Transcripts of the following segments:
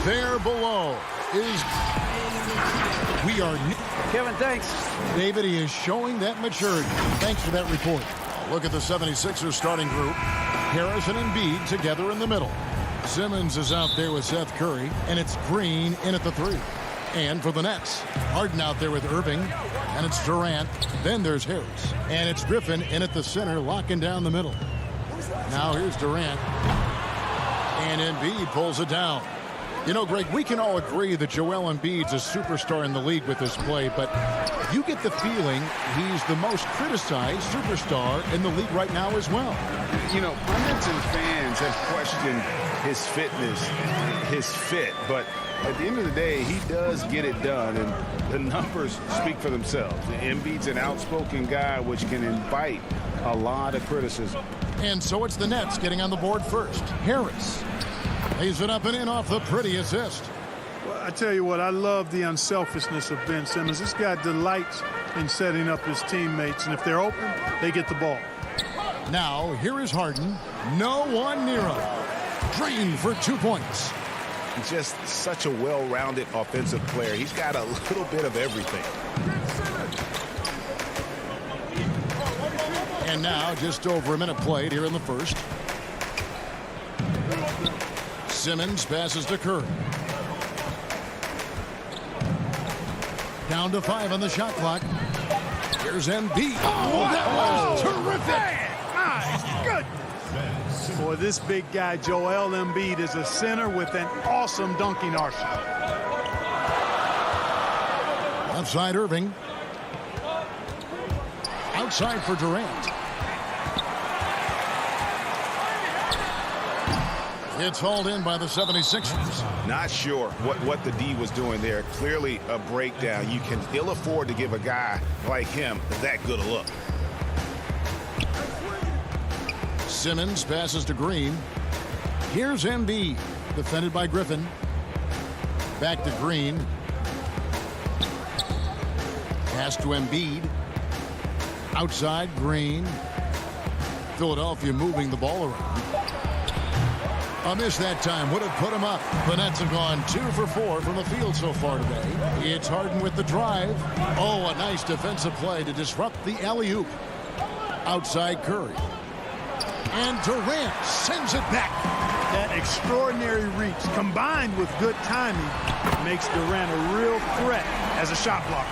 There below is... We are... Kevin, thanks. David, he is showing that maturity. Thanks for that report. Look at the 76ers starting group. Harrison and Embiid together in the middle. Simmons is out there with Seth Curry, and it's Green in at the 3. And for the Nets, Harden out there with Irving, and it's Durant. Then there's Harris, and it's Griffin in at the center, locking down the middle. Now here's Durant, and Embiid pulls it down. You know, Greg, we can all agree that Joel Embiid's a superstar in the league with this play, but you get the feeling he's the most criticized superstar in the league right now as well. You know, pundits and fans have questioned his fitness, his fit, but at the end of the day, he does get it done, and the numbers speak for themselves. Embiid's an outspoken guy, which can invite a lot of criticism. And so it's the Nets getting on the board first. Harris lays it up and in off the pretty assist. Well, I tell you what, I love the unselfishness of Ben Simmons. This guy delights in setting up his teammates, and if they're open, they get the ball. Now, here is Harden. No one near him. Green for 2 points. He's just such a well-rounded offensive player. He's got a little bit of everything. And now, just over a minute played here in the first. Simmons passes to Curry. Down to 5 on the shot clock. Here's Embiid. Oh, that was terrific. My goodness. Boy, this big guy, Joel Embiid, is a center with an awesome dunking arsenal. Outside Irving. Outside for Durant. It's hauled in by the 76ers. Not sure what the D was doing there. Clearly a breakdown. You can ill afford to give a guy like him that good a look. Simmons passes to Green. Here's Embiid, defended by Griffin. Back to Green. Pass to Embiid. Outside, Green. Philadelphia moving the ball around. A miss that time would have put him up. The Nets have gone 2 for 4 from the field so far today. It's Harden with the drive. Oh, a nice defensive play to disrupt the alley-oop. Outside Curry. And Durant sends it back. That extraordinary reach, combined with good timing, makes Durant a real threat as a shot blocker.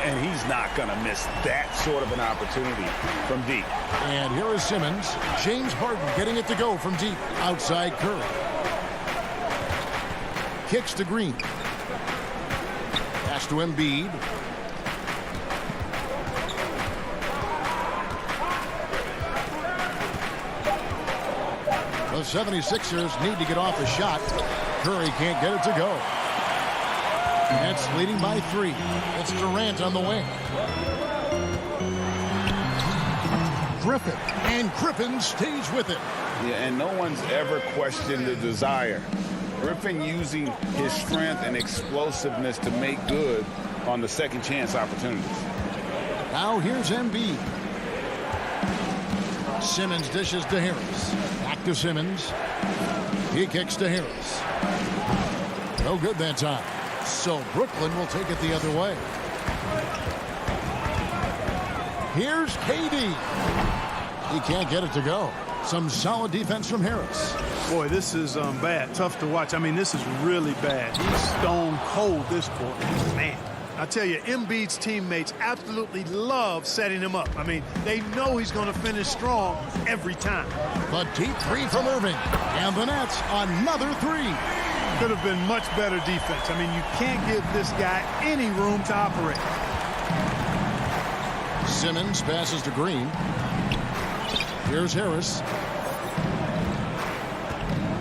And he's not going to miss that sort of an opportunity from deep. And here is Simmons. James Harden getting it to go from deep. Outside Curry. Kicks to Green. Pass to Embiid. The 76ers need to get off a shot. Curry can't get it to go. Nets leading by 3. It's Durant on the wing. Griffin. And Griffin stays with it. Yeah, and no one's ever questioned the desire. Griffin using his strength and explosiveness to make good on the second chance opportunities. Now here's Embiid. Simmons dishes to Harris. Back to Simmons. He kicks to Harris. No good that time. So Brooklyn will take it the other way. Here's KD. He can't get it to go. Some solid defense from Harris. Boy, this is bad. Tough to watch. I mean, this is really bad. He's stone cold this quarter. Man, I tell you, Embiid's teammates absolutely love setting him up. I mean, they know he's going to finish strong every time. The deep 3 from Irving. And the Nets, another 3. Could have been much better defense. I mean, you can't give this guy any room to operate. Simmons passes to Green. Here's Harris.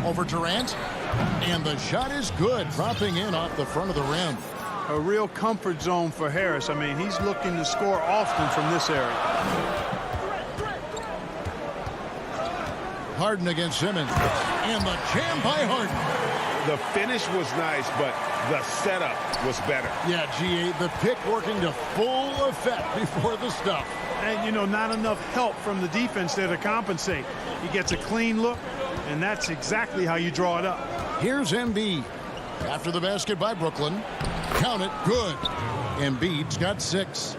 Over Durant. And the shot is good, dropping in off the front of the rim. A real comfort zone for Harris. I mean, he's looking to score often from this area. Harden against Simmons. And the jam by Harden. The finish was nice, but the setup was better. Yeah, G.A., the pick working to full effect before the stuff. And, you know, not enough help from the defense there to compensate. He gets a clean look, and that's exactly how you draw it up. Here's Embiid. After the basket by Brooklyn. Count it. Good. Embiid's got 6.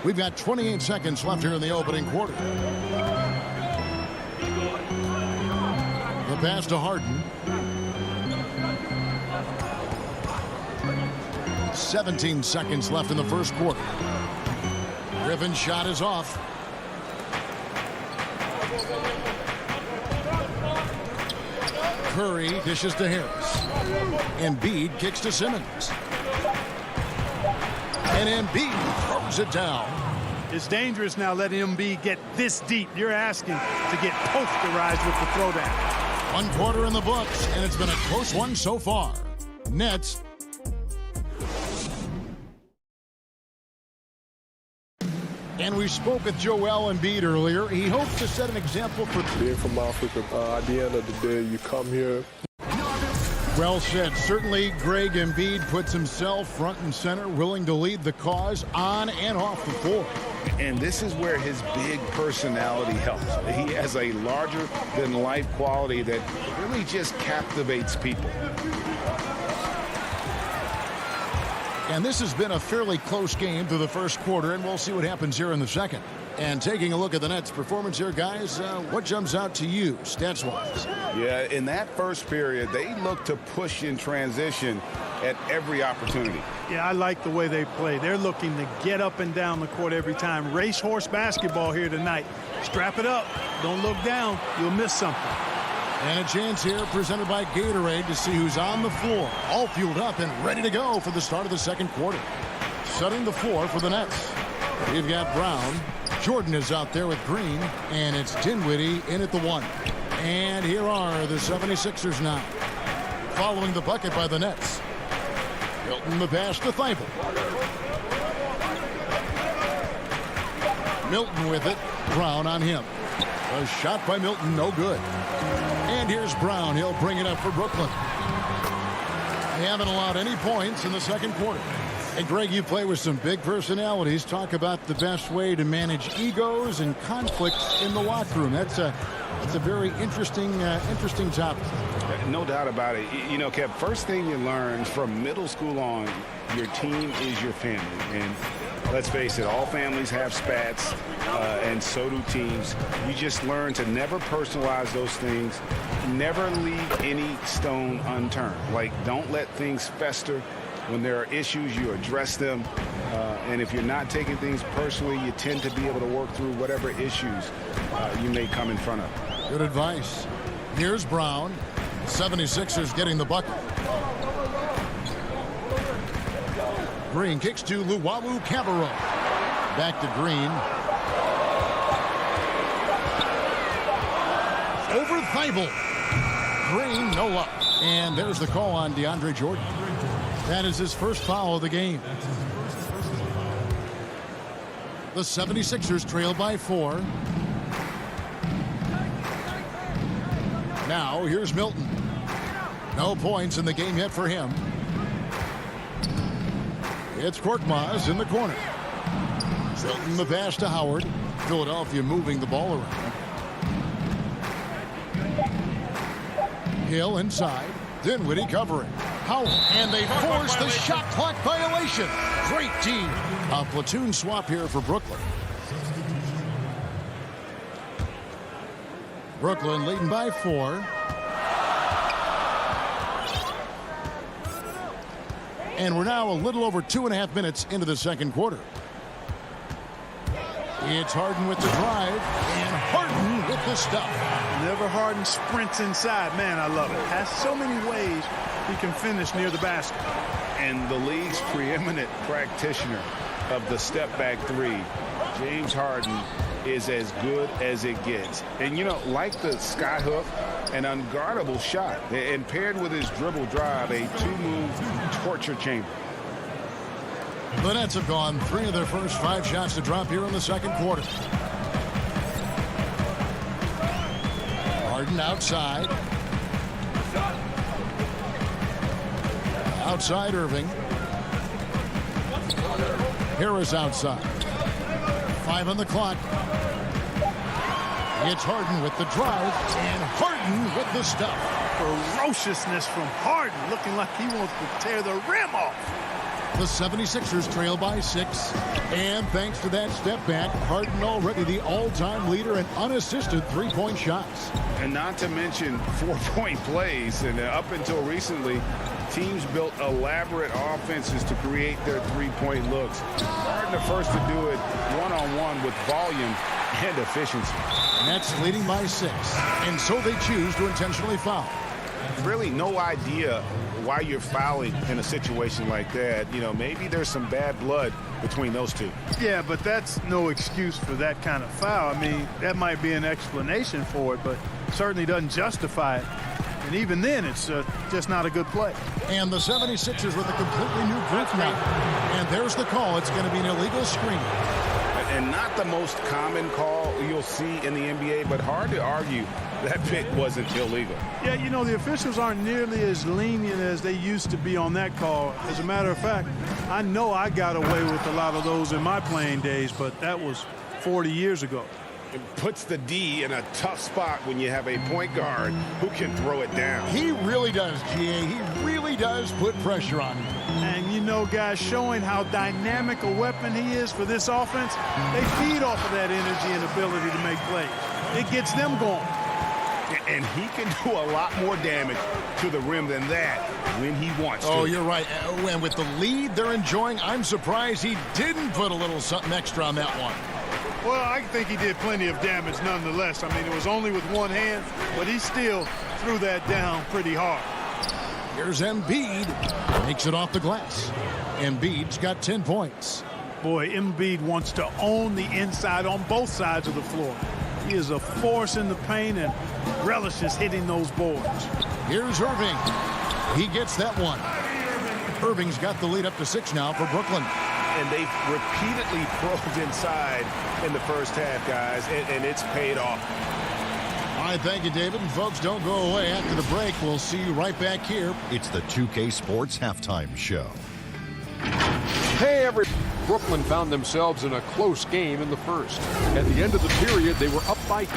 We've got 28 seconds left here in the opening quarter. The pass to Harden. 17 seconds left in the first quarter. Griffin's shot is off. Curry dishes to Harris. Embiid kicks to Simmons. And Embiid throws it down. It's dangerous now letting Embiid get this deep. You're asking to get posterized with the throwdown. 1 quarter in the books, and it's been a close one so far. Nets. And we spoke with Joel Embiid earlier. He hopes to set an example for being from Africa. At the end of the day, you come here. Well said. Certainly, Greg Embiid puts himself front and center, willing to lead the cause on and off the floor. And this is where his big personality helps. He has a larger-than-life quality that really just captivates people. And this has been a fairly close game through the first quarter, and we'll see what happens here in the second. And taking a look at the Nets' performance here, guys, what jumps out to you, stats-wise? Yeah, in that first period, they looked to push in transition at every opportunity. Yeah, I like the way they play. They're looking to get up and down the court every time. Racehorse basketball here tonight. Strap it up. Don't look down. You'll miss something. And a chance here presented by Gatorade to see who's on the floor. All fueled up and ready to go for the start of the second quarter. Setting the floor for the Nets. We've got Brown. Jordan is out there with Green. And it's Dinwiddie in at the 1. And here are the 76ers now. Following the bucket by the Nets. Milton the pass to Thibault. Milton with it. Brown on him. A shot by Milton, no good. And here's Brown. He'll bring it up for Brooklyn. They haven't allowed any points in the second quarter. And Greg, you play with some big personalities. Talk about the best way to manage egos and conflicts in the locker room. That's a very interesting topic. No doubt about it. You know, Kev, first thing you learn from middle school on, your team is your family. And let's face it, all families have spats, and so do teams. You just learn to never personalize those things. Never leave any stone unturned. Like, don't let things fester. When there are issues, you address them. And if you're not taking things personally, you tend to be able to work through whatever issues you may come in front of. Good advice. Here's Brown. 76ers getting the bucket. Green kicks to Luwawu Cabarrot. Back to Green. Over Thibault. Green, no luck. And there's the call on DeAndre Jordan. That is his first foul of the game. The 76ers trail by 4. Now, here's Milton. No points in the game yet for him. It's Korkmaz in the corner. Milton the pass to Howard. Philadelphia moving the ball around. Hill inside. Dinwiddie covering. Howard. And they force the shot clock violation. Great team. A platoon swap here for Brooklyn. Brooklyn leading by 4. And we're now a little over 2.5 minutes into the second quarter. It's Harden with the drive, and Harden with the stuff. Never Harden sprints inside. Man, I love it. Has so many ways he can finish near the basket. And the league's preeminent practitioner of the step-back 3, James Harden, is as good as it gets. And, you know, like the skyhook, an unguardable shot. And paired with his dribble drive, a 2-move torture chamber. The Nets have gone 3 of their first 5 shots to drop here in the second quarter. Harden outside. Outside Irving. Harris outside. 5 on the clock. It's Harden with the drive, and Harden with the stuff. Ferociousness from Harden, looking like he wants to tear the rim off. The 76ers trail by 6. And thanks to that step back, Harden already the all-time leader in unassisted three-point shots. And not to mention 4-point plays. And up until recently, teams built elaborate offenses to create their three-point looks. Harden the first to do it one-on-one with volume and efficiency. Nets leading by 6. And so they choose to intentionally foul. Really no idea why you're fouling in a situation like that. You know, maybe there's some bad blood between those two. Yeah, but that's no excuse for that kind of foul. I mean, that might be an explanation for it, but certainly doesn't justify it. And even then, it's just not a good play. And the 76ers with a completely new group now. And there's the call. It's going to be an illegal screen. And not the most common call you'll see in the NBA, but hard to argue that pick wasn't illegal. Yeah, you know, the officials aren't nearly as lenient as they used to be on that call. As a matter of fact, I know I got away with a lot of those in my playing days, but that was 40 years ago. It puts the D in a tough spot when you have a point guard who can throw it down. He really does, GA. He really does put pressure on him. And, you know, guys, showing how dynamic a weapon he is for this offense, they feed off of that energy and ability to make plays. It gets them going. And he can do a lot more damage to the rim than that when he wants to. Oh, you're right. And with the lead they're enjoying, I'm surprised he didn't put a little something extra on that one. Well, I think he did plenty of damage nonetheless. I mean, it was only with one hand, but he still threw that down pretty hard. Here's Embiid. Makes it off the glass. Embiid's got 10 points. Boy, Embiid wants to own the inside on both sides of the floor. He is a force in the paint and relishes hitting those boards. Here's Irving. He gets that one. Irving's got the lead up to 6 now for Brooklyn. And they've repeatedly probed inside in the first half, guys, and it's paid off. All right, thank you, David. And folks, don't go away. After the break, we'll see you right back here. It's the 2K Sports Halftime Show. Hey, everybody. Brooklyn found themselves in a close game in the first. At the end of the period, they were up by 2.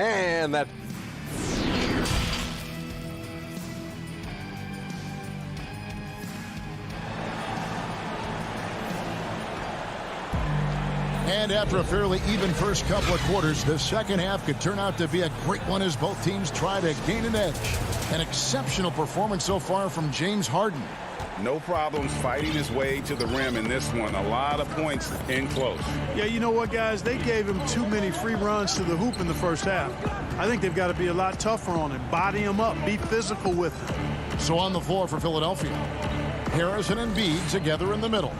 And that... And after a fairly even first couple of quarters, the second half could turn out to be a great one as both teams try to gain an edge. An exceptional performance so far from James Harden. No problems fighting his way to the rim in this one. A lot of points in close. Yeah, you know what, guys? They gave him too many free runs to the hoop in the first half. I think they've got to be a lot tougher on him. Body him up. Be physical with him. So on the floor for Philadelphia, Harris and Embiid together in the middle.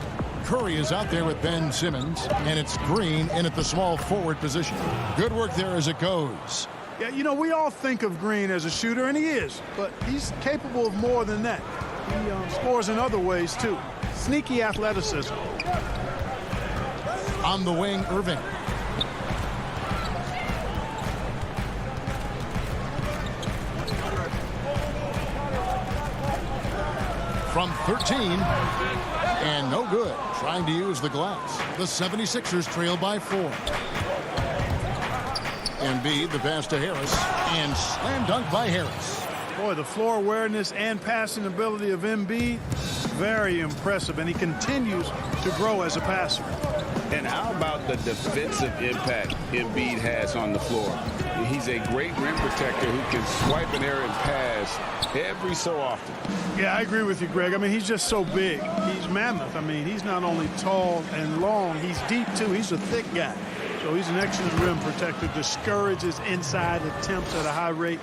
Curry is out there with Ben Simmons, and it's Green in at the small forward position. Good work there as it goes. Yeah, you know, we all think of Green as a shooter, and he is, but he's capable of more than that. He scores in other ways, too. Sneaky athleticism. On the wing, Irving. From 13, and no good. Trying to use the glass. The 76ers trail by 4. Embiid, the pass to Harris, and slam dunk by Harris. Boy, the floor awareness and passing ability of Embiid, very impressive, and he continues to grow as a passer. And how about the defensive impact Embiid has on the floor? He's a great rim protector who can swipe an errant pass every so often. Yeah, I agree with you, Greg. I mean, he's just so big. He's mammoth. I mean, he's not only tall and long, he's deep, too. He's a thick guy. So he's an excellent rim protector, discourages inside attempts at a high rate.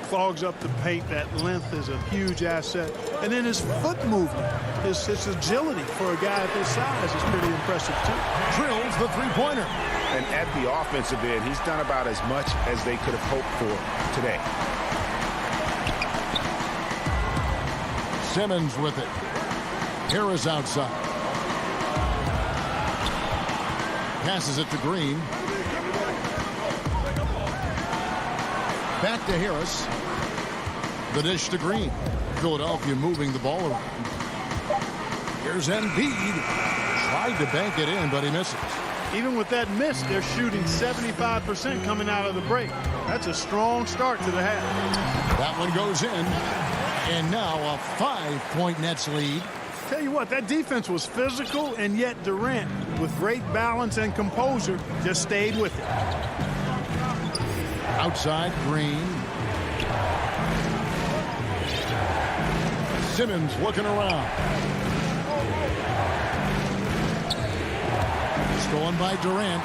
Clogs up the paint. That length is a huge asset. And then his foot movement, his agility for a guy of his size is pretty impressive, too. Drills the three-pointer. And at the offensive end, he's done about as much as they could have hoped for today. Simmons with it. Harris outside. Passes it to Green. Back to Harris. The dish to Green. Philadelphia moving the ball around. Here's Embiid. Tried to bank it in, but he misses. Even with that miss, they're shooting 75% coming out of the break. That's a strong start to the half. That one goes in. And now a 5-point Nets lead. Tell you what, that defense was physical, and yet Durant, with great balance and composure, just stayed with it. Outside, Green. Simmons looking around. Stolen by Durant.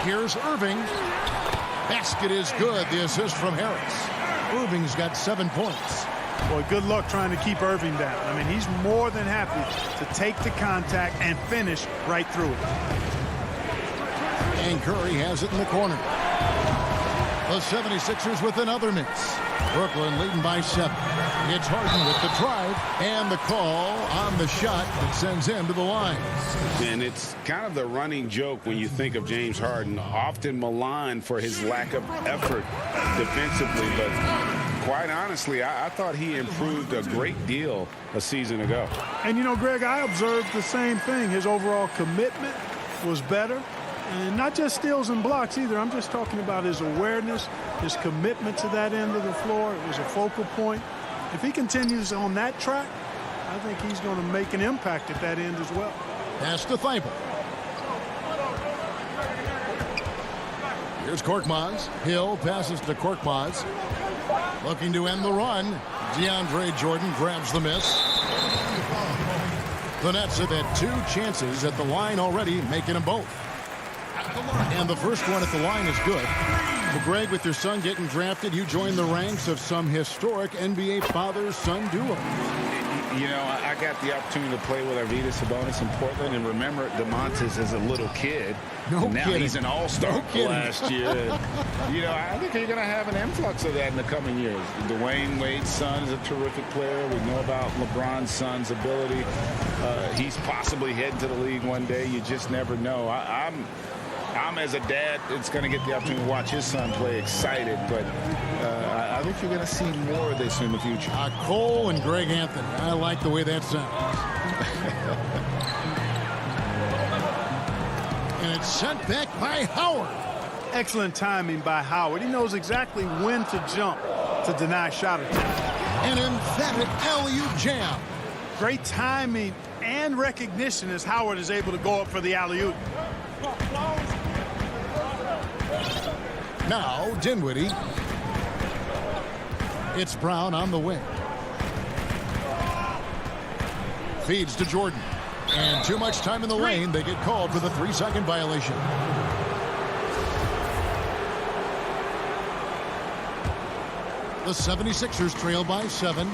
Here's Irving. Basket is good. The assist from Harris. Irving's got 7 points. Boy, good luck trying to keep Irving down. I mean, he's more than happy to take the contact and finish right through it. And Curry has it in the corner. The 76ers with another miss. Brooklyn leading by 7. It's Harden with the drive and the call on the shot that sends him to the line. And it's kind of the running joke when you think of James Harden, often maligned for his lack of effort defensively. But quite honestly, I thought he improved a great deal a season ago. And, you know, Greg, I observed the same thing. His overall commitment was better. And not just steals and blocks either. I'm just talking about his awareness, his commitment to that end of the floor. It was a focal point. If he continues on that track, I think he's going to make an impact at that end as well. Pass to Thibault. Here's Korkmaz. Hill passes to Korkmaz. Looking to end the run. DeAndre Jordan grabs the miss. The Nets have had 2 chances at the line already, making them both. And the first one at the line is good. So, Greg, with your son getting drafted, you join the ranks of some historic NBA father-son duos. You know, I got the opportunity to play with Arvydas Sabonis in Portland, and remember DeMontis as a little kid. No now kidding. He's an all-star kidding. last year. You know, I think you're going to have an influx of that in the coming years. Dwayne Wade's son is a terrific player. We know about LeBron's son's ability. He's possibly heading to the league one day. You just never know. I'm as a dad, it's going to get the opportunity to watch his son play, excited, but I think you're going to see more of this in the future. Cole and Greg Anthony. I like the way that sounds. And it's sent back by Howard. Excellent timing by Howard. He knows exactly when to jump to deny shot attempt. An emphatic alley-oop jam. Great timing and recognition as Howard is able to go up for the alley-oop. Now, Dinwiddie. It's Brown on the wing. Feeds to Jordan. And too much time in the lane. They get called for the 3-second violation. The 76ers trail by 7.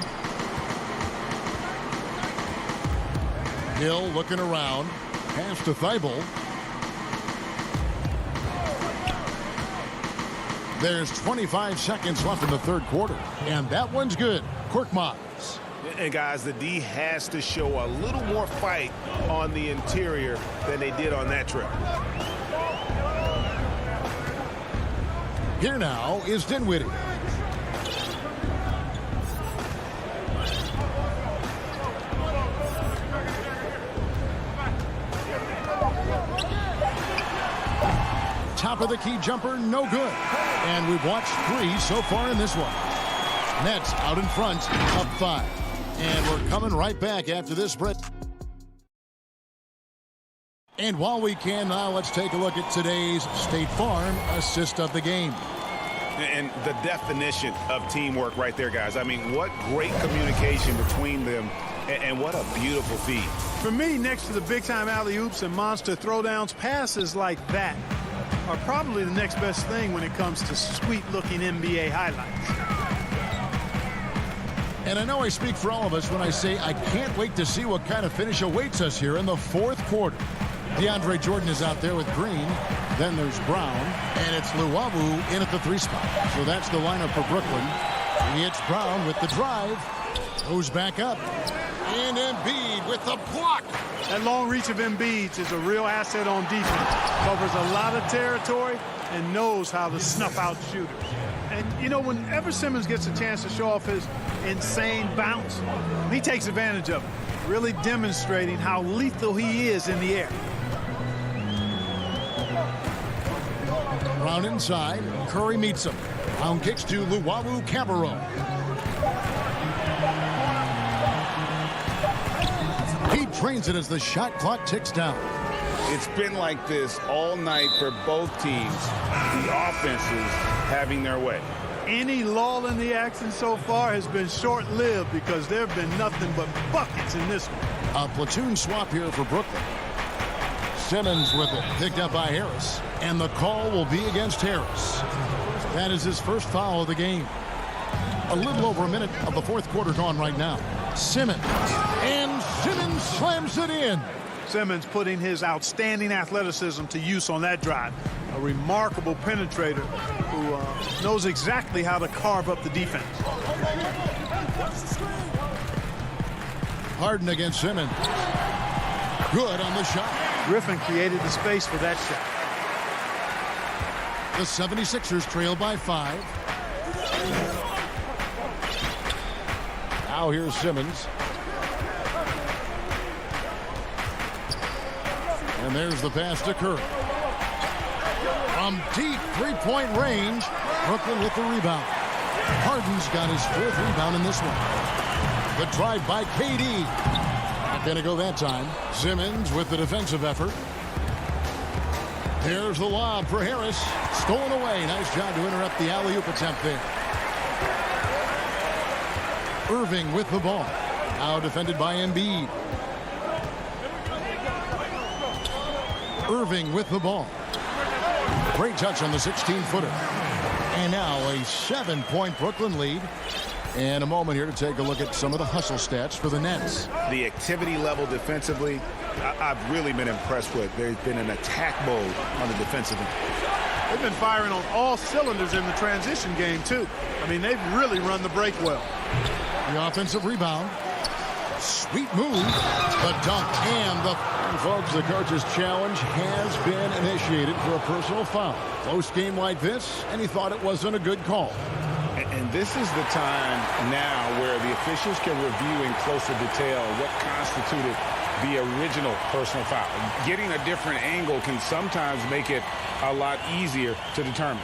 Hill looking around. Pass to Thibault. There's 25 seconds left in the third quarter. And that one's good. Korkmaz. And, guys, the D has to show a little more fight on the interior than they did on that trip. Here now is Dinwiddie. Top of the key jumper, no good. And we've watched 3 so far in this one. Nets out in front, up 5. And we're coming right back after this break. And while we can now, let's take a look at today's State Farm assist of the game. And the definition of teamwork right there, guys. I mean, what great communication between them, and what a beautiful feed. For me, next to the big-time alley-oops and monster throwdowns, passes like that are probably the next best thing when it comes to sweet-looking NBA highlights. And I know I speak for all of us when I say I can't wait to see what kind of finish awaits us here in the fourth quarter. DeAndre Jordan is out there with Green. Then there's Brown. And it's Luwawu in at the 3 spot. So that's the lineup for Brooklyn. It's Brown with the drive. Goes back up. And Embiid with the block. That long reach of Embiid is a real asset on defense. Covers a lot of territory and knows how to snuff out shooters. And, you know, whenever Simmons gets a chance to show off his insane bounce, he takes advantage of it. really demonstrating how lethal he is in the air. Brown inside. Curry meets him. Brown kicks to Luwawu Cabarro. He trains it as the shot clock ticks down. It's been like this all night for both teams. The offenses having their way. Any lull in the action so far has been short-lived because there have been nothing but buckets in this one. A platoon swap here for Brooklyn. Simmons with it, picked up by Harris. And the call will be against Harris. That is his first foul of the game. A little over a minute of the fourth quarter gone right now. Simmons. And Simmons slams it in. Simmons putting his outstanding athleticism to use on that drive. A remarkable penetrator who knows exactly how to carve up the defense. Harden against Simmons. Good on the shot. Griffin created the space for that shot. The 76ers trail by 5. Now here's Simmons. And there's the pass to Curry. From deep three-point range, Brooklyn with the rebound. Harden's got his 4th rebound in this one. The drive by KD. Not going to go that time. Simmons with the defensive effort. There's the lob for Harris. Stolen away. Nice job to interrupt the alley-oop attempt there. Irving with the ball. Now defended by Embiid. Irving with the ball. Great touch on the 16-footer. And now a 7-point Brooklyn lead. And a moment here to take a look at some of the hustle stats for the Nets. The activity level defensively, I've really been impressed with. There's been an attack mode on the defensive end. They've been firing on all cylinders in the transition game, too. I mean, they've really run the break well. The offensive rebound. Sweet move. The dunk and the... And folks, the coach's challenge has been initiated for a personal foul. Close game like this, and he thought it wasn't a good call. And this is the time now where the officials can review in closer detail what constituted the original personal foul. Getting a different angle can sometimes make it a lot easier to determine.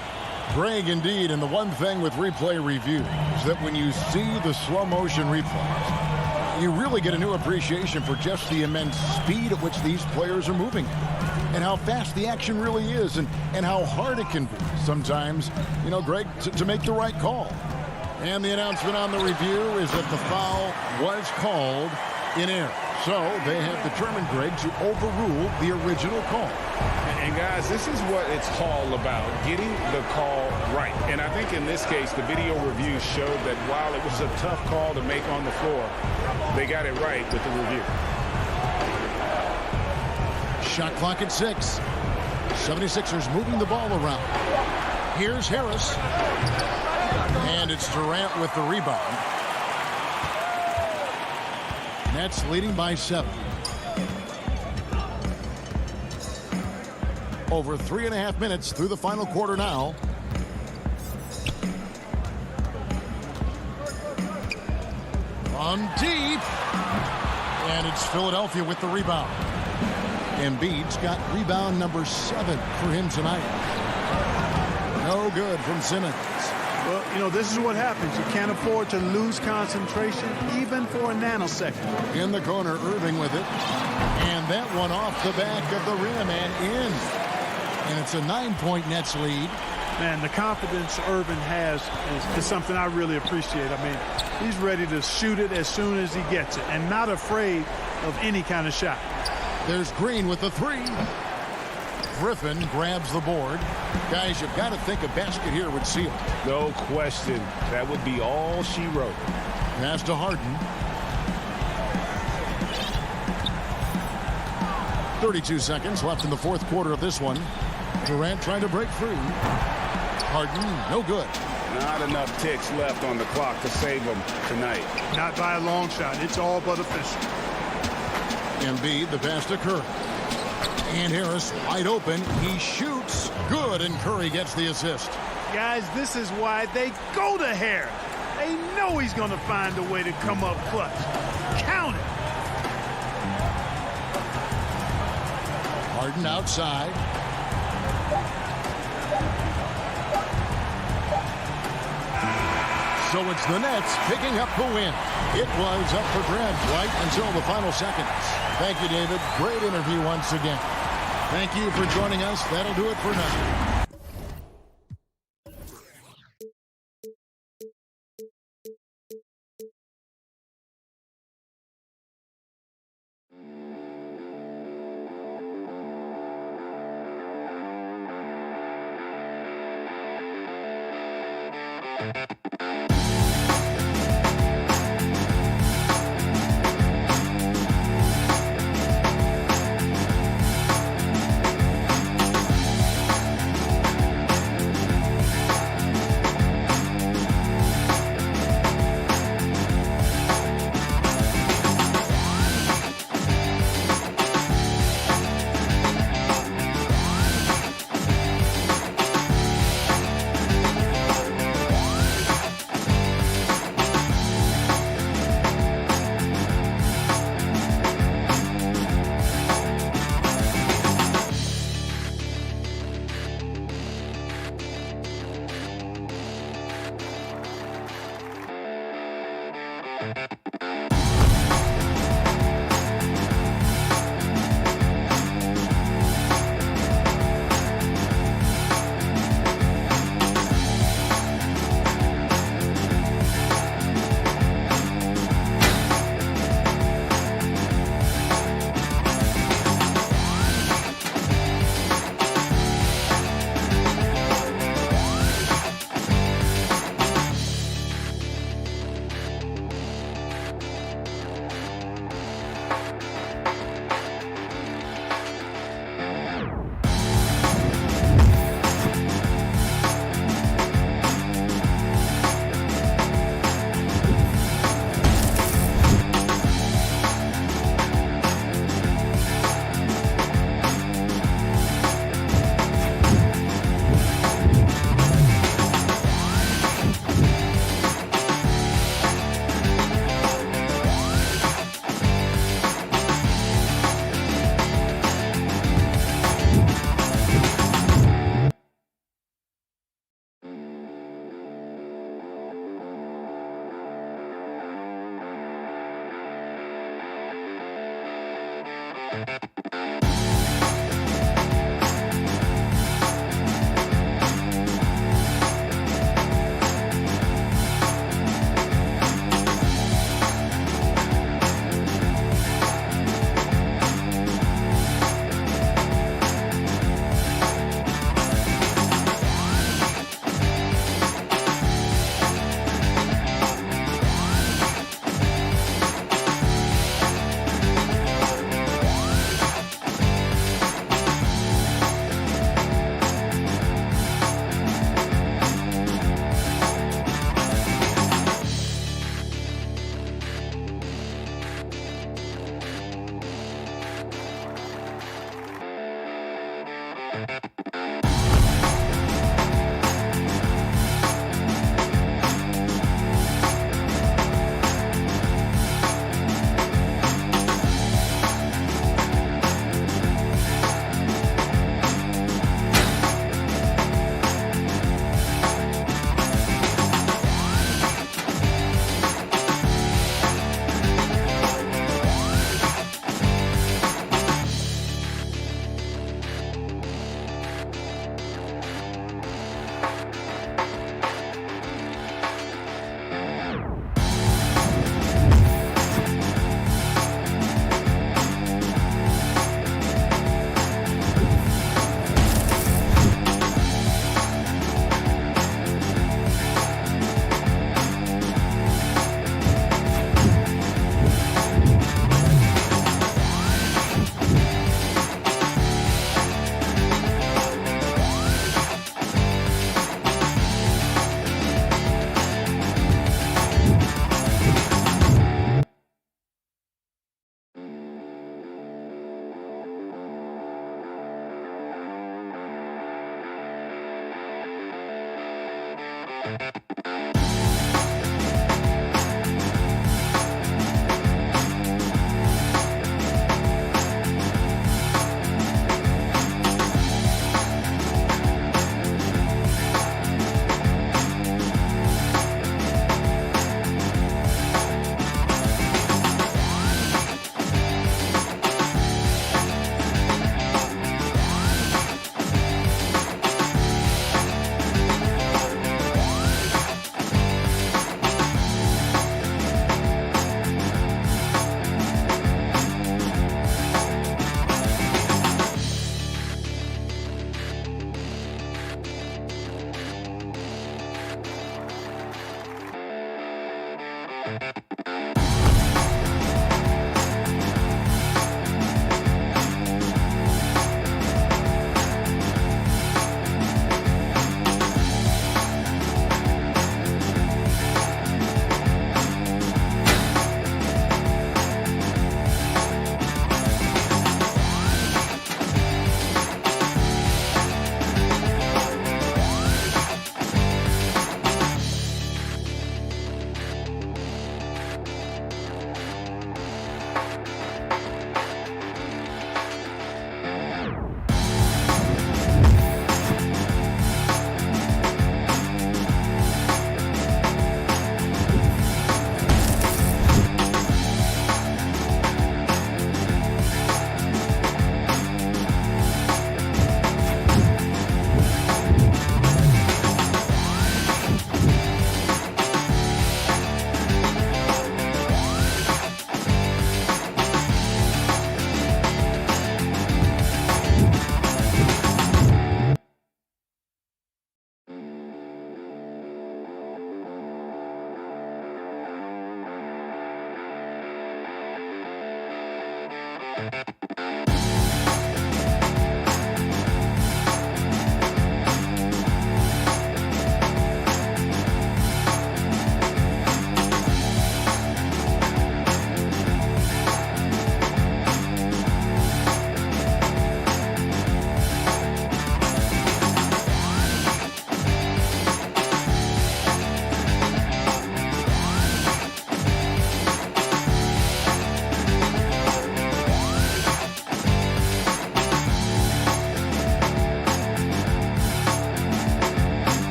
Greg, indeed, and the one thing with replay review is that when you see the slow motion replays, you really get a new appreciation for just the immense speed at which these players are moving and how fast the action really is and how hard it can be sometimes, you know, Greg, to make the right call. And the announcement on the review is that the foul was called in error. So they have determined, Greg, to overrule the original call. And guys, this is what it's all about, getting the call right. And I think in this case, the video review showed that while it was a tough call to make on the floor, they got it right with the review. Shot clock at 6. 76ers moving the ball around. Here's Harris. And it's Durant with the rebound. Nets leading by 7. Over 3.5 minutes through the final quarter now. On deep. And it's Philadelphia with the rebound. Embiid's got rebound number 7 for him tonight. No good from Simmons. Well, you know, this is what happens. You can't afford to lose concentration even for a nanosecond. In the corner, Irving with it. And that one off the back of the rim and in. And it's a 9-point Nets lead. Man, the confidence Irving has is something I really appreciate. I mean, he's ready to shoot it as soon as he gets it and not afraid of any kind of shot. There's Green with the 3. Griffin grabs the board. Guys, you've got to think a basket here would seal it. No question. That would be all she wrote. Pass to Harden. 32 seconds left in the fourth quarter of this one. Durant trying to break free. Harden, no good. Not enough ticks left on the clock to save them tonight. Not by a long shot. It's all but official. Embiid, the pass to Curry. And Harris wide open. He shoots. Good, and Curry gets the assist. Guys, this is why they go to Harris. They know he's going to find a way to come up clutch. Count it. Harden outside. So it's the Nets picking up the win. It was up for grabs right until the final seconds. Thank you, David. Great interview once again. Thank you for joining us. That'll do it for now.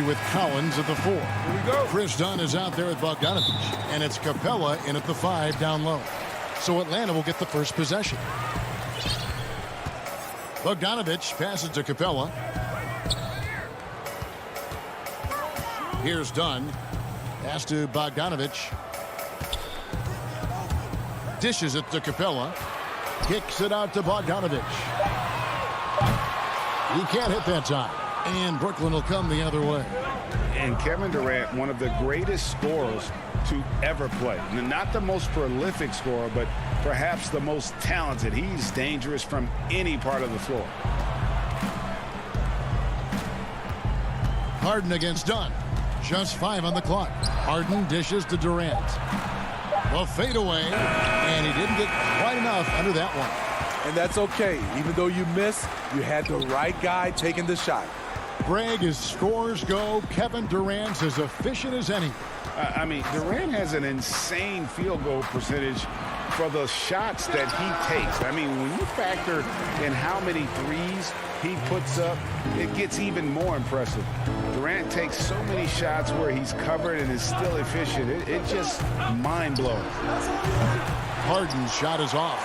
With Collins at the 4. Here we go. Chris Dunn is out there with Bogdanovich, and it's Capella in at the 5 down low. So Atlanta will get the first possession. Bogdanovich passes to Capella. Here's Dunn. Pass to Bogdanovich. Dishes it to Capella. Kicks it out to Bogdanovich. He can't hit that time. And Brooklyn will come the other way. And Kevin Durant, one of the greatest scorers to ever play. Not the most prolific scorer, but perhaps the most talented. He's dangerous from any part of the floor. Harden against Dunn. Just 5 on the clock. Harden dishes to Durant. The fadeaway, and he didn't get quite enough under that one. And that's okay. Even though you missed, you had the right guy taking the shot. Greg, as scores go, Kevin Durant's as efficient as any. I mean, Durant has an insane field goal percentage for the shots that he takes. I mean, when you factor in how many threes he puts up, it gets even more impressive. Durant takes so many shots where he's covered and is still efficient. It's just mind-blowing. Harden's shot is off.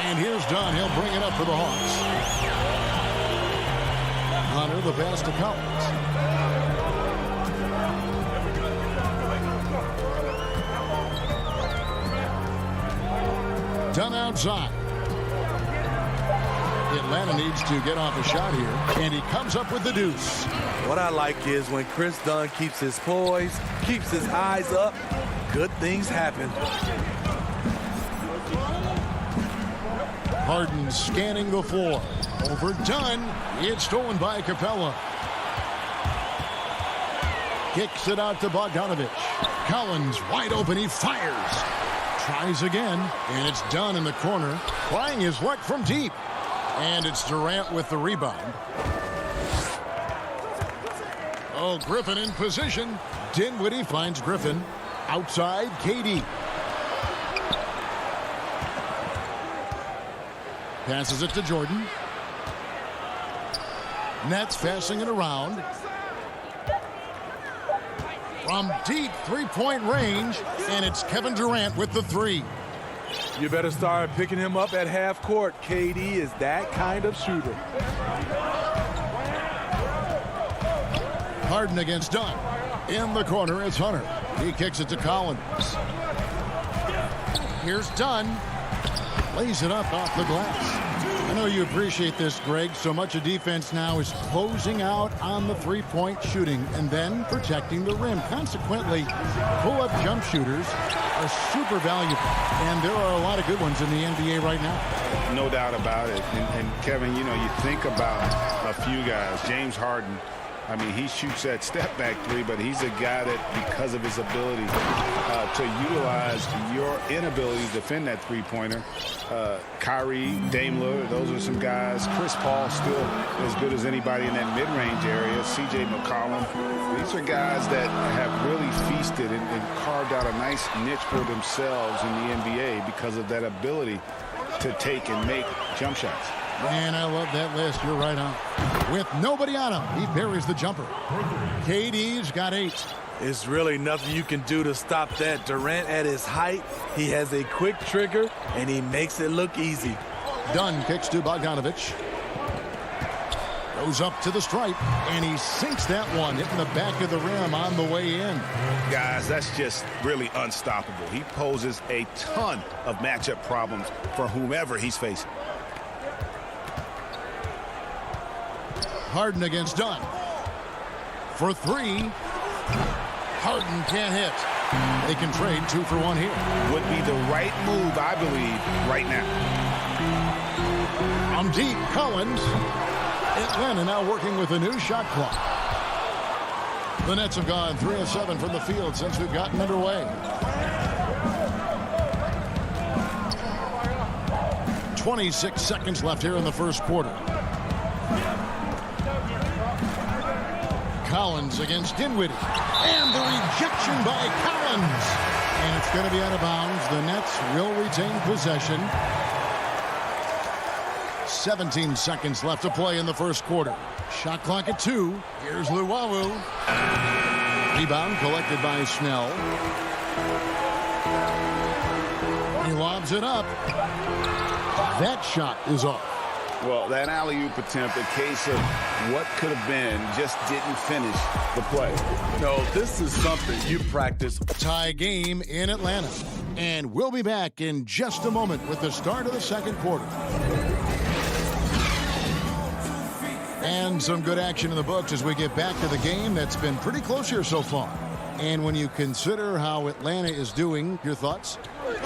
And here's Dunn. He'll bring it up for the Hawks. Hunter, the pass to Collins. Dunn outside. Atlanta needs to get off a shot here, and he comes up with the deuce. What I like is when Chris Dunn keeps his poise, keeps his eyes up, good things happen. Harden scanning the floor. Over Dunn. It's stolen by Capella. Kicks it out to Bogdanovich. Collins wide open. He fires. Tries again. And it's Dunn in the corner. Trying his luck from deep. And it's Durant with the rebound. Oh, Griffin in position. Dinwiddie finds Griffin. Outside, KD. Passes it to Jordan. Nets passing it around. From deep three-point range, and it's Kevin Durant with the three. You better start picking him up at half court. KD is that kind of shooter. Harden against Dunn. In the corner, it's Hunter. He kicks it to Collins. Here's Dunn. Lays it up off the glass. I know you appreciate this, Greg. So much of defense now is closing out on the three-point shooting and then protecting the rim. Consequently, pull-up jump shooters are super valuable. And there are a lot of good ones in the NBA right now. No doubt about it. And Kevin, you know, you think about a few guys. James Harden. I mean, he shoots that step-back three, but he's a guy that, because of his ability to utilize your inability to defend that three-pointer, Kyrie, Dame Lillard, those are some guys. Chris Paul still as good as anybody in that mid-range area. C.J. McCollum. These are guys that have really feasted and carved out a nice niche for themselves in the NBA because of that ability to take and make jump shots. Man, I love that list. You're right on. With nobody on him, he buries the jumper. KD's got 8. It's really nothing you can do to stop that. Durant at his height, he has a quick trigger, and he makes it look easy. Dunn kicks to Bogdanovich. Goes up to the stripe, and he sinks that one, hitting the back of the rim on the way in. Guys, that's just really unstoppable. He poses a ton of matchup problems for whomever he's facing. Harden against Dunn. For 3. Harden can't hit. They can trade 2 for 1 here. Would be the right move, I believe, right now. From deep, Collins. Atlanta now working with a new shot clock. The Nets have gone 3 of 7 from the field since we've gotten underway. 26 seconds left here in the first quarter. Collins against Dinwiddie. And the rejection by Collins. And it's going to be out of bounds. The Nets will retain possession. 17 seconds left to play in the first quarter. Shot clock at 2. Here's Luwawu. Rebound collected by Snell. He lobs it up. That shot is off. Well, that alley-oop attempt, a case of what could have been, just didn't finish the play. No, this is something you practice. Tie game in Atlanta. And we'll be back in just a moment with the start of the second quarter. And some good action in the books as we get back to the game that's been pretty close here so far. And when you consider how Atlanta is doing, your thoughts?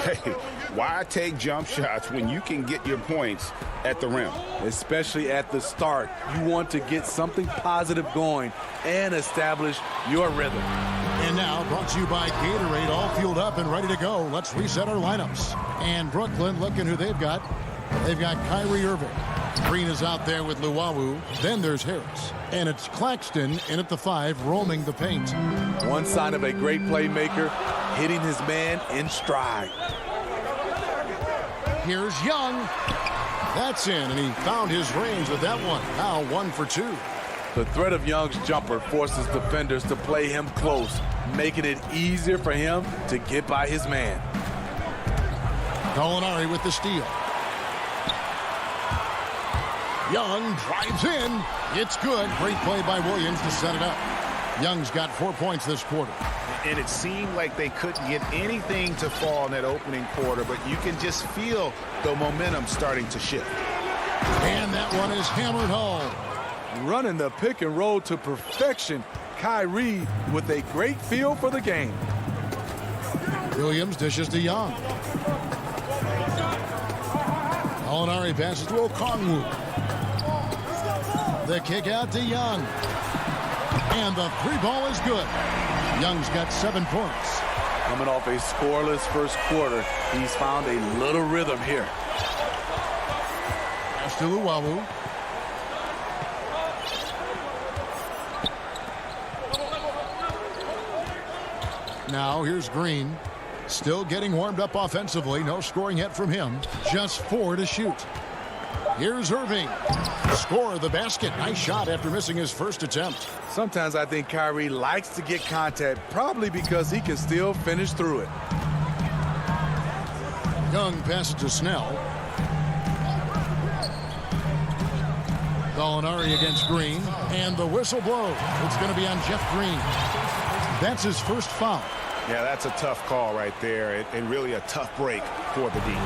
Hey, why take jump shots when you can get your points at the rim? Especially at the start. You want to get something positive going and establish your rhythm. And now, brought to you by Gatorade, all fueled up and ready to go. Let's reset our lineups. And Brooklyn, looking who they've got. They've got Kyrie Irving. Green is out there with Luwawu. Then there's Harris. And it's Claxton in at the 5, roaming the paint. One sign of a great playmaker, hitting his man in stride. Here's Young. That's in, and he found his range with that one. Now 1 for 2. The threat of Young's jumper forces defenders to play him close, making it easier for him to get by his man. Gallinari with the steal. Young drives in. It's good. Great play by Williams to set it up. Young's got 4 points this quarter. And it seemed like they couldn't get anything to fall in that opening quarter, but you can just feel the momentum starting to shift. And that one is hammered home. Running the pick and roll to perfection. Kyrie with a great feel for the game. Williams dishes to Young. Molinari passes to Okongwu. The kick out to Young. And the three ball is good. Young's got 7 points. Coming off a scoreless first quarter, he's found a little rhythm here. Pass to Luwawu. Now here's Green. Still getting warmed up offensively. No scoring yet from him. Just 4 to shoot. Here's Irving. Score the basket. Nice shot after missing his first attempt. Sometimes I think Kyrie likes to get contact, probably because he can still finish through it. Young passes to Snell. Molinari against Green. And the whistle blows. It's going to be on Jeff Green. That's his first foul. Yeah, that's a tough call right there, and really a tough break for the D.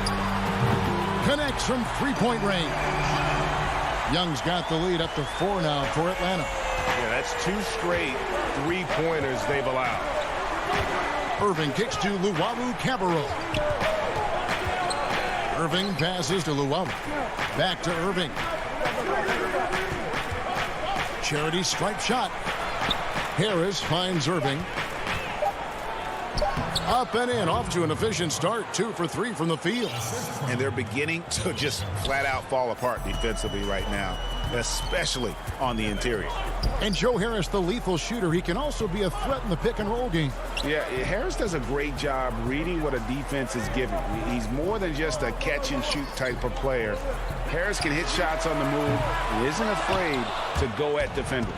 Connects from three-point range. Young's got the lead up to 4 now for Atlanta. Yeah, that's 2 straight three-pointers they've allowed. Irving kicks to Luwawu-Cabarrot. Irving passes to Luwawu. Back to Irving. Charity stripe shot. Harris finds Irving. Up and in, off to an efficient start. 2 for 3 from the field. And they're beginning to just flat out fall apart defensively right now, especially on the interior. And Joe Harris, the lethal shooter, he can also be a threat in the pick and roll game. Yeah, Harris does a great job reading what a defense is giving. He's more than just a catch and shoot type of player. Harris can hit shots on the move and isn't afraid to go at defenders.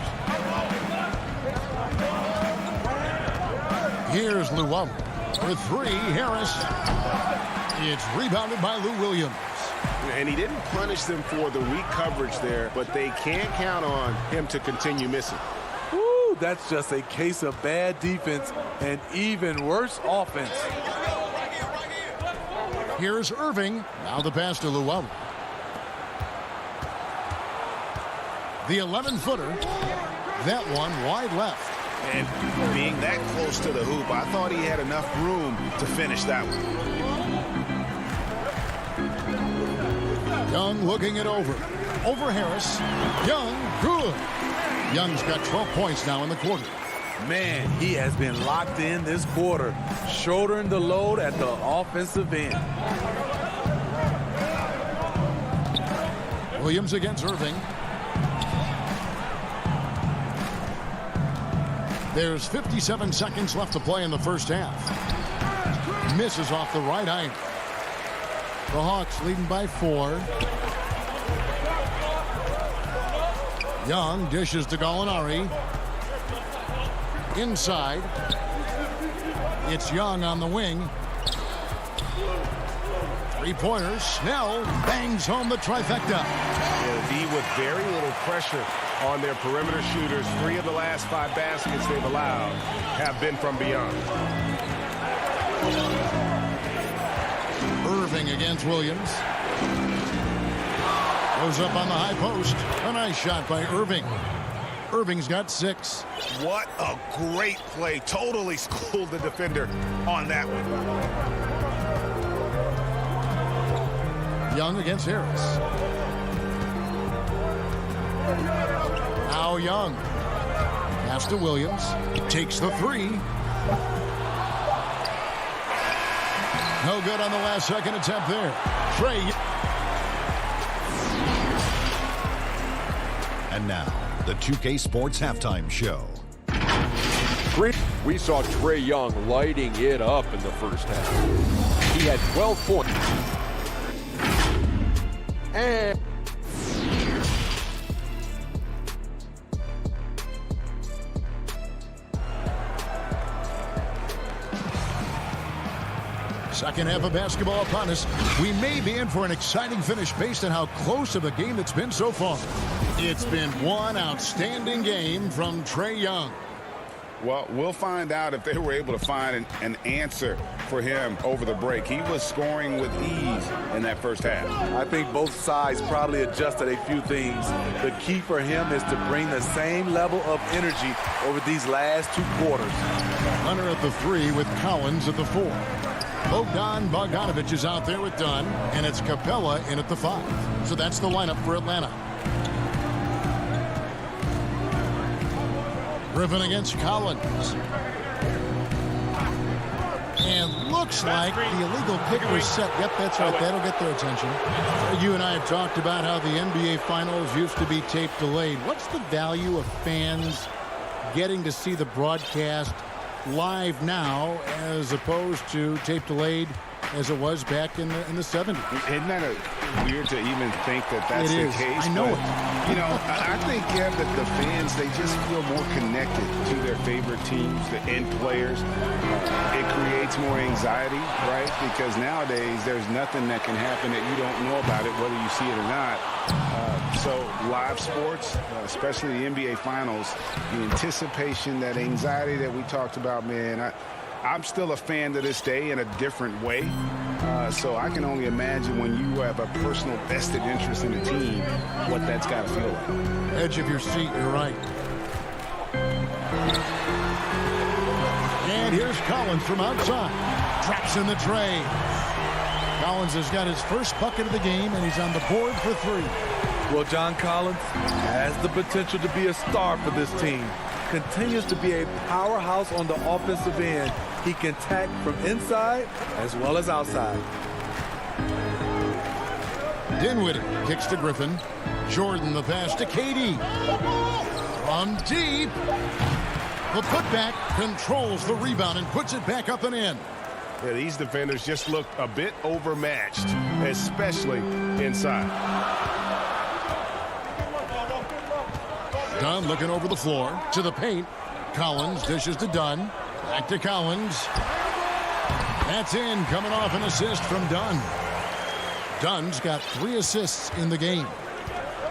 Here's Luwawu. With 3, Harris. It's rebounded by Lou Williams. And he didn't punish them for the weak coverage there, but they can't count on him to continue missing. Woo, that's just a case of bad defense and even worse offense. Here's Irving. Now the pass to Luwawu. The 11-footer. That one wide left. And being that close to the hoop, I thought he had enough room to finish that one. Young looking it over. Over Harris. Young, good. Young's got 12 points now in the quarter. Man, he has been locked in this quarter, shouldering the load at the offensive end. Williams against Irving. There's 57 seconds left to play in the first half. Misses off the right eye. The Hawks leading by 4. Young dishes to Gallinari. Inside. It's Young on the wing. 3-pointers. Snell bangs home the trifecta. Yeah, D with very little pressure on their perimeter shooters. 3 of the last 5 baskets they've allowed have been from beyond. Irving against Williams. Goes up on the high post. A nice shot by Irving. Irving's got 6. What a great play. Totally schooled the defender on that one. Young against Harris. Now Young. Pass to Williams. Takes the 3. No good on the last second attempt there. Trey. And now, the 2K Sports Halftime Show. We saw Trae Young lighting it up in the first half. He had 12 points. And second half of basketball upon us. We may be in for an exciting finish based on how close of a game it's been so far. It's been one outstanding game from Trae Young. Well, we'll find out if they were able to find an answer for him over the break. He was scoring with ease in that first half. I think both sides probably adjusted a few things. The key for him is to bring the same level of energy over these last 2 quarters. Hunter at the 3 with Collins at the 4. Bogdan Bogdanovic is out there with Dunn, and it's Capella in at the 5. So that's the lineup for Atlanta. Griffin against Collins. And looks like the illegal pick was set. Yep, that's right. That'll get their attention. You and I have talked about how the NBA Finals used to be tape delayed. What's the value of fans getting to see the broadcast live now as opposed to tape delayed as it was back in the 70s? Isn't that weird to even think that that's the case? I know it. You know, I think, yeah, that the fans, they just feel more connected to their favorite teams and players. It creates more anxiety, right? Because nowadays there's nothing that can happen that you don't know about it, whether you see it or not. So live sports, especially the NBA Finals, the anticipation, that anxiety that we talked about, man, I'm still a fan to this day in a different way. So I can only imagine when you have a personal vested interest in a team, what that's got to feel like. Edge of your seat, you're right. And here's Collins from outside. Traps in the tray. Collins has got his first bucket of the game, and he's on the board for 3. Well, John Collins has the potential to be a star for this team. Continues to be a powerhouse on the offensive end. He can attack from inside as well as outside. Dinwiddie kicks to Griffin. Jordan the pass to KD. From deep. The putback controls the rebound and puts it back up and in. Yeah, these defenders just look a bit overmatched, especially inside. Dunn looking over the floor to the paint. Collins dishes to Dunn. Back to Collins. That's in, coming off an assist from Dunn. Dunn's got 3 assists in the game.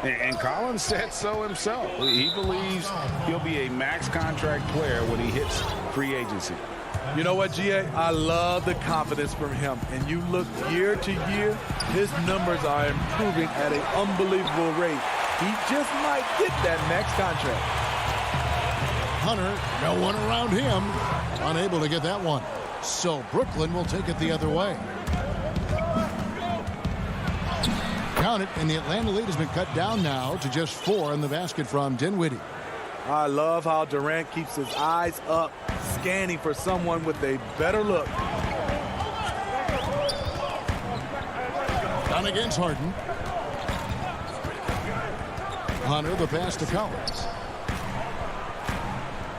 And Collins said so himself. He believes he'll be a max contract player when he hits free agency. You know what, GA? I love the confidence from him. And you look year to year, his numbers are improving at an unbelievable rate. He just might get that max contract. Hunter, no one around him. Unable to get that one. So Brooklyn will take it the other way. Count it, and the Atlanta lead has been cut down now to just 4 in the basket from Dinwiddie. I love how Durant keeps his eyes up, scanning for someone with a better look. Down against Harden. Hunter, the pass to Collins.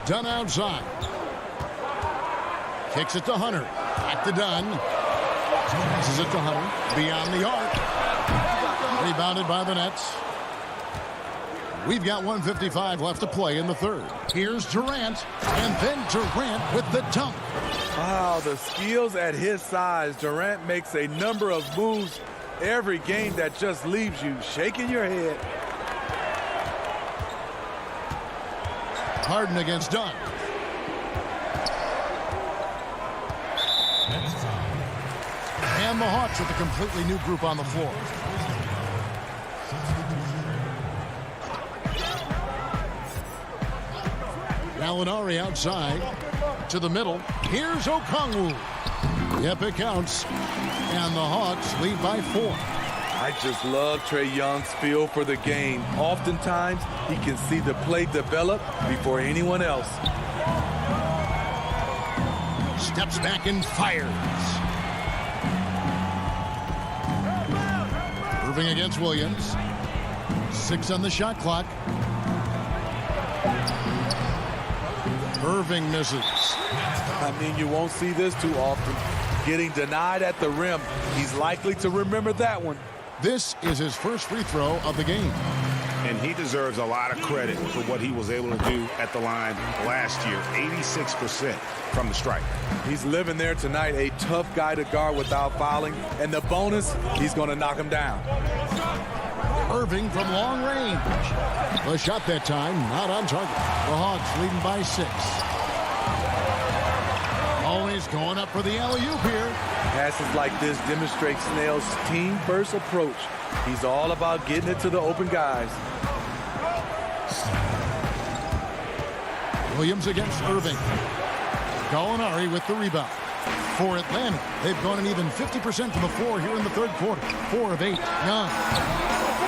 Dunn outside. Kicks it to Hunter. Back to Dunn. Passes it to Hunter. Beyond the arc. Rebounded by the Nets. We've got 1:55 left to play in the third. Here's Durant. And then Durant with the dunk. Wow, the skills at his size. Durant makes a number of moves every game that just leaves you shaking your head. Harden against Dunn. And the Hawks with a completely new group on the floor. Gallinari outside to the middle. Here's Okongwu. Yep, it counts. And the Hawks lead by 4. I just love Trae Young's feel for the game. Oftentimes, he can see the play develop before anyone else. Steps back and fires. Irving against Williams. 6 on the shot clock. Irving misses. I mean, you won't see this too often. Getting denied at the rim. He's likely to remember that one. This is his first free throw of the game. And he deserves a lot of credit for what he was able to do at the line last year. 86% from the stripe. He's living there tonight, a tough guy to guard without fouling. And the bonus, he's going to knock him down. Irving from long range. The shot that time, not on target. The Hawks leading by 6. He's going up for the alley-oop here. Passes like this demonstrate Snell's team-first approach. He's all about getting it to the open guys. Williams against Irving. Gallinari with the rebound. For Atlanta, they've gone an even 50% from the floor here in the third quarter. 4 of 8. Young.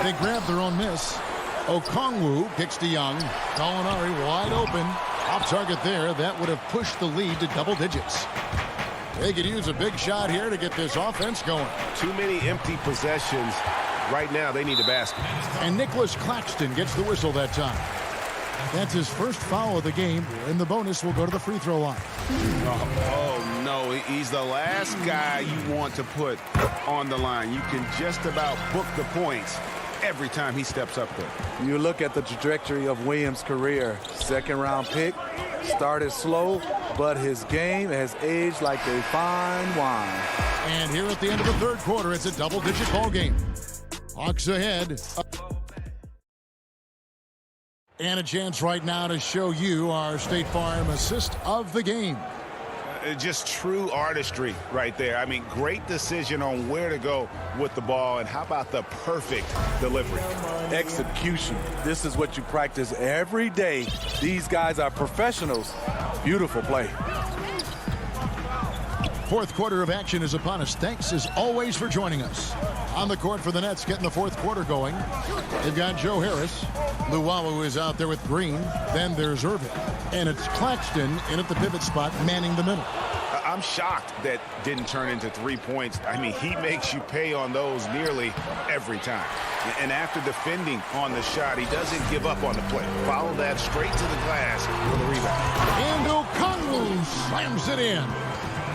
They grab their own miss. Okongwu kicks to Young. Gallinari wide open. Off target there. That would have pushed the lead to double digits. They could use a big shot here to get this offense going. Too many empty possessions. Right now, they need a basket. And Nicholas Claxton gets the whistle that time. That's his first foul of the game, and the bonus will go to the free throw line. Oh, no. He's the last guy you want to put on the line. You can just about book the points every time he steps up there. You look at the trajectory of Williams' career. Second-round pick, started slow, but his game has aged like a fine wine. And here at the end of the third quarter, it's a double-digit ball game. Hawks ahead. And a chance right now to show you our State Farm assist of the game. Just true artistry right there. I mean, great decision on where to go with the ball, and how about the perfect delivery? Execution. This is what you practice every day. These guys are professionals. Beautiful play. Fourth quarter of action is upon us. Thanks as always for joining us. On the court for the Nets, getting the fourth quarter going. They've got Joe Harris. Luwawu is out there with Green. Then there's Irving. And it's Claxton in at the pivot spot, manning the middle. I'm shocked that didn't turn into 3 points. I mean, he makes you pay on those nearly every time. And after defending on the shot, he doesn't give up on the play. Follow that straight to the glass with a rebound. And Okongwu slams it in.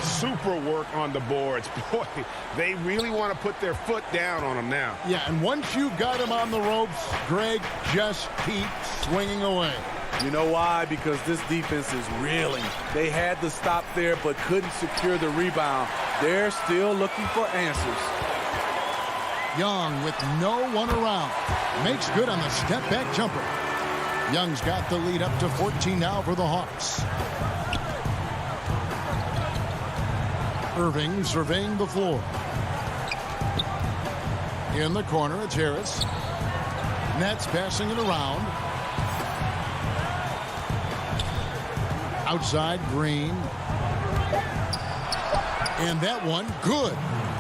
Super work on the boards. Boy, they really want to put their foot down on him now. Yeah, and once you've got him on the ropes, Greg, just keep swinging away. You know why? Because this defense is reeling. They had to stop there but couldn't secure the rebound. They're still looking for answers. Young with no one around. Makes good on the step-back jumper. Young's got the lead up to 14 now for the Hawks. Irving surveying the floor. In the corner, it's Harris. Nets passing it around. Outside, Green. And that one, good.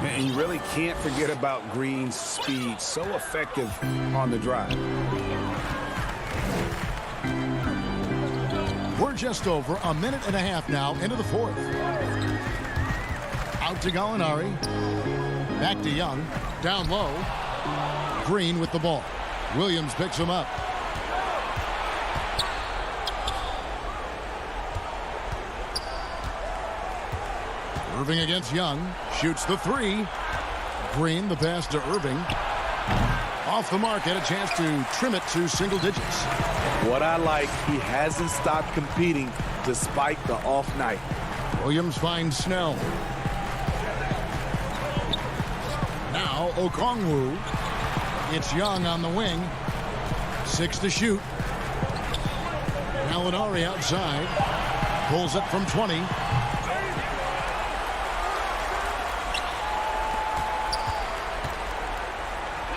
And you really can't forget about Green's speed. So effective on the drive. We're just over a minute and a half now into the fourth. Out to Gallinari. Back to Young. Down low. Green with the ball. Williams picks him up. Irving against Young. Shoots the three. Green, the pass to Irving. Off the mark, had a chance to trim it to single digits. What I like, he hasn't stopped competing despite the off night. Williams finds Snell. Now Okongwu. It's Young on the wing. 6 to shoot. Gallinari outside. Pulls it from 20.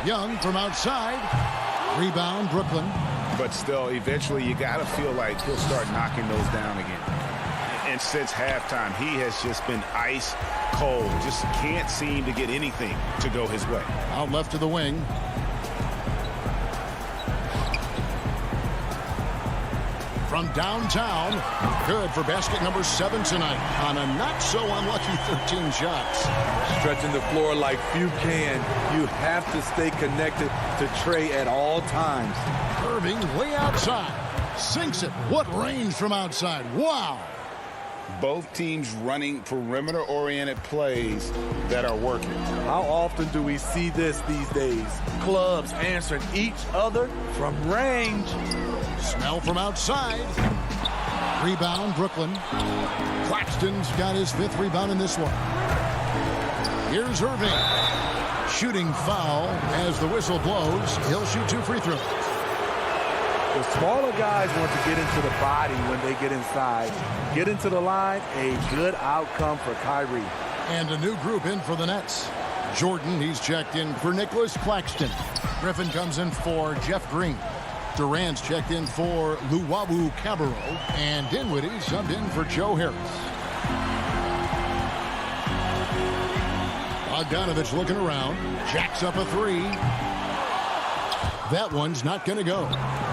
Young from outside. Rebound, Brooklyn. But still, eventually, you got to feel like he'll start knocking those down again. And since halftime, he has just been ice cold. Just can't seem to get anything to go his way. Out left to the wing. From downtown, good for basket number 7 tonight on a not-so-unlucky 13 shots. Stretching the floor like few can. You have to stay connected to Trey at all times. Irving way outside. Sinks it. What range from outside. Wow. Both teams running perimeter-oriented plays that are working. How often do we see this these days? Clubs answering each other from range. Snell from outside. Rebound, Brooklyn. Claxton's got his 5th rebound in this one. Here's Irving. Shooting foul as the whistle blows. He'll shoot 2 free throws. The smaller guys want to get into the body when they get inside. Get into the line, a good outcome for Kyrie. And a new group in for the Nets. Jordan, he's checked in for Nicholas Claxton. Griffin comes in for Jeff Green. Durant's checked in for Luwawu Cabarro. And Dinwiddie subbed in for Joe Harris. Bogdanovich looking around. Jacks up a three. That one's not going to go.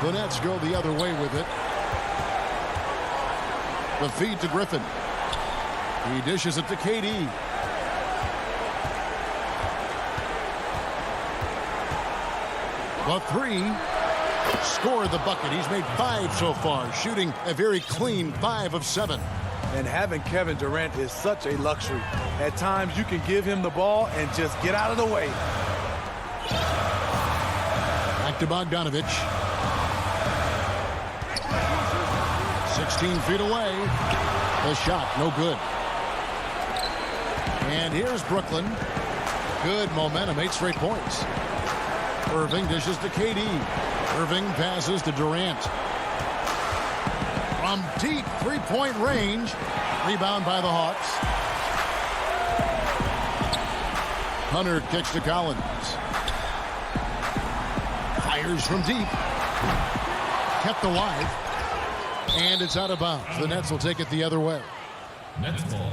The Nets go the other way with it. The feed to Griffin. He dishes it to KD. The three. Scored the bucket. He's made 5 so far, shooting a very clean 5 of 7. And having Kevin Durant is such a luxury. At times, you can give him the ball and just get out of the way. Back to Bogdanovich. 16 feet away. The shot, no good. And here's Brooklyn. Good momentum, 8 straight points. Irving dishes to KD. Irving passes to Durant. From deep three-point range. Rebound by the Hawks. Hunter kicks to Collins. Fires from deep. Kept alive. And it's out of bounds. The Nets will take it the other way. Nets ball.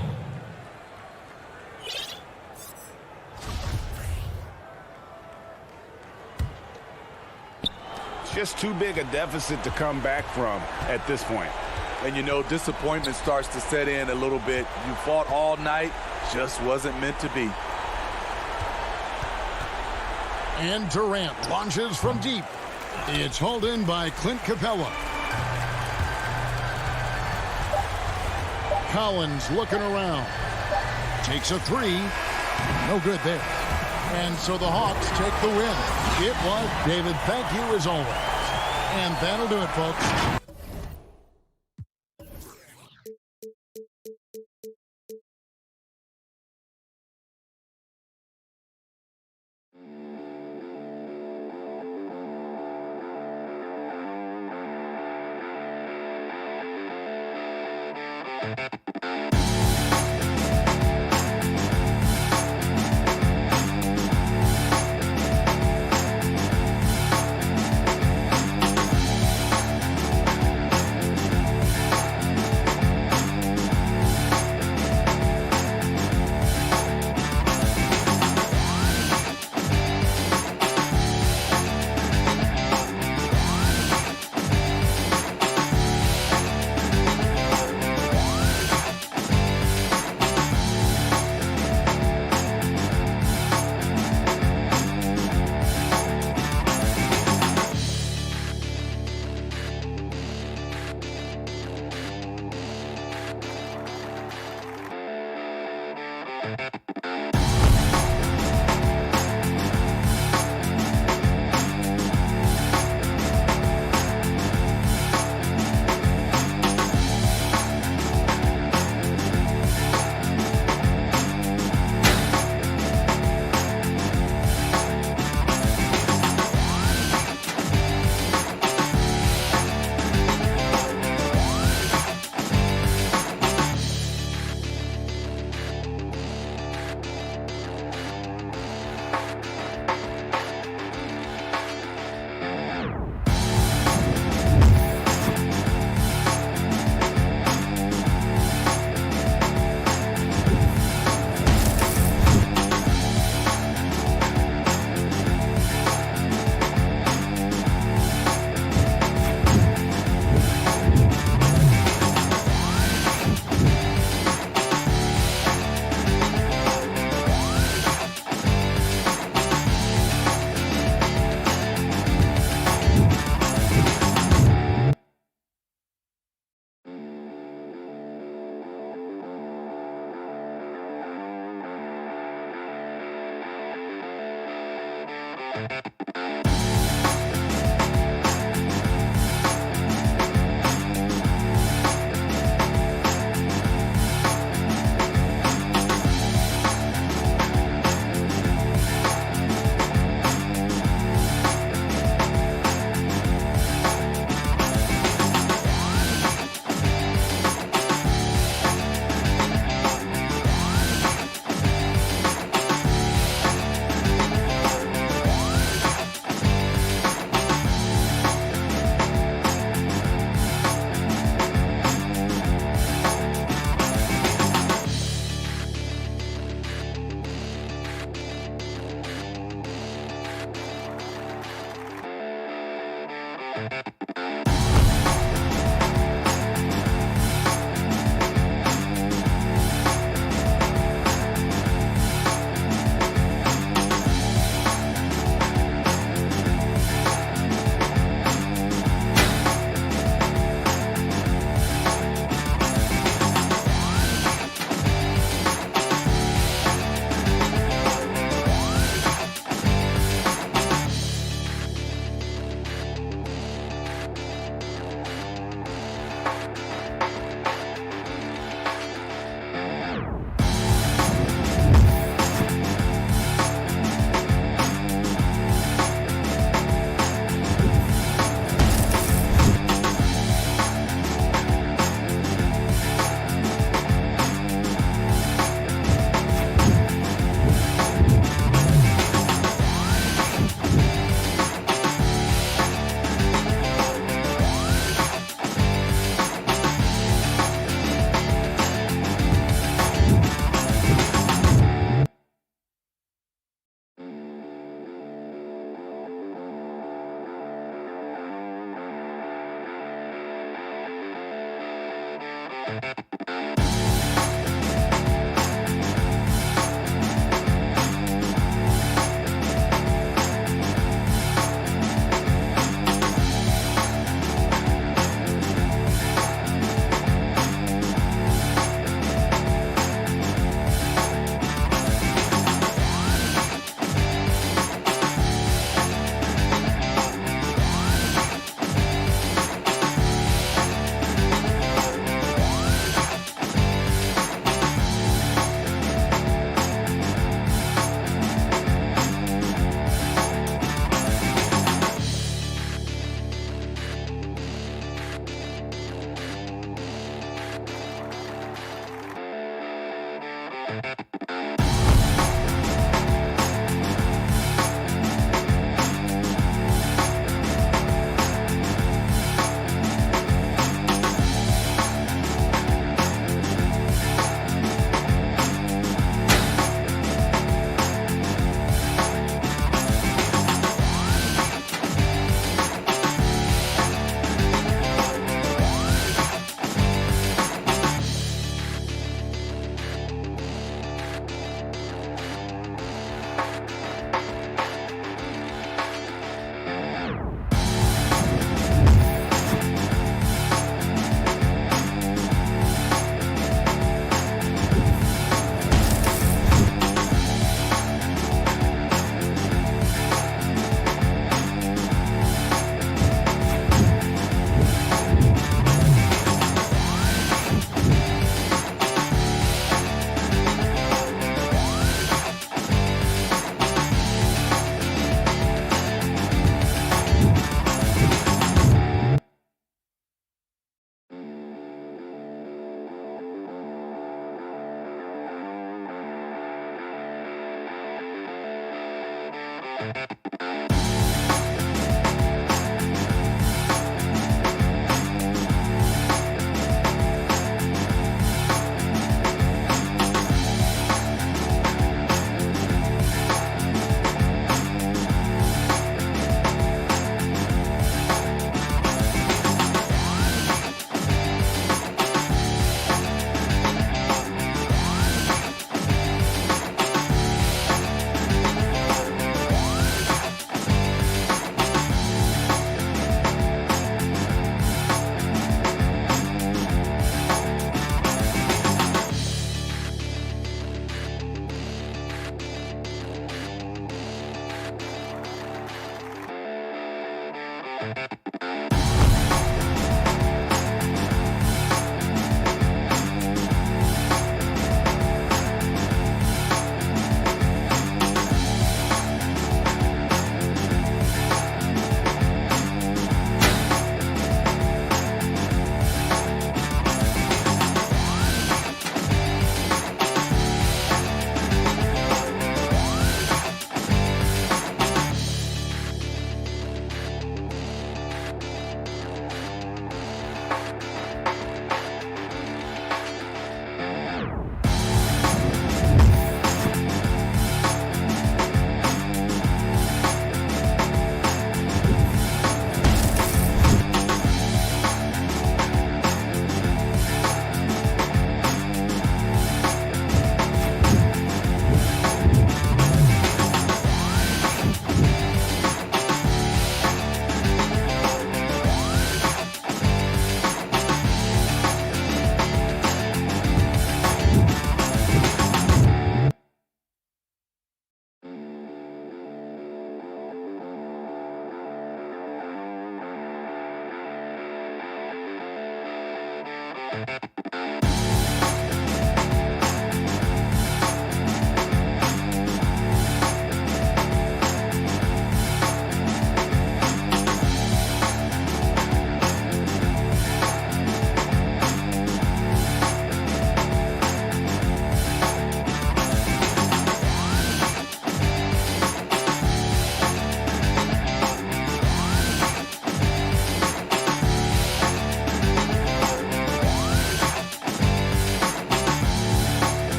Just too big a deficit to come back from at this point. And you know, disappointment starts to set in a little bit. You fought all night, just wasn't meant to be. And Durant launches from deep. It's hauled in by Clint Capella. Collins looking around. Takes a three. No good there. And so the Hawks take the win. It was David. Thank you as always. And that'll do it, folks.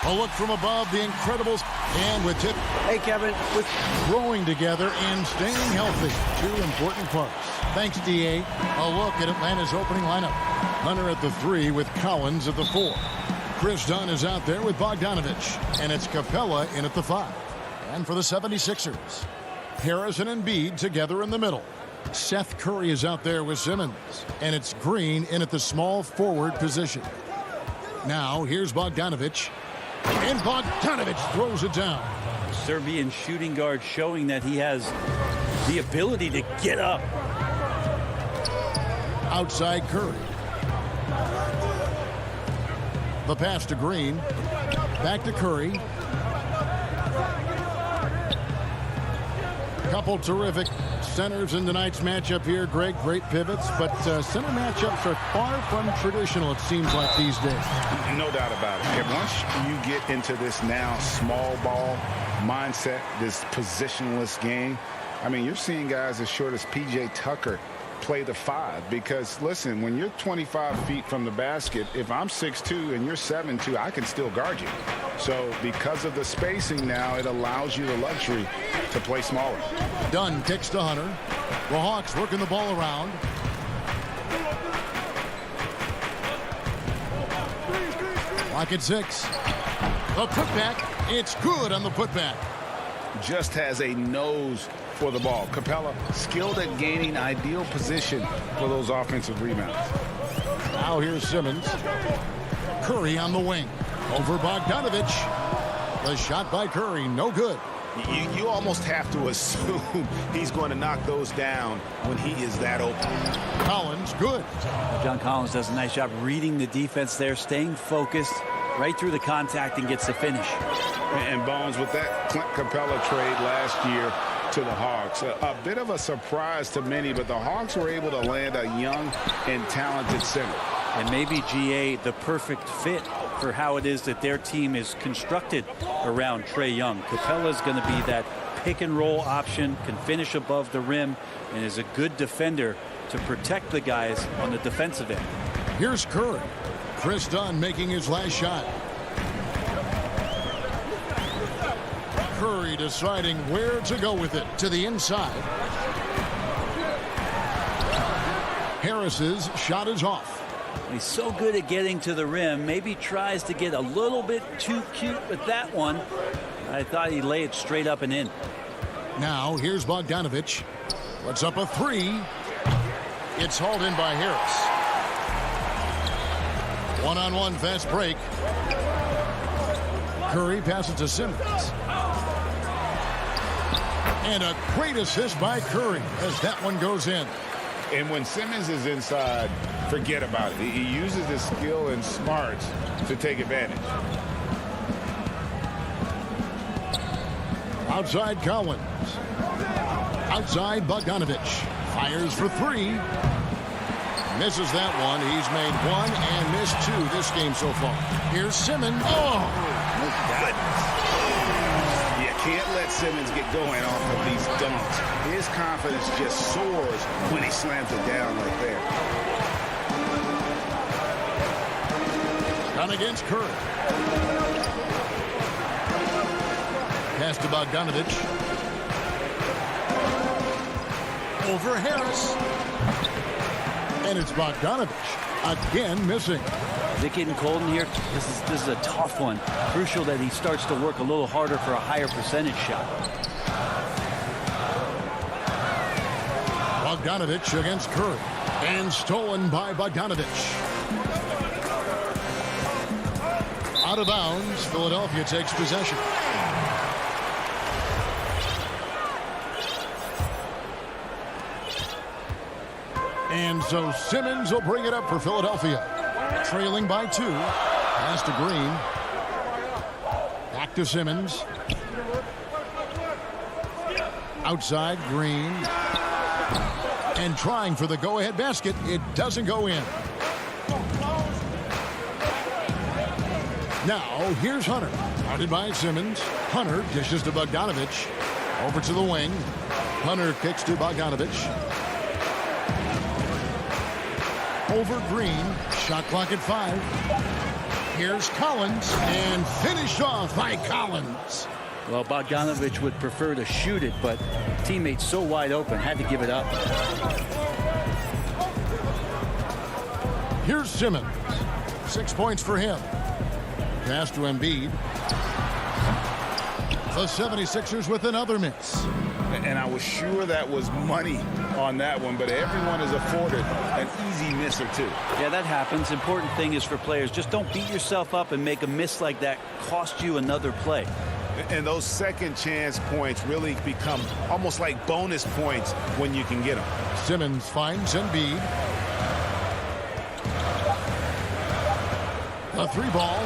A look from above, the Incredibles, and with tip. Hey, Kevin. With growing together and staying healthy. Two important parts. Thanks, D.A. A look at Atlanta's opening lineup. Hunter at the 3 with Collins at the 4. Chris Dunn is out there with Bogdanovich. And it's Capella in at the 5. And for the 76ers, Harrison and Embiid together in the middle. Seth Curry is out there with Simmons. And it's Green in at the small forward position. Now, here's Bogdanovich. And Bogdanovich throws it down. Serbian shooting guard showing that he has the ability to get up. Outside Curry. The pass to Green. Back to Curry. Couple terrific centers in tonight's matchup here, Greg. Great pivots, but center matchups are far from traditional, it seems like, these days. No doubt about it. And once you get into this now small ball mindset, this positionless game, I mean, you're seeing guys as short as P.J. Tucker play the 5 because, listen, when you're 25 feet from the basket, if I'm 6'2" and you're 7'2", I can still guard you. So because of the spacing now, it allows you the luxury to play smaller. Dunn kicks to Hunter. The Hawks working the ball around. Lock at 6. The putback. It's good on the putback. Just has a nose for the ball. Capella skilled at gaining ideal position for those offensive rebounds. Now here's Simmons. Curry on the wing. Over Bogdanovich. The shot by Curry, no good. You almost have to assume he's going to knock those down when he is that open. Collins, good. John Collins does a nice job reading the defense there, staying focused right through the contact and gets the finish. And Bones, with that Clint Capella trade last year to the Hawks, a bit of a surprise to many, but the Hawks were able to land a young and talented center. And maybe GA the perfect fit for how it is that their team is constructed around Trae Young. Capella's going to be that pick and roll option, can finish above the rim, and is a good defender to protect the guys on the defensive end. Here's Curry. Chris Dunn making his last shot. Curry deciding where to go with it. To the inside. Harris's shot is off. He's so good at getting to the rim. Maybe tries to get a little bit too cute with that one. I thought he'd lay it straight up and in. Now here's Bogdanovich. Puts up a 3. It's hauled in by Harris. One-on-one fast break. Curry passes to Simmons. And a great assist by Curry as that one goes in. And when Simmons is inside, forget about it. He uses his skill and smarts to take advantage. Outside Collins. Outside Bogdanovich. Fires for 3. Misses that one. He's made 1 and missed 2 this game so far. Here's Simmons. Oh! You can't let Simmons get going off of these dunks. His confidence just soars when he slams it down like there. Done against Curry. Pass to Bogdanovich. Over Harris. And it's Bogdanovich again missing. Is it getting cold in here? This is a tough one. Crucial that he starts to work a little harder for a higher percentage shot. Bogdanovich against Curry. And stolen by Bogdanovich. Out of bounds. Philadelphia takes possession. And so Simmons will bring it up for Philadelphia. Trailing by 2. Pass to Green. Back to Simmons. Outside Green. And trying for the go-ahead basket. It doesn't go in. Now here's Hunter. Guarded by Simmons. Hunter dishes to Bogdanovich. Over to the wing. Hunter kicks to Bogdanovich. Over Green. Shot clock at 5. Here's Collins. And finished off by Collins. Well, Bogdanovich would prefer to shoot it, but teammates so wide open, had to give it up. Here's Simmons. 6 points for him. Pass to Embiid. The 76ers with another miss. And I was sure that was money on that one, but everyone is afforded an easy miss or 2. Yeah, that happens. Important thing is for players, just don't beat yourself up and make a miss like that cost you another play. And those second chance points really become almost like bonus points when you can get them. Simmons finds Embiid. A 3 ball.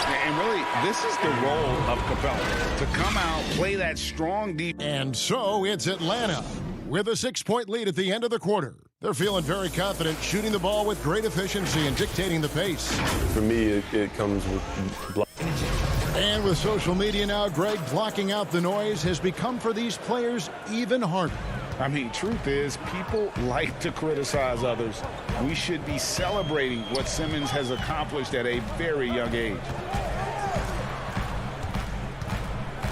And really, this is the role of Capella, to come out, play that strong defense. And so it's Atlanta with a 6-point lead at the end of the quarter. They're feeling very confident, shooting the ball with great efficiency and dictating the pace. For me, it comes with block. And with social media now, Greg, blocking out the noise has become for these players even harder. I mean, truth is, people like to criticize others. We should be celebrating what Simmons has accomplished at a very young age.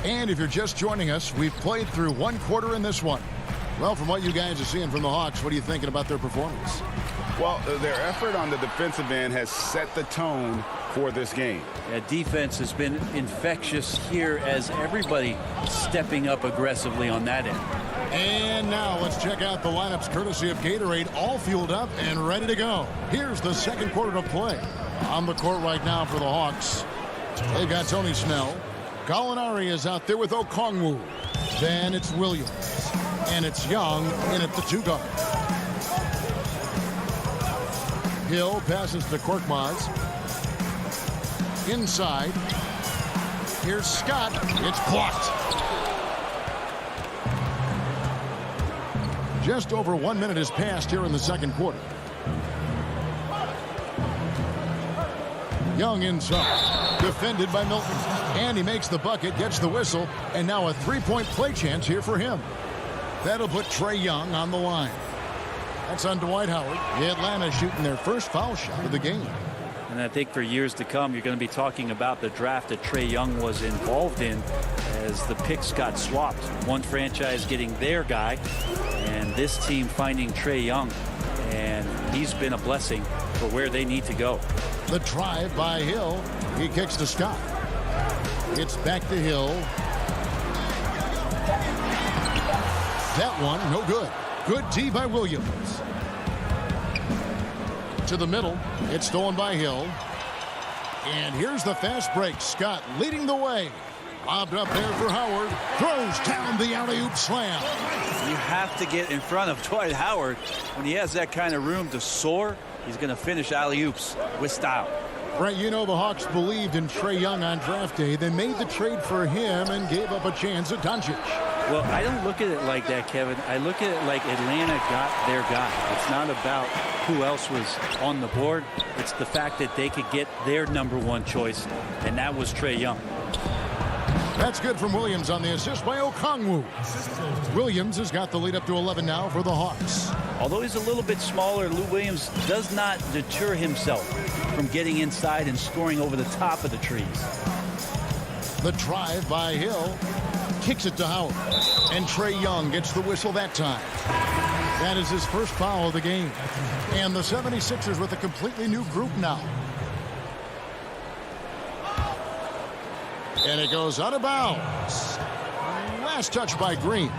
And if you're just joining us, we've played through one quarter in this one. Well, from what you guys are seeing from the Hawks, what are you thinking about their performance? Well, their effort on the defensive end has set the tone for this game. Yeah, defense has been infectious here as everybody stepping up aggressively on that end. And now let's check out the lineups courtesy of Gatorade, all fueled up and ready to go. Here's the second quarter to play. On the court right now for the Hawks, they've got Tony Snell. Gallinari is out there with Okongwu. Then it's Williams. And it's Young in at the 2 guard. Hill passes to Korkmaz. Inside. Here's Scott. It's blocked. Just over 1 minute has passed here in the second quarter. Young inside. Defended by Milton. And he makes the bucket, gets the whistle, and now a three-point play chance here for him. That'll put Trae Young on the line. That's on Dwight Howard. Atlanta shooting their first foul shot of the game. And I think for years to come, you're going to be talking about the draft that Trae Young was involved in as the picks got swapped. One franchise getting their guy, and this team finding Trae Young. And he's been a blessing for where they need to go. The drive by Hill. He kicks to Scott. It's back to Hill. That one, no good. Good D by Williams. To the middle. It's stolen by Hill. And here's the fast break. Scott leading the way. Lobbed up there for Howard. Throws down the alley-oop slam. You have to get in front of Dwight Howard. When he has that kind of room to soar, he's going to finish alley-oops with style. Right, you know the Hawks believed in Trae Young on draft day. They made the trade for him and gave up a chance at Doncic. Well, I don't look at it like that, Kevin. I look at it like Atlanta got their guy. It's not about who else was on the board. It's the fact that they could get their #1 choice, and that was Trae Young. That's good from Williams on the assist by Okongwu. Williams has got the lead up to 11 now for the Hawks. Although he's a little bit smaller, Lou Williams does not deter himself from getting inside and scoring over the top of the trees. The drive by Hill. Kicks it to Howard. And Trae Young gets the whistle that time. That is his first foul of the game. And the 76ers with a completely new group now. And it goes out of bounds. Last touch by Green.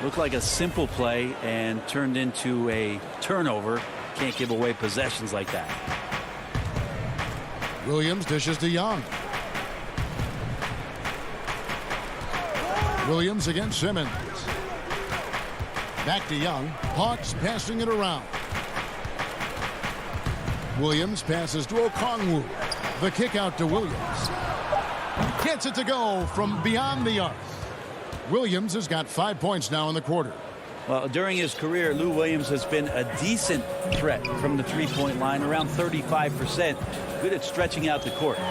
Looked like a simple play and turned into a turnover. Can't give away possessions like that. Williams dishes to Young. Williams against Simmons. Back to Young. Hawks passing it around. Williams passes to Okongwu. The kick out to Williams. Gets it to go from beyond the arc. Williams has got 5 points now in the quarter. Well, during his career, Lou Williams has been a decent threat from the three-point line, around 35%. Good at stretching out the court. And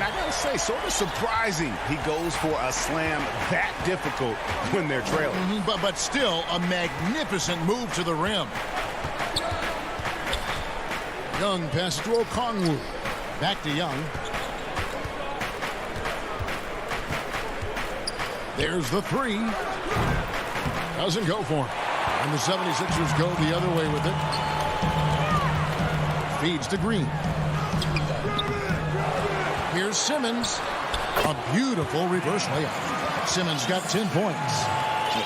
I got to say, sort of surprising he goes for a slam that difficult when they're trailing. But still a magnificent move to the rim. Young passes to Okongwu. Back to Young. There's the three. Doesn't go for him. And the 76ers go the other way with it. Feeds to Green. Here's Simmons. A beautiful reverse layup. Simmons got 10 points.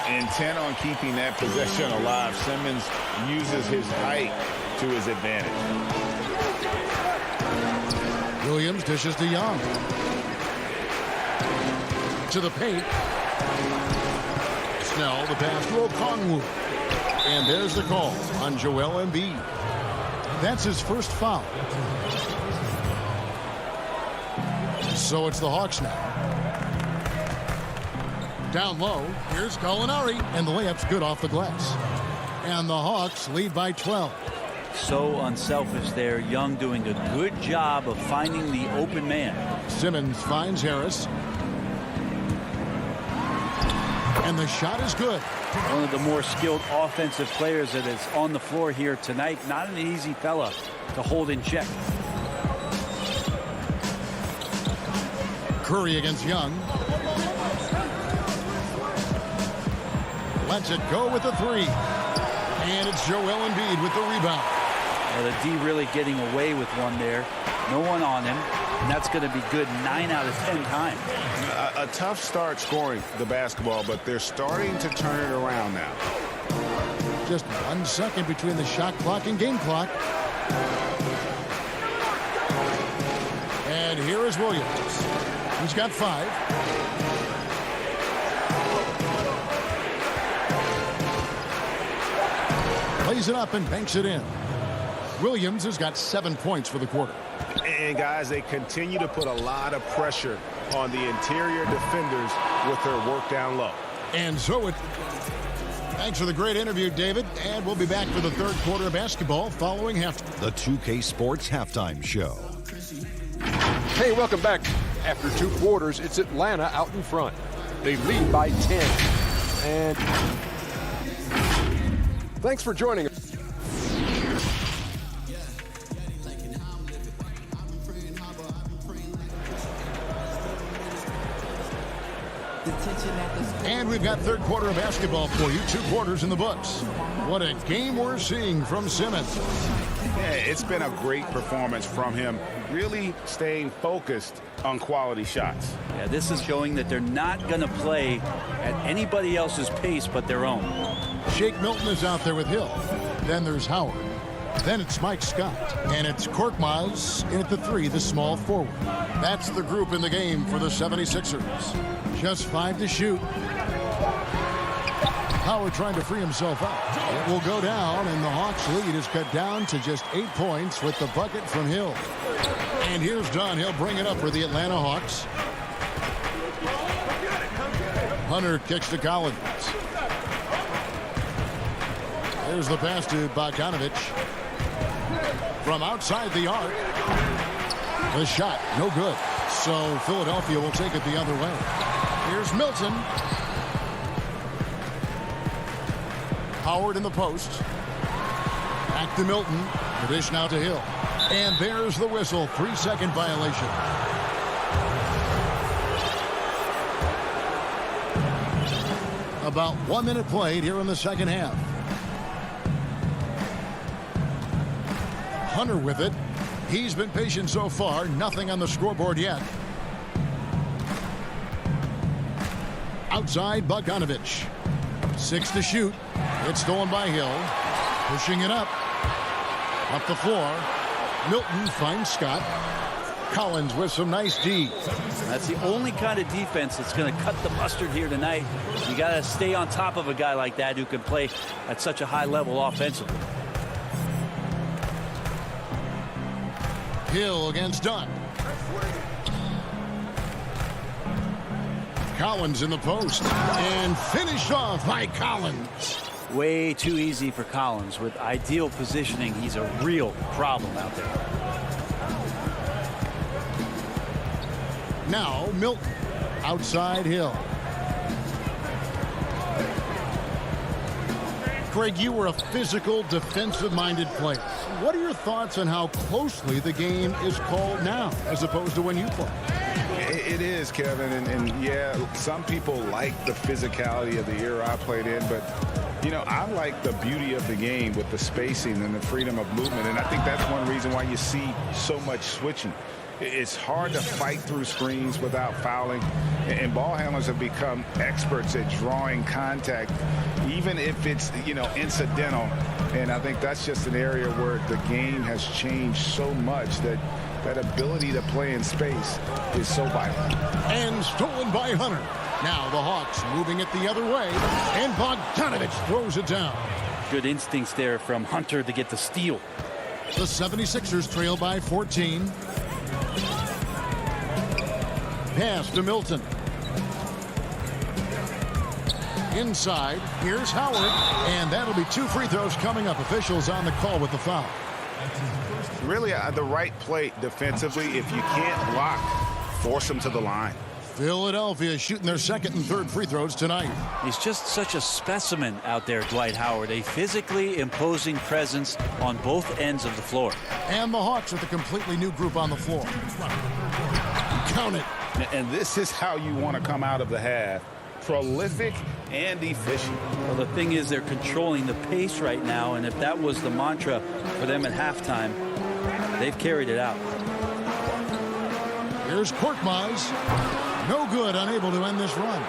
Intent on keeping that possession alive. Simmons uses his height to his advantage. Williams dishes to Young. To the paint. Snell, the pass to Okongwu. And there's the call on Joel Embiid. That's his first foul. So it's the Hawks now. Down low, here's Gallinari, and the layup's good off the glass. And the Hawks lead by 12. So unselfish there. Young doing a good job of finding the open man. Simmons finds Harris. And the shot is good. One of the more skilled offensive players that is on the floor here tonight. Not an easy fella to hold in check. Curry against Young. Lets it go with the three. And it's Joel Embiid with the rebound. Well, the D really getting away with one there. No one on him. And that's going to be good 9 out of 10 times. A tough start scoring the basketball, but they're starting to turn it around now. Just 1 second between the shot clock and game clock. And here is Williams. He's got 5. Plays it up and banks it in. Williams has got 7 points for the quarter. And guys, they continue to put a lot of pressure on the interior defenders with their work down low. And so thanks for the great interview, David. And we'll be back for the third quarter of basketball following halftime. The 2K Sports Halftime Show. Hey, welcome back. After 2 quarters, it's Atlanta out in front. They lead by 10. And thanks for joining us. And we've got third quarter of basketball for you. 2 quarters in the books. What a game we're seeing from Simmons. Yeah, it's been a great performance from him, really staying focused on quality shots. Yeah, this is showing that they're not going to play at anybody else's pace but their own. Shake Milton is out there with Hill. Then there's Howard. Then it's Mike Scott. And it's Korkmaz in at the 3, the small forward. That's the group in the game for the 76ers. Just 5 to shoot. Howard trying to free himself up. It will go down, and the Hawks' lead is cut down to just 8 points with the bucket from Hill. And here's Dunn. He'll bring it up for the Atlanta Hawks. Hunter kicks to Collins. There's the pass to Bogdanovic. From outside the arc. The shot, no good. So Philadelphia will take it the other way. Here's Milton. Howard in the post. Back to Milton. The dish now to Hill. And there's the whistle. 3-second violation. About 1 minute played here in the second half. Hunter with it. He's been patient so far. Nothing on the scoreboard yet. Outside, Bogdanovic. 6 to shoot. It's stolen by Hill. Pushing it up. Up the floor. Milton finds Scott. Collins with some nice D. That's the only kind of defense that's going to cut the mustard here tonight. You got to stay on top of a guy like that who can play at such a high level offensively. Hill against Dunn. Collins in the post. And finished off by Collins. Way too easy for Collins. With ideal positioning, he's a real problem out there. Now Milton. Outside Hill. Craig, you were a physical, defensive-minded player. What are your thoughts on how closely the game is called now as opposed to when you played? It is, Kevin, and yeah, some people like the physicality of the era I played in, but you know, I like the beauty of the game with the spacing and the freedom of movement, and I think that's one reason why you see so much switching. It's hard to fight through screens without fouling, and ball handlers have become experts at drawing contact, even if it's, you know, incidental. And I think that's just an area where the game has changed so much that that ability to play in space is so vital. And stolen by Hunter. Now the Hawks moving it the other way, and Bogdanovic throws it down. Good instincts there from Hunter to get the steal. The 76ers trail by 14. Pass to Milton. Inside, here's Howard, and that'll be 2 free throws coming up. Officials on the call with the foul. Really, the right play defensively. If you can't block, force them to the line. Philadelphia shooting their second and third free throws tonight. He's just such a specimen out there, Dwight Howard. A physically imposing presence on both ends of the floor. And the Hawks with a completely new group on the floor. Count it. And this is how you want to come out of the half. Prolific and efficient. Well, the thing is, they're controlling the pace right now, and if that was the mantra for them at halftime, they've carried it out. Here's Korkmaz. No good, unable to end this run.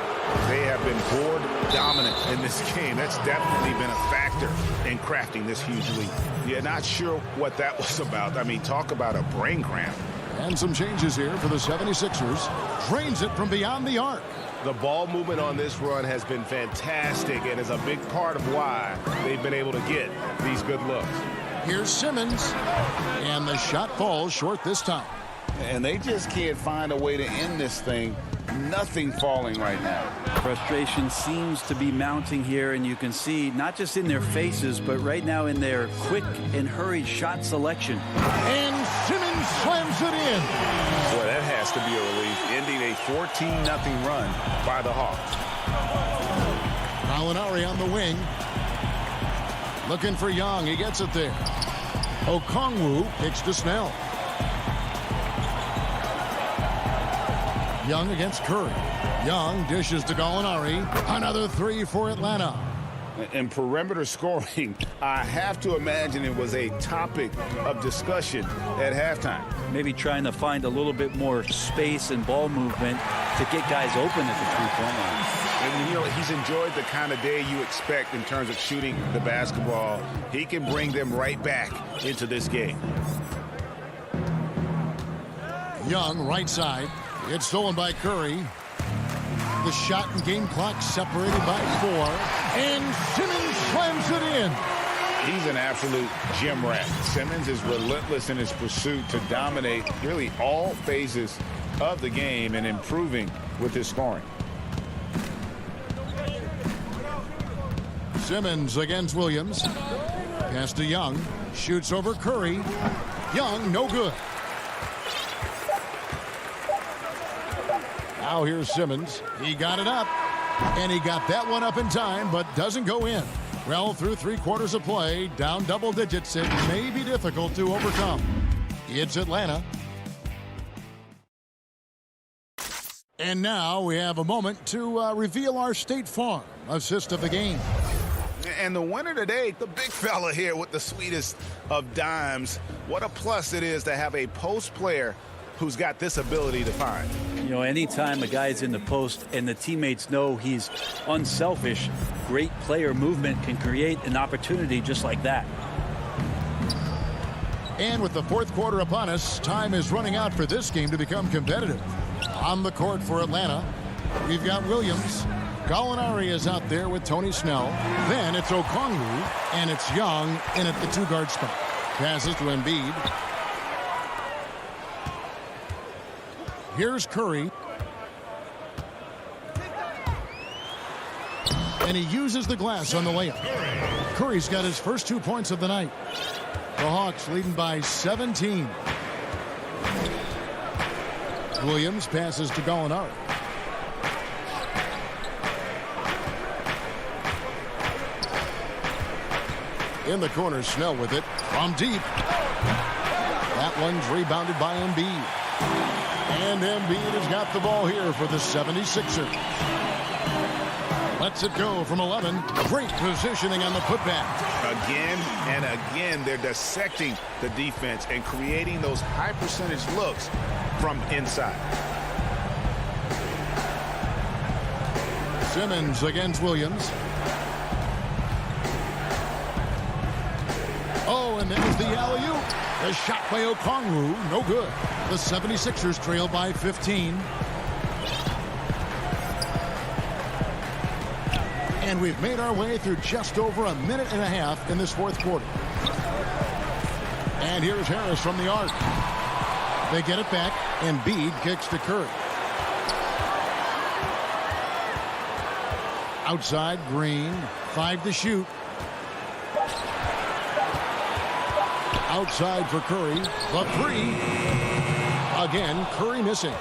They have been board dominant in this game. That's definitely been a factor in crafting this huge lead. You're not sure what that was about. I mean, talk about a brain cramp. And some changes here for the 76ers. Drains it from beyond the arc. The ball movement on this run has been fantastic and is a big part of why they've been able to get these good looks. Here's Simmons. And the shot falls short this time. And they just can't find a way to end this thing. Nothing falling right now. Frustration seems to be mounting here, and you can see not just in their faces, but right now in their quick and hurried shot selection. And Simmons slams it in. Boy, that has to be a relief, ending a 14-0 run by the Hawks. Gallinari on the wing. Looking for Young. He gets it there. Okongwu kicks to Snell. Young against Curry. Young dishes to Gallinari. Another three for Atlanta. In perimeter scoring, I have to imagine it was a topic of discussion at halftime. Maybe trying to find a little bit more space and ball movement to get guys open at the three-point line. And, you know, he's enjoyed the kind of day you expect in terms of shooting the basketball. He can bring them right back into this game. Young, right side. It's stolen by Curry. The shot and game clock separated by 4. And Simmons slams it in. He's an absolute gym rat. Simmons is relentless in his pursuit to dominate really all phases of the game and improving with his scoring. Simmons against Williams. Pass to Young. Shoots over Curry. Young, no good. Now here's Simmons. He got it up. And he got that one up in time, but doesn't go in. Well, through 3 quarters of play, down double digits, it may be difficult to overcome. It's Atlanta. And now we have a moment to reveal our State Farm assist of the game. And the winner today, the big fella here with the sweetest of dimes. What a plus it is to have a post player who's got this ability to find. You know, anytime a guy's in the post and the teammates know he's unselfish, great player movement can create an opportunity just like that. And with the 4th quarter upon us, time is running out for this game to become competitive. On the court for Atlanta, we've got Williams. Gallinari is out there with Tony Snell. Then it's Okongwu, and it's Young in at the 2-guard spot. Passes to Embiid. Here's Curry. And he uses the glass on the layup. Curry's got his first 2 points of the night. The Hawks leading by 17. Williams passes to Gallinari. In the corner, Snell with it from deep. That one's rebounded by Embiid. And Embiid has got the ball here for the 76ers. Lets it go from 11. Great positioning on the putback. Again and again, they're dissecting the defense and creating those high percentage looks from inside. Simmons against Williams. Oh, and there's the alley-oop. The shot by Okongwu, no good. The 76ers trail by 15. And we've made our way through just over a minute and a half in this 4th quarter. And here's Harris from the arc. They get it back, and Embiid kicks to Curry. Outside, Green, 5 to shoot. Outside for Curry, the 3. Again, Curry missing.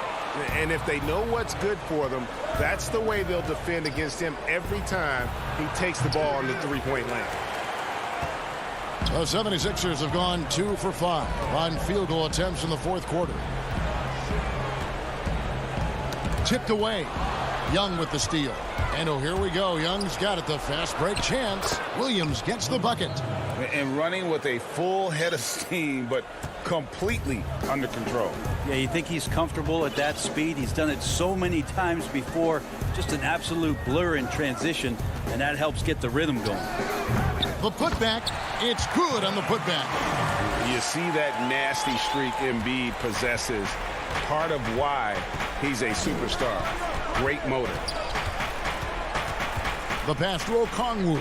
And if they know what's good for them, that's the way they'll defend against him every time he takes the ball in the three-point line. The 76ers have gone 2 for 5 on field goal attempts in the fourth quarter. Tipped away. Young with the steal. And oh, here we go. Young's got it. The fast break chance. Williams gets the bucket. And running with a full head of steam, but completely under control. Yeah, you think he's comfortable at that speed. He's done it so many times before. Just an absolute blur in transition, and that helps get the rhythm going. The putback. It's good on the putback. You see that nasty streak Embiid possesses. Part of why he's a superstar. Great motor. The pass to Okongwu.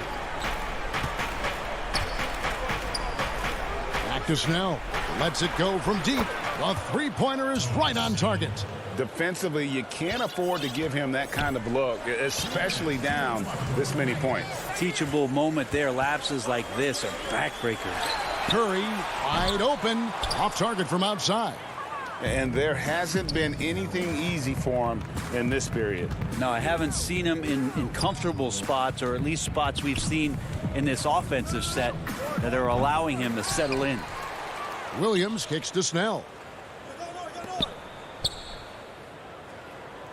Back to Snell. Lets it go from deep. The three-pointer is right on target. Defensively, you can't afford to give him that kind of look, especially down this many points. Teachable moment there. Lapses like this are backbreakers. Curry wide open. Off target from outside. And there hasn't been anything easy for him in this period. No, I haven't seen him in comfortable spots, or at least spots we've seen in this offensive set that are allowing him to settle in. Williams kicks to Snell.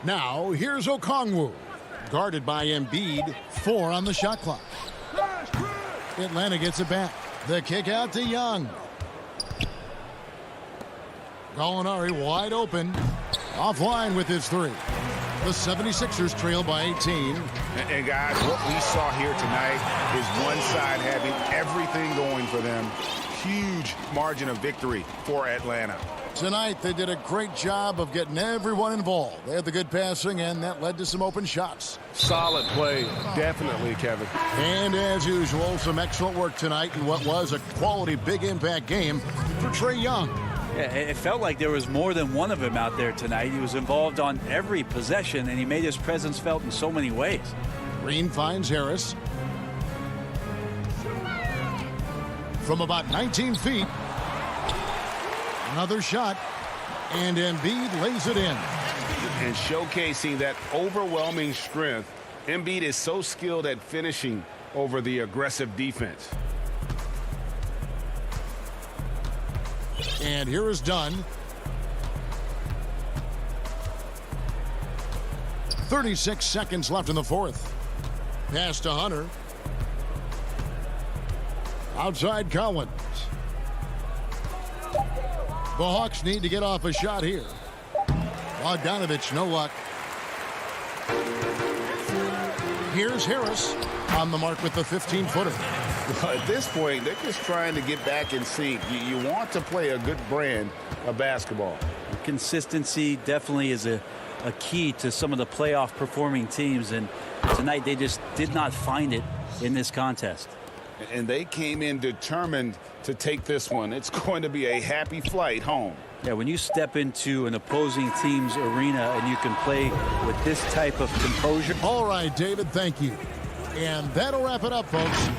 Now, here's Okongwu. Guarded by Embiid. 4 on the shot clock. Atlanta gets it back. The kick out to Young. Gallinari wide open. Offline with his 3. The 76ers trail by 18. And guys, what we saw here tonight is one side having everything going for them. Huge margin of victory for Atlanta. Tonight, they did a great job of getting everyone involved. They had the good passing, and that led to some open shots. Solid play. Definitely, Kevin. And as usual, some excellent work tonight in what was a quality big impact game for Trae Young. Yeah, it felt like there was more than one of him out there tonight. He was involved on every possession, and he made his presence felt in so many ways. Green finds Harris. From about 19 feet. Another shot. And Embiid lays it in. And showcasing that overwhelming strength, Embiid is so skilled at finishing over the aggressive defense. And here is Dunn. 36 seconds left in the fourth. Pass to Hunter. Outside Collins. The Hawks need to get off a shot here. Bogdanovich, no luck. Here's Harris on the mark with the 15-footer. At this point, they're just trying to get back in sync. You want to play a good brand of basketball. Consistency definitely is a key to some of the playoff performing teams, and tonight they just did not find it in this contest. And they came in determined to take this one. It's going to be a happy flight home. Yeah, when you step into an opposing team's arena and you can play with this type of composure. All right, David, thank you. And that'll wrap it up, folks.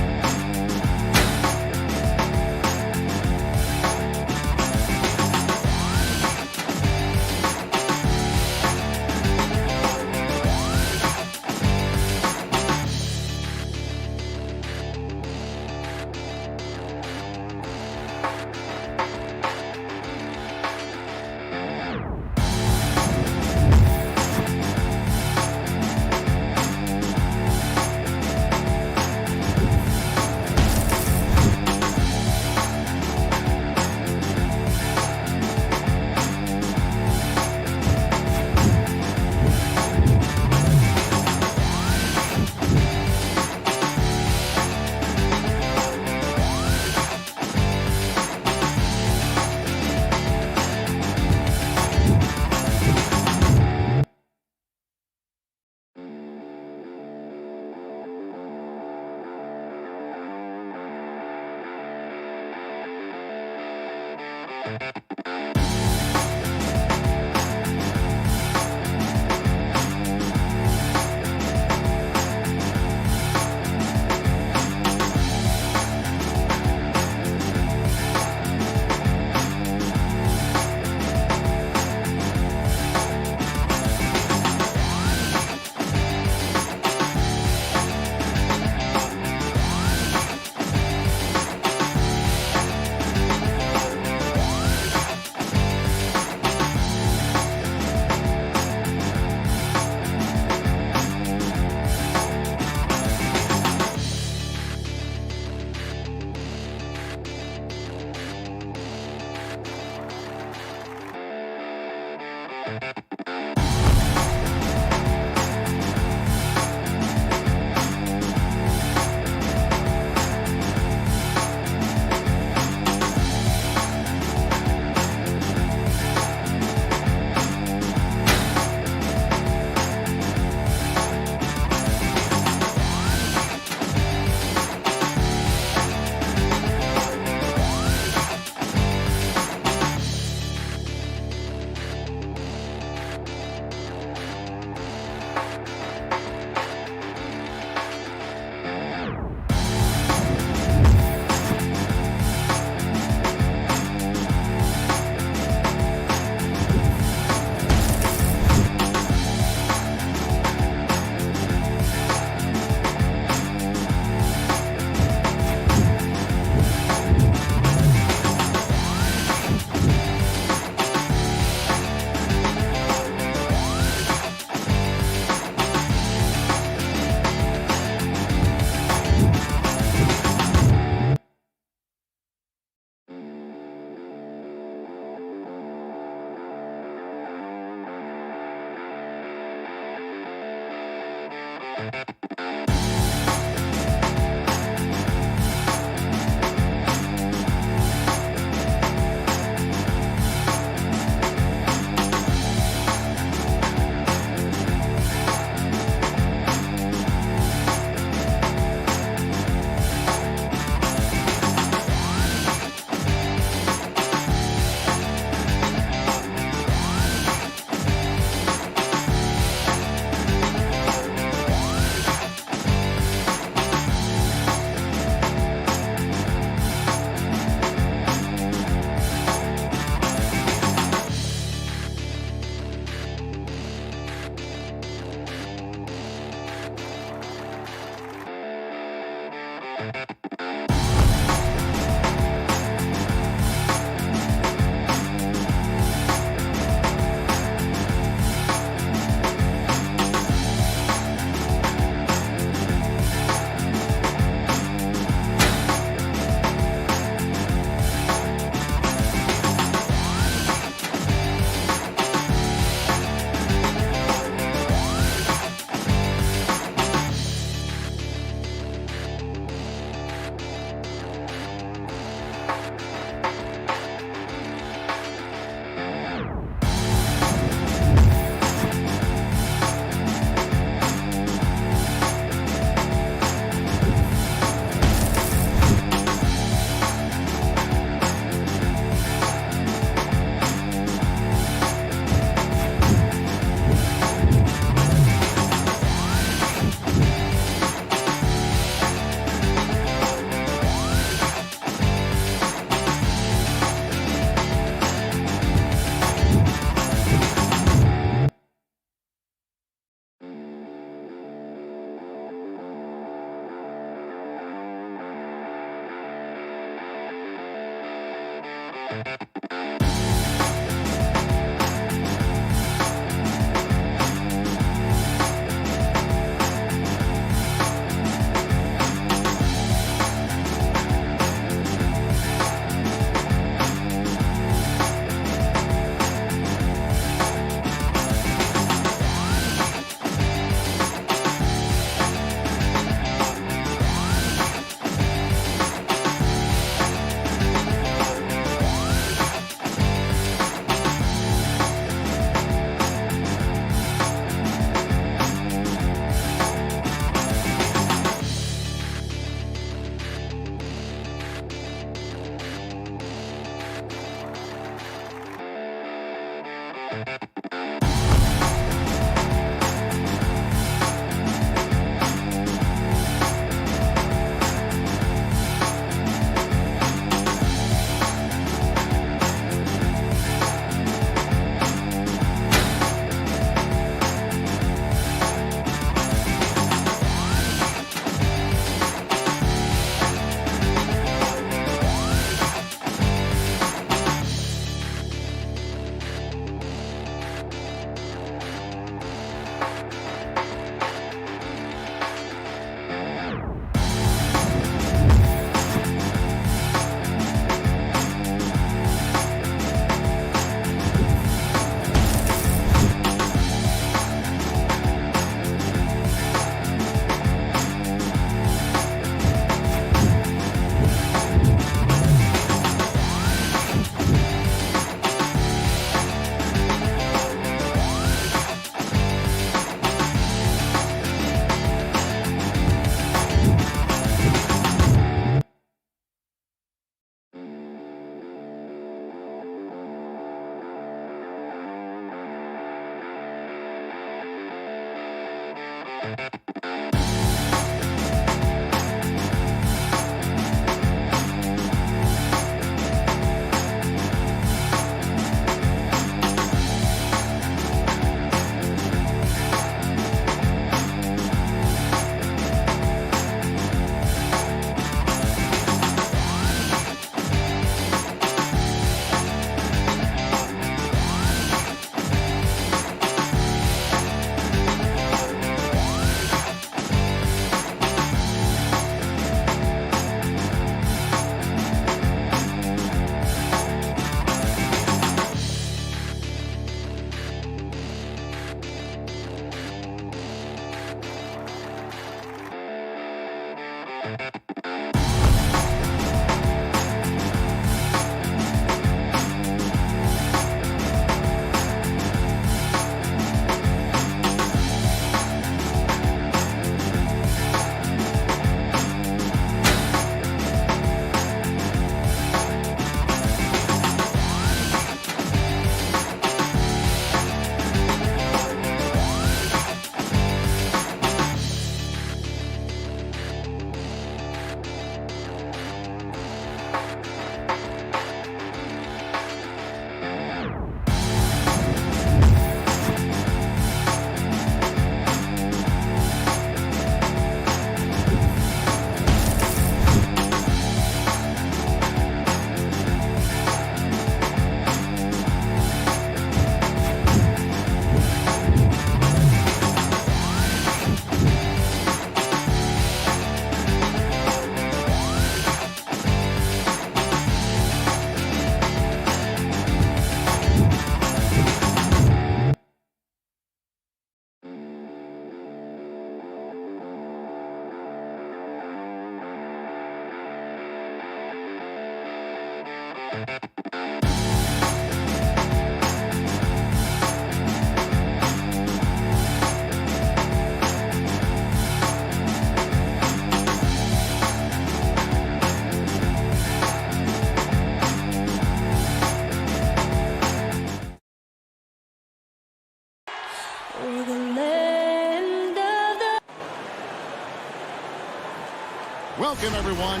Welcome, everyone.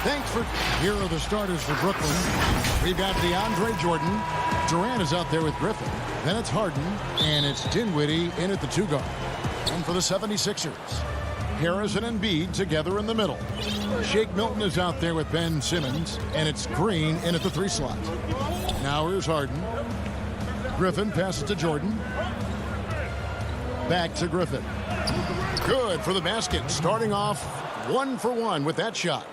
Thanks for... Here are the starters for Brooklyn. We've got DeAndre Jordan. Durant is out there with Griffin. Then it's Harden, and it's Dinwiddie in at the 2 guard. And for the 76ers, Harris and Embiid together in the middle. Shake Milton is out there with Ben Simmons, and it's Green in at the 3 slot. Now here's Harden. Griffin passes to Jordan. Back to Griffin. Good for the basket, starting off 1 for 1 with that shot.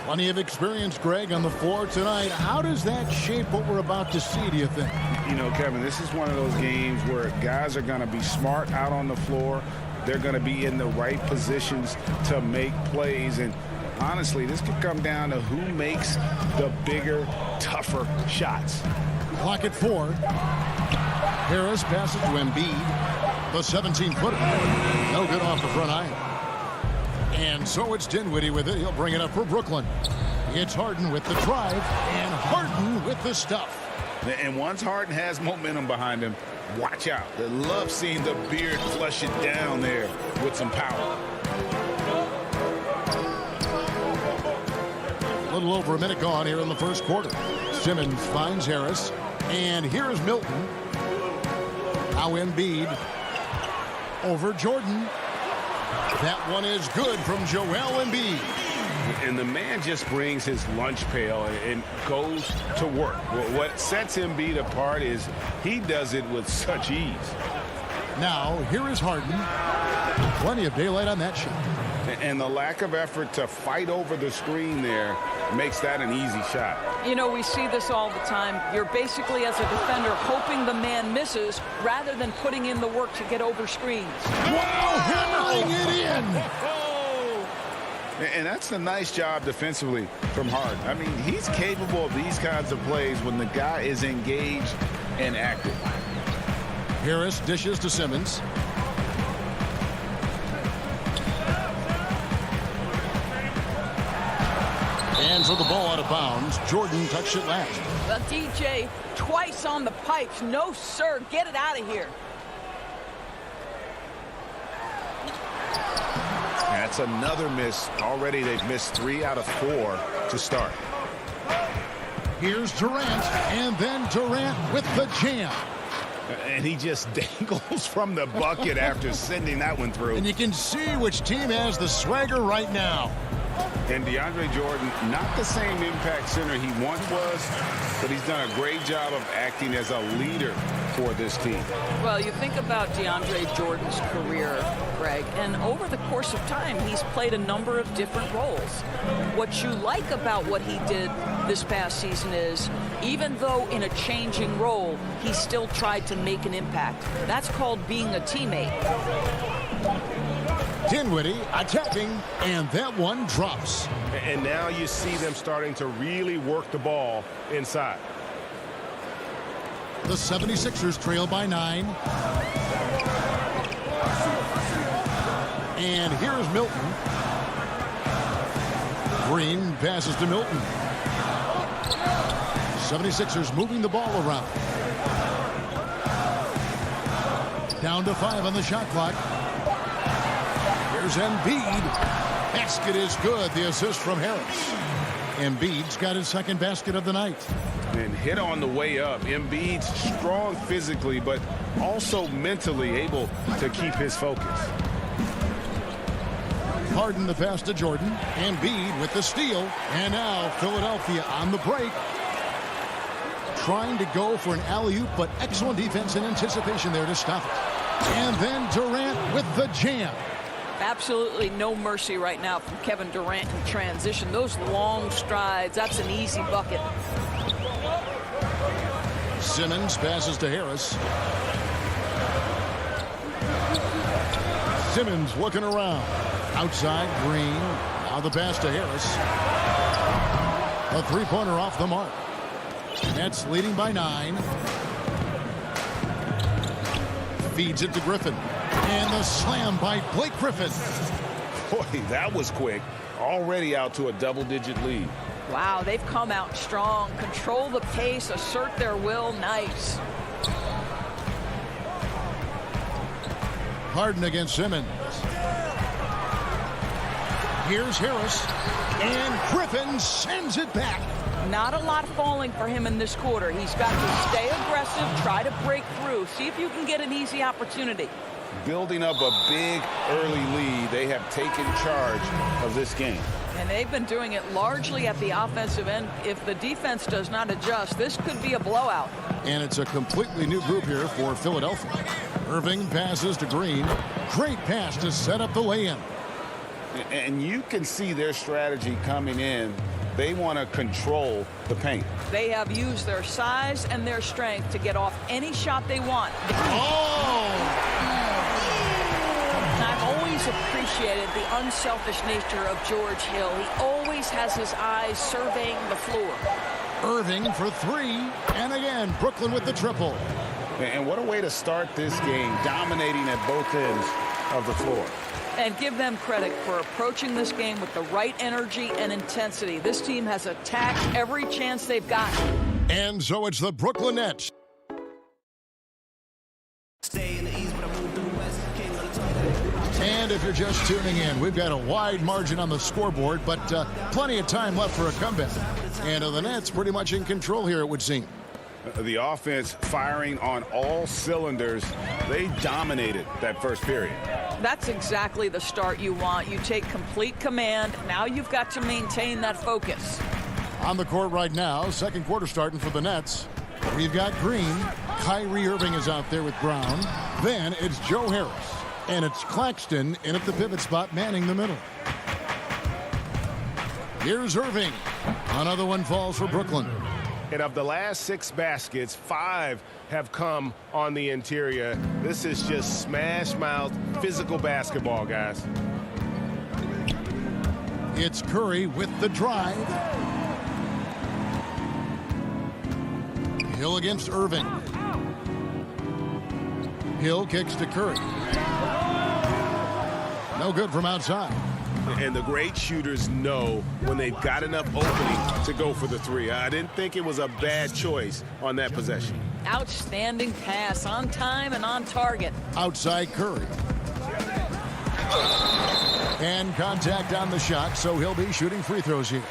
Plenty of experience, Greg, on the floor tonight. How does that shape what we're about to see, do you think? You know, Kevin, this is one of those games where guys are going to be smart out on the floor. They're going to be in the right positions to make plays. And honestly, this could come down to who makes the bigger, tougher shots. Clock at 4. Harris passes to Embiid. The 17-footer. No good off the front iron. And so it's Dinwiddie with it. He'll bring it up for Brooklyn. It's Harden with the drive, and Harden with the stuff. And once Harden has momentum behind him, watch out. They love seeing the beard flush it down there with some power. A little over a minute gone here in the first quarter. Simmons finds Harris, and here is Milton. Now Embiid over Jordan. That one is good from Joel Embiid. And the man just brings his lunch pail and goes to work. What sets Embiid apart is he does it with such ease. Now, here is Harden. Plenty of daylight on that shot. And the lack of effort to fight over the screen there makes that an easy shot. You know, we see this all the time. You're basically, as a defender, hoping the man misses rather than putting in the work to get over screens. Wow, hammering it in! And that's a nice job defensively from Harden. I mean, he's capable of these kinds of plays when the guy is engaged and active. Harris dishes to Simmons. Hands of the ball out of bounds. Jordan touched it last. Well, DJ, twice on the pipes. No, sir. Get it out of here. That's another miss. Already they've missed 3 out of 4 to start. Here's Durant, and then Durant with the jam. And he just dangles from the bucket after sending that one through. And you can see which team has the swagger right now. And DeAndre Jordan, not the same impact center he once was, but he's done a great job of acting as a leader for this team. Well, you think about DeAndre Jordan's career, Greg, and over the course of time, he's played a number of different roles. What you like about what he did this past season is, even though in a changing role, he still tried to make an impact. That's called being a teammate. Dinwiddie attacking, and that one drops. And now you see them starting to really work the ball inside. The 76ers trail by 9. And here's Milton. Green passes to Milton. 76ers moving the ball around. Down to 5 on the shot clock. Here's Embiid. Basket is good. The assist from Harris. Embiid's got his second basket of the night. And hit on the way up. Embiid's strong physically, but also mentally able to keep his focus. Harden the pass to Jordan. Embiid with the steal. And now Philadelphia on the break. Trying to go for an alley-oop, but excellent defense and anticipation there to stop it. And then Durant with the jam. Absolutely no mercy right now from Kevin Durant in transition. Those long strides, that's an easy bucket. Simmons passes to Harris. Simmons looking around. Outside, Green. Now the pass to Harris. A three-pointer off the mark. Nets leading by 9. Feeds it to Griffin. And the slam by Blake Griffin. Boy, that was quick. Already out to a double-digit lead. Wow, they've come out strong. Control the pace, assert their will. Nice. Harden against Simmons. Here's Harris. And Griffin sends it back. Not a lot falling for him in this quarter. He's got to stay aggressive, try to break through, see if you can get an easy opportunity. Building up a big early lead, they have taken charge of this game. And they've been doing it largely at the offensive end. If the defense does not adjust, this could be a blowout. And it's a completely new group here for Philadelphia. Irving passes to Green. Great pass to set up the lay-in. And you can see their strategy coming in. They want to control the paint. They have used their size and their strength to get off any shot they want. Oh! I've always appreciated the unselfish nature of George Hill. He always has his eyes surveying the floor. Irving for 3. And again, Brooklyn with the triple. And what a way to start this game, dominating at both ends of the floor. And give them credit for approaching this game with the right energy and intensity. This team has attacked every chance they've gotten. And so it's the Brooklyn Nets. And if you're just tuning in, we've got a wide margin on the scoreboard, but plenty of time left for a comeback. And the Nets pretty much in control here, it would seem. The offense firing on all cylinders. They dominated that first period. That's exactly the start you want. You take complete command. Now you've got to maintain that focus. On the court right now, second quarter starting for the Nets. We've got Green. Kyrie Irving is out there with Brown. Then it's Joe Harris. And it's Claxton in at the pivot spot, manning the middle. Here's Irving. Another one falls for Brooklyn. And of the last 6 baskets, 5 have come on the interior. This is just smash-mouth physical basketball, guys. It's Curry with the drive. Hill against Irving. Hill kicks to Curry. No good from outside. And the great shooters know when they've got enough opening to go for the 3. I didn't think it was a bad choice on that possession. Outstanding pass, on time and on target. Outside Curry. And contact on the shot, so he'll be shooting free throws here.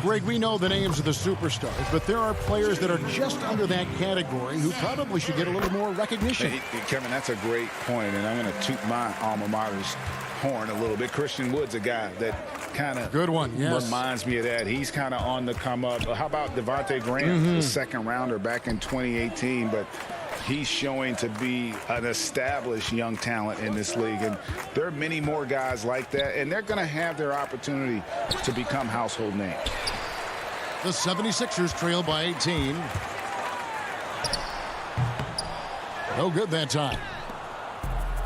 Greg, we know the names of the superstars, but there are players that are just under that category who probably should get a little more recognition. Hey, Kevin, that's a great point, and I'm going to toot my alma mater's horn a little bit. Christian Wood's a guy that kind of good one, yes, reminds me of that. He's kind of on the come up. How about Devontae Graham, the second rounder back in 2018, but he's showing to be an established young talent in this league, and there are many more guys like that, and they're going to have their opportunity to become household names. The 76ers trail by 18. No good that time.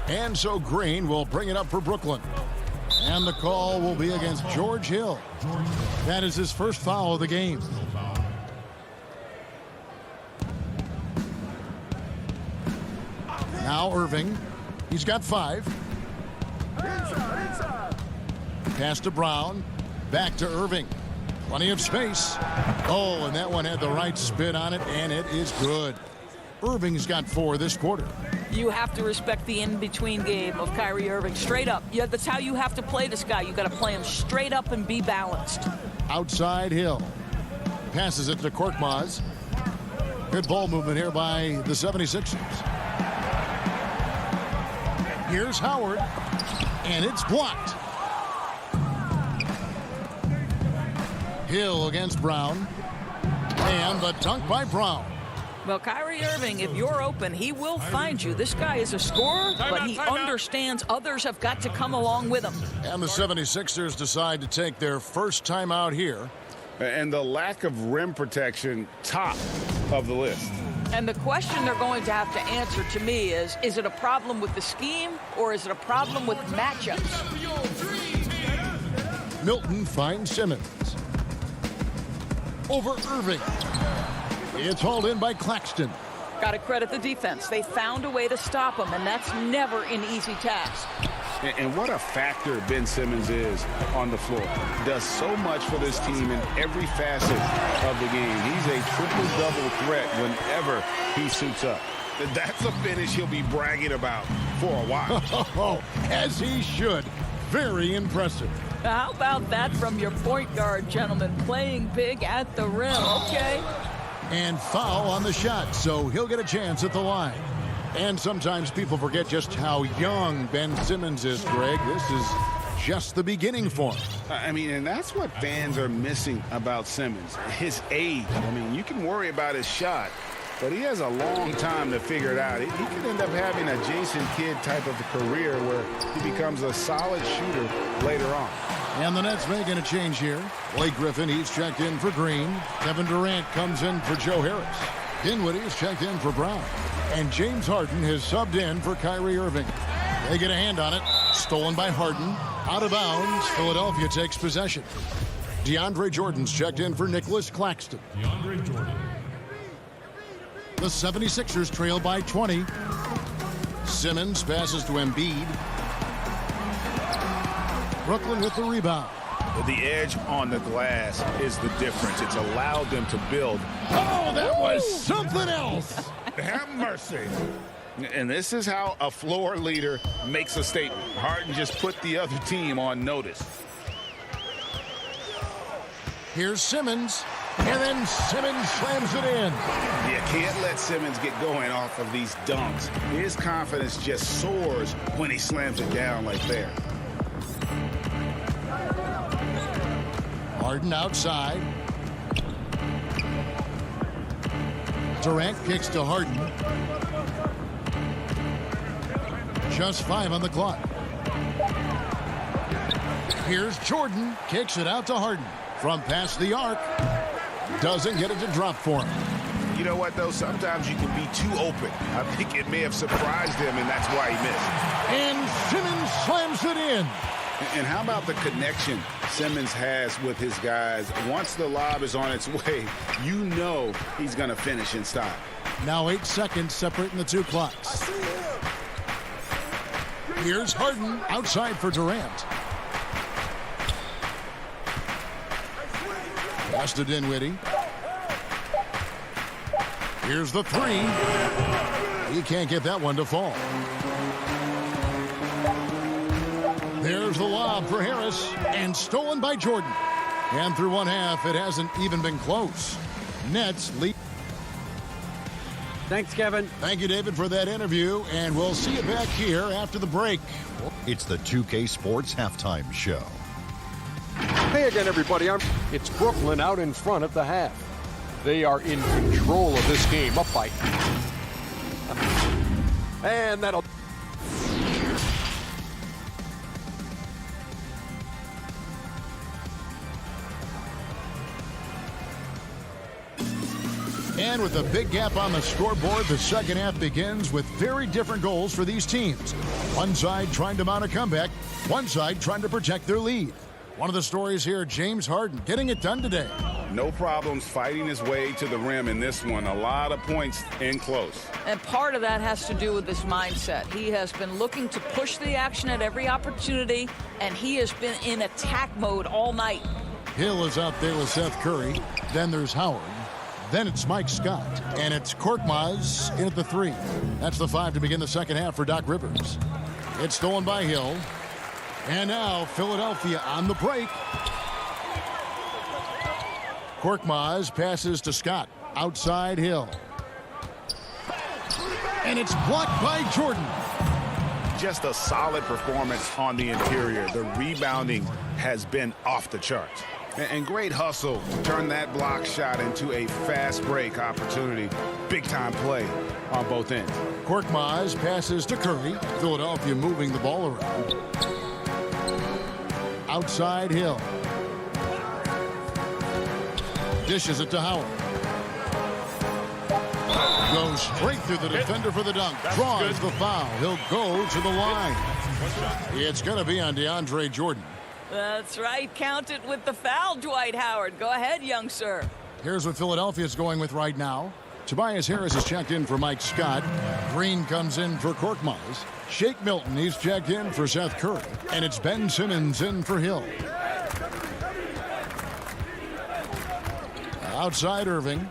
And so Green will bring it up for Brooklyn. And the call will be against George Hill. That is his first foul of the game. Now Irving. He's got 5. Pass to Brown. Back to Irving. Plenty of space. Oh, and that one had the right spin on it, and it is good. Irving's got 4 this quarter. You have to respect the in-between game of Kyrie Irving. Straight up. Yeah, that's how you have to play this guy. You got to play him straight up and be balanced. Outside Hill. Passes it to Korkmaz. Good ball movement here by the 76ers. Here's Howard. And it's blocked. Hill against Brown. And the dunk by Brown. Well, Kyrie Irving, if you're open, he will find you. This guy is a scorer, but he understands others have got to come along with him. And the 76ers decide to take their first time out here. And the lack of rim protection, top of the list. And the question they're going to have to answer to me is it a problem with the scheme or is it a problem with matchups? Milton finds Simmons. Over Irving. It's hauled in by Claxton. Got to credit the defense. They found a way to stop him, and that's never an easy task. And what a factor Ben Simmons is on the floor. Does so much for this team in every facet of the game. He's a triple-double threat whenever he suits up. That's a finish he'll be bragging about for a while. As he should. Very impressive. How about that from your point guard, gentlemen? Playing big at the rim. Okay. And foul on the shot, so he'll get a chance at the line. And sometimes people forget just how young Ben Simmons is, Greg. This is just the beginning for him. I mean, and that's what fans are missing about Simmons, his age. I mean, you can worry about his shot, but he has a long time to figure it out. He could end up having a Jason Kidd type of a career where he becomes a solid shooter later on. And the Nets making a change here. Blake Griffin, he's checked in for Green. Kevin Durant comes in for Joe Harris. Dinwiddie is checked in for Brown. And James Harden has subbed in for Kyrie Irving. They get a hand on it. Stolen by Harden. Out of bounds. Philadelphia takes possession. DeAndre Jordan's checked in for Nicholas Claxton. DeAndre Jordan. The 76ers trail by 20. Simmons passes to Embiid. Brooklyn with the rebound. The edge on the glass is the difference. It's allowed them to build. Oh, that was something else. Have mercy. And this is how a floor leader makes a statement. Harden just put the other team on notice. Here's Simmons. And then Simmons slams it in. You can't let Simmons get going off of these dunks. His confidence just soars when he slams it down like that. Harden outside. Durant kicks to Harden. Just 5 on the clock. Here's Jordan. Kicks it out to Harden. From past the arc. Doesn't get it to drop for him. You know what, though? Sometimes you can be too open. I think it may have surprised him, and that's why he missed. And Simmons slams it in. And how about the connection Simmons has with his guys? Once the lob is on its way, you know he's going to finish in style. Now 8 seconds separating the two clocks. Here's Harden outside for Durant. Pass to Dinwiddie. Here's the 3. He can't get that one to fall. There's the lob for Harris, and stolen by Jordan. And through one half, it hasn't even been close. Nets lead. Thanks, Kevin. Thank you, David, for that interview, and we'll see you back here after the break. It's the 2K Sports Halftime Show. Hey again, everybody. It's Brooklyn out in front at the half. They are in control of this game, up by. And that'll. And with a big gap on the scoreboard, the second half begins with very different goals for these teams. One side trying to mount a comeback, one side trying to protect their lead. One of the stories here, James Harden getting it done today. No problems fighting his way to the rim in this one. A lot of points in close. And part of that has to do with his mindset. He has been looking to push the action at every opportunity, and he has been in attack mode all night. Hill is out there with Seth Curry. Then there's Howard. Then it's Mike Scott. And it's Korkmaz in at the 3. That's the 5 to begin the second half for Doc Rivers. It's stolen by Hill. And now Philadelphia on the break. Korkmaz passes to Scott. Outside Hill. And it's blocked by Jordan. Just a solid performance on the interior. The rebounding has been off the charts. And great hustle to turn that block shot into a fast break opportunity. Big time play on both ends. Korkmaz passes to Curry. Philadelphia moving the ball around. Outside Hill. Dishes it to Howard. Goes straight through the defender for the dunk. Draws the foul. He'll go to the line. It's going to be on DeAndre Jordan. That's right. Count it with the foul, Dwight Howard. Go ahead, young sir. Here's what Philadelphia's going with right now. Tobias Harris is checked in for Mike Scott. Green comes in for Korkmaz. Shake Milton, he's checked in for Seth Curry. And it's Ben Simmons in for Hill. Outside Irving.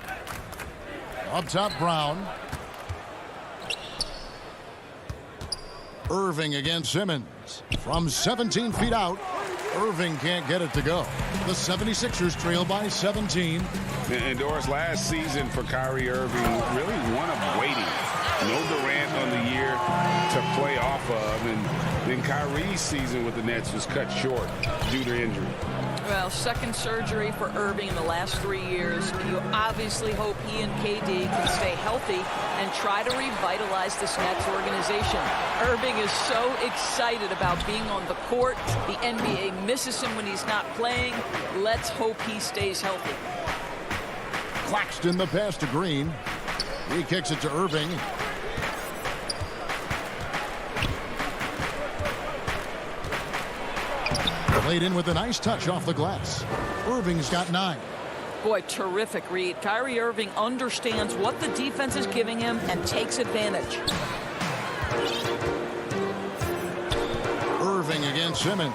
Up top Brown. Irving against Simmons. From 17 feet out. Irving can't get it to go. The 76ers trail by 17. And Doris, last season for Kyrie Irving, really one of waiting. No Durant on the year to play off of. And then Kyrie's season with the Nets was cut short due to injury. Well, second surgery for Irving in the last 3 years. You obviously hope he and KD can stay healthy and try to revitalize this Nets organization. Irving is so excited about being on the court. The NBA misses him when he's not playing. Let's hope he stays healthy. Claxton the pass to Green. He kicks it to Irving. Played in with a nice touch off the glass. Irving's got 9. Boy, terrific read. Kyrie Irving understands what the defense is giving him and takes advantage. Irving against Simmons.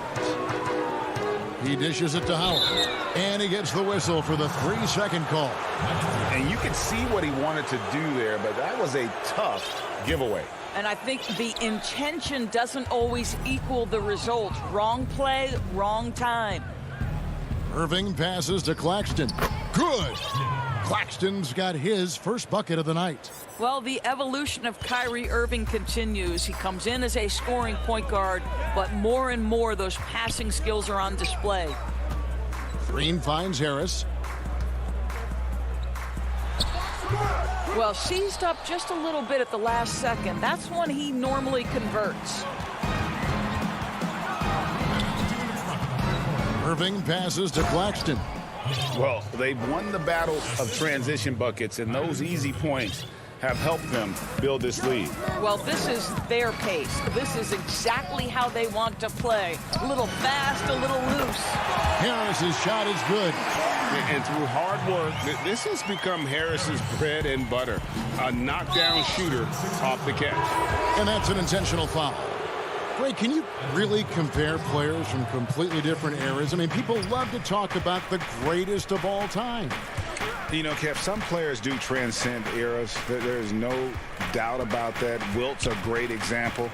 He dishes it to Howard. And he gets the whistle for the 3-second call. And you can see what he wanted to do there, but that was a tough giveaway. And I think the intention doesn't always equal the result. Wrong play, wrong time. Irving passes to Claxton. Good. Claxton's got his first bucket of the night. Well, the evolution of Kyrie Irving continues. He comes in as a scoring point guard, but more and more those passing skills are on display. Green finds Harris. Well, seized up just a little bit at the last second. That's when he normally converts. Irving passes to Claxton. Well, they've won the battle of transition buckets, and those easy points have helped them build this lead. Well, this is their pace. This is exactly how they want to play. A little fast, a little loose. Harris's shot is good. And through hard work, this has become Harris's bread and butter. A knockdown shooter off the catch. And that's an intentional foul. Ray, can you really compare players from completely different eras? I mean, people love to talk about the greatest of all time. You know, Kev, some players do transcend eras. There's no doubt about that. Wilt's a great example,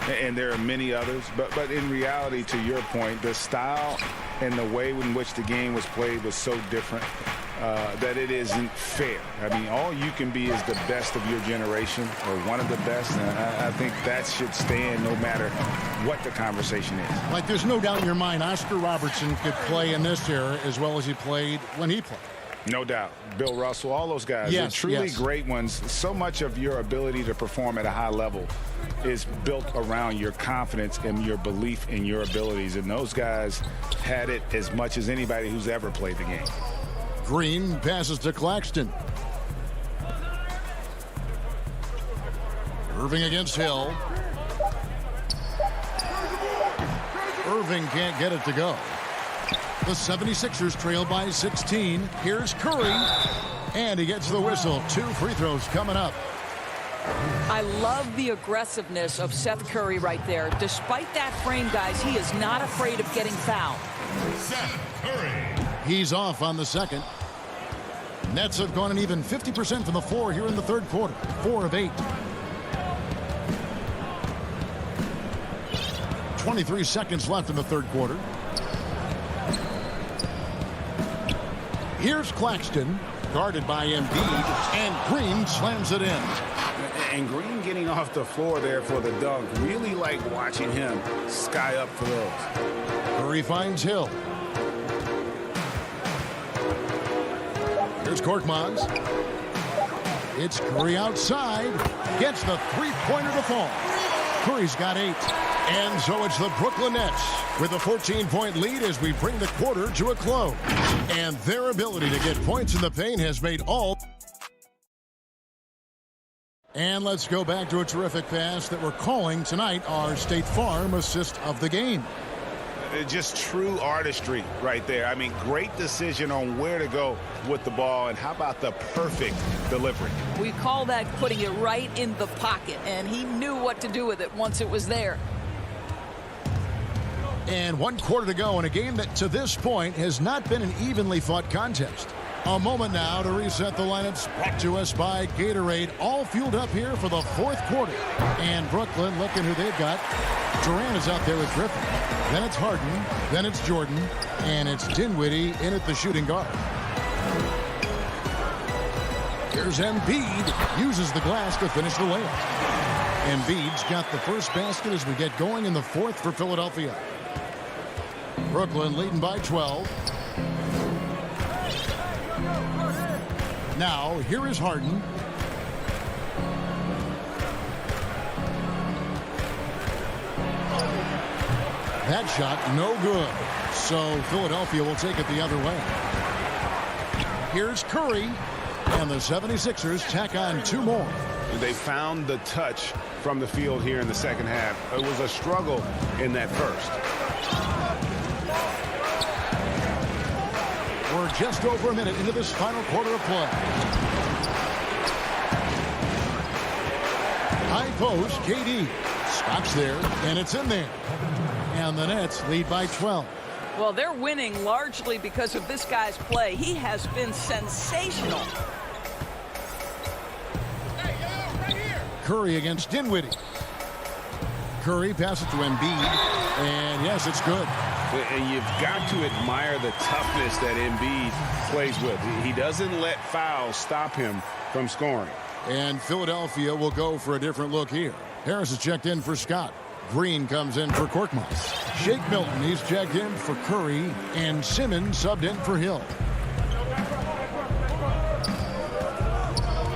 and there are many others. But in reality, to your point, the style and the way in which the game was played was so different that it isn't fair. I mean, all you can be is the best of your generation or one of the best, and I think that should stand no matter what the conversation is. Like, there's no doubt in your mind Oscar Robertson could play in this era as well as he played when he played. No doubt. Bill Russell, all those guys. Yes, They're truly yes. great ones. So much of your ability to perform at a high level is built around your confidence and your belief in your abilities. And those guys had it as much as anybody who's ever played the game. Green passes to Claxton. Irving against Hill. Irving can't get it to go. The 76ers trail by 16. Here's Curry. And he gets the whistle. 2 free throws coming up. I love the aggressiveness of Seth Curry right there. Despite that frame, guys, he is not afraid of getting fouled. Seth Curry. He's off on the second. Nets have gone an even 50% from the floor here in the third quarter. 4 of 8. 23 seconds left in the third quarter. Here's Claxton, guarded by Embiid, and Green slams it in. And Green getting off the floor there for the dunk. Really like watching him sky up for those. Curry finds Hill. Here's Korkmaz. It's Curry outside. Gets the three-pointer to fall. Curry's got 8. And so it's the Brooklyn Nets with a 14-point lead as we bring the quarter to a close. And their ability to get points in the paint has made all. And let's go back to a terrific pass that we're calling tonight our State Farm assist of the game. Just true artistry right there. I mean, great decision on where to go with the ball, and how about the perfect delivery? We call that putting it right in the pocket, and he knew what to do with it once it was there. And 1 quarter to go in a game that to this point has not been an evenly fought contest. A moment now to reset the lineups, brought to us by Gatorade, all fueled up here for the fourth quarter. And Brooklyn, looking who they've got. Durant is out there with Griffin. Then it's Harden, then it's Jordan, and it's Dinwiddie in at the shooting guard. Here's Embiid, uses the glass to finish the layup. Embiid's got the first basket as we get going in the fourth for Philadelphia. Brooklyn leading by 12. Now, here is Harden. That shot, no good. So Philadelphia will take it the other way. Here's Curry. And the 76ers tack on 2 more. They found the touch from the field here in the second half. It was a struggle in that first. We're just over a minute into this final quarter of play. High post, KD. Stops there, and it's in there. And the Nets lead by 12. Well, they're winning largely because of this guy's play. He has been sensational. Curry against Dinwiddie. Curry passes to Embiid, and yes, it's good. And you've got to admire the toughness that Embiid plays with. He doesn't let fouls stop him from scoring. And Philadelphia will go for a different look here. Harris is checked in for Scott. Green comes in for Korkmaz. Shake Milton, he's checked in for Curry, and Simmons subbed in for Hill.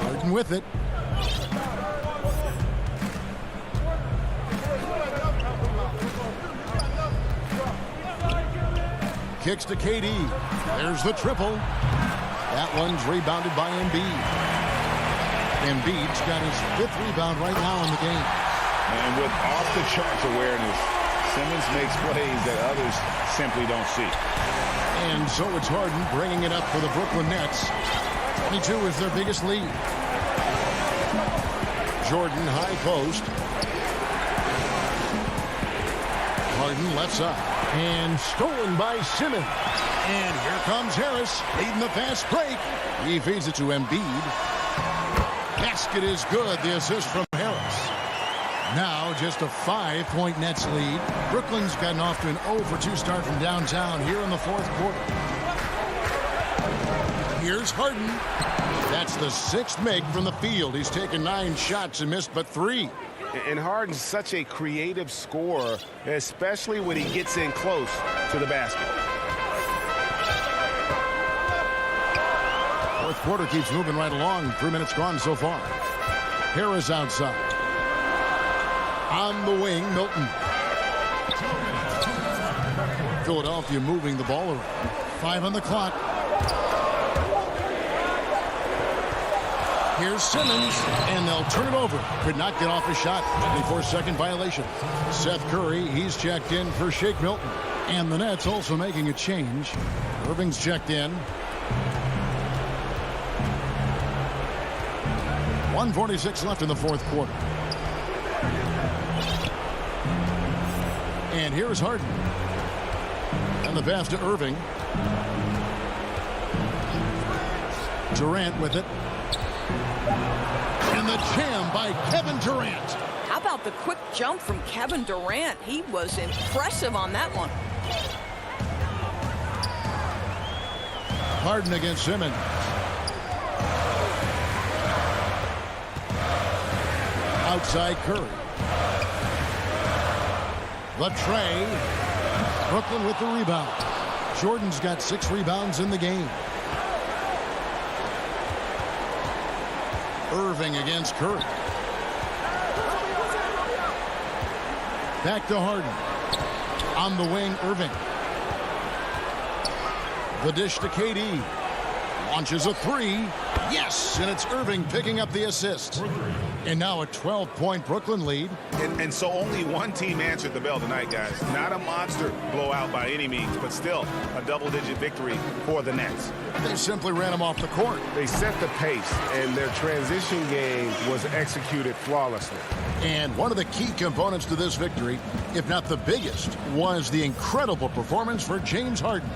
Harden with it. Kicks to KD. There's the triple. That one's rebounded by Embiid. Embiid's got his 5th rebound right now in the game. And with off-the-charts awareness, Simmons makes plays that others simply don't see. And so it's Harden bringing it up for the Brooklyn Nets. 22 is their biggest lead. Jordan, high post. Harden left side. And stolen by Simmons. And here comes Harris, leading the fast break. He feeds it to Embiid. Basket is good, the assist from Harris. Now just a 5-point Nets lead. Brooklyn's gotten off to an 0-for-2 start from downtown here in the fourth quarter. Here's Harden. That's the 6th make from the field. He's taken 9 shots and missed but 3. And Harden's such a creative scorer, especially when he gets in close to the basket. Fourth quarter keeps moving right along. 3 minutes gone so far. Harris outside. On the wing, Milton. Philadelphia moving the ball around. 5 on the clock. Here's Simmons, and they'll turn it over. Could not get off a shot. 24-second violation. Seth Curry, he's checked in for Shake Milton. And the Nets also making a change. Irving's checked in. 1:46 left in the fourth quarter. And here's Harden. And the pass to Irving. Durant with it. And the jam by Kevin Durant. How about the quick jump from Kevin Durant? He was impressive on that one. Harden against Simmons. Outside Curry. The tray. Brooklyn with the rebound. Jordan's got 6 rebounds in the game. Irving against Curry. Back to Harden. On the wing, Irving. The dish to KD. Launches a 3. Yes, and it's Irving picking up the assist. And now a 12-point Brooklyn lead. And so only one team answered the bell tonight, guys. Not a monster blowout by any means, but still a double-digit victory for the Nets. They simply ran them off the court. They set the pace, and their transition game was executed flawlessly. And one of the key components to this victory, if not the biggest, was the incredible performance for James Harden.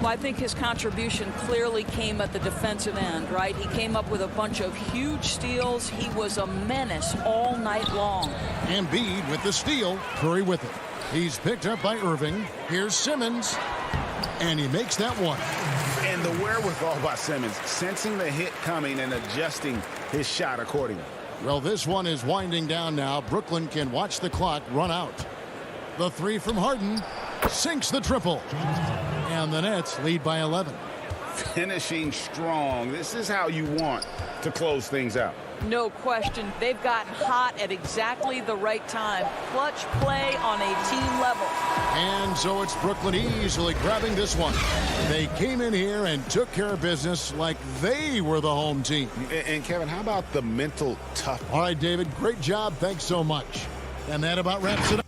Well, I think his contribution clearly came at the defensive end, right? He came up with a bunch of huge steals. He was a menace all night long. Embiid with the steal, Curry with it. He's picked up by Irving. Here's Simmons, and he makes that one. And the wherewithal by Simmons, sensing the hit coming and adjusting his shot accordingly. Well, this one is winding down now. Brooklyn can watch the clock run out. The 3 from Harden sinks the triple. And the Nets lead by 11. Finishing strong. This is how you want to close things out. No question. They've gotten hot at exactly the right time. Clutch play on a team level. And so it's Brooklyn easily grabbing this one. They came in here and took care of business like they were the home team. And Kevin, how about the mental toughness? All right, David, great job. Thanks so much. And that about wraps it up.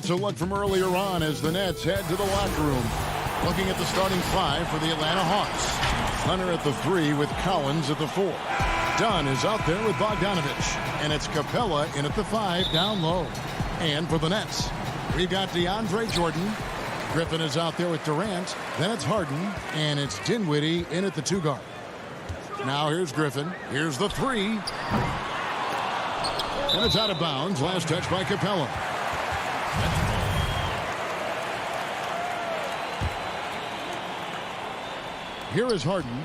That's a look from earlier on as the Nets head to the locker room. Looking at the starting five for the Atlanta Hawks. Hunter at the 3 with Collins at the 4. Dunn is out there with Bogdanovich. And it's Capella in at the 5 down low. And for the Nets, we've got DeAndre Jordan. Griffin is out there with Durant. Then it's Harden. And it's Dinwiddie in at the 2 guard. Now here's Griffin. Here's the 3. And it's out of bounds. Last touch by Here is Harden.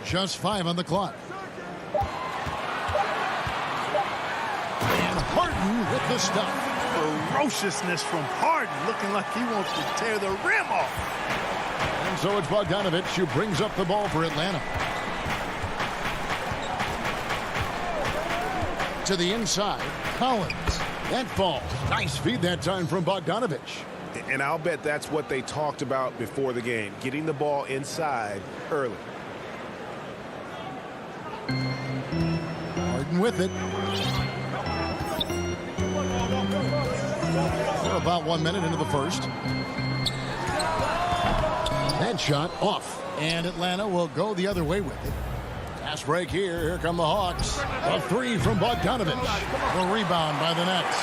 Just 5 on the clock. And Harden with the stuff. Ferociousness from Harden, looking like he wants to tear the rim off. And so it's Bogdanovich who brings up the ball for Atlanta. To the inside, Collins. That falls. Nice feed that time from Bogdanovich. And I'll bet that's what they talked about before the game, getting the ball inside early. Harden with it. We're about 1 minute into the first. That shot off. And Atlanta will go the other way with it. Fast break here. Here come the Hawks. A 3 from Bogdanovich. The rebound by the Nets.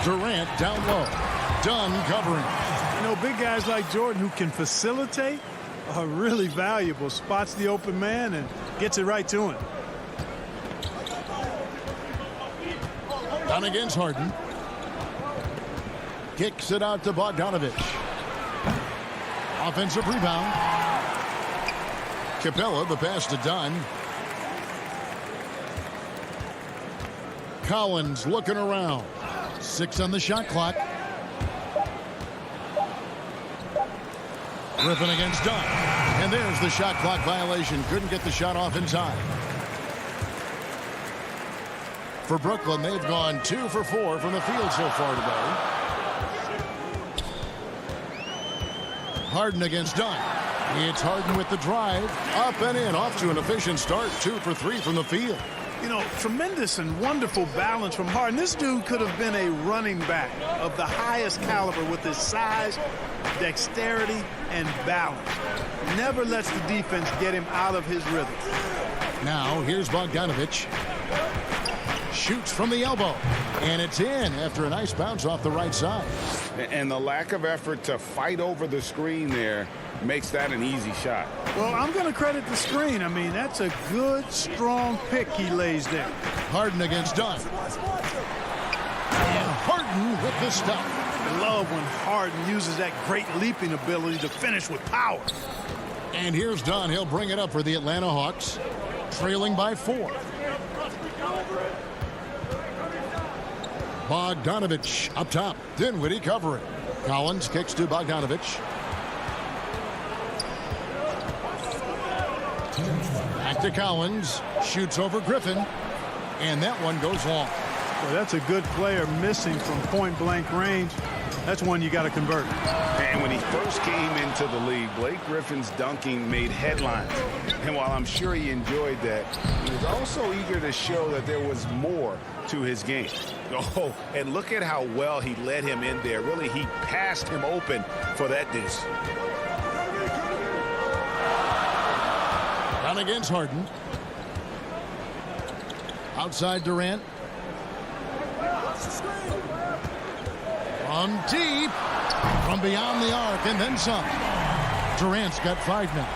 Durant down low. Dunn covering. You know, big guys like Jordan who can facilitate are really valuable. Spots the open man and gets it right to him. Dunn against Harden. Kicks it out to Bogdanovich. Offensive rebound. Capella, the pass to Dunn. Collins looking around. 6 on the shot clock. Griffin against Dunn. And there's the shot clock violation. Couldn't get the shot off in time. For Brooklyn, they've gone 2 for 4 from the field so far today. Harden against Dunn. It's Harden with the drive. Up and in. Off to an efficient start. 2 for 3 from the field. You know, tremendous and wonderful balance from Harden. This dude could have been a running back of the highest caliber with his size, dexterity, and balance. Never lets the defense get him out of his rhythm. Now, here's Bogdanovich. Shoots from the elbow. And it's in after a nice bounce off the right side. And the lack of effort to fight over the screen there makes that an easy shot. Well, I'm going to credit the screen. I mean, that's a good, strong pick he lays there. Harden against Dunn. And Harden with the stuff. I love when Harden uses that great leaping ability to finish with power. And here's Dunn. He'll bring it up for the Atlanta Hawks. Trailing by 4. Bogdanovich up top. Dinwiddie covering. Collins kicks to Bogdanovich. Back to Collins. Shoots over Griffin. And that one goes long. Well, that's a good player missing from point-blank range. That's one you got to convert. And when he first came into the league, Blake Griffin's dunking made headlines. And while I'm sure he enjoyed that, he was also eager to show that there was more to his game. Oh, and look at how well he led him in there. Really, he passed him open for that deuce. Down against Harden. Outside Durant. From deep. From beyond the arc and then some. Durant's got 5 now.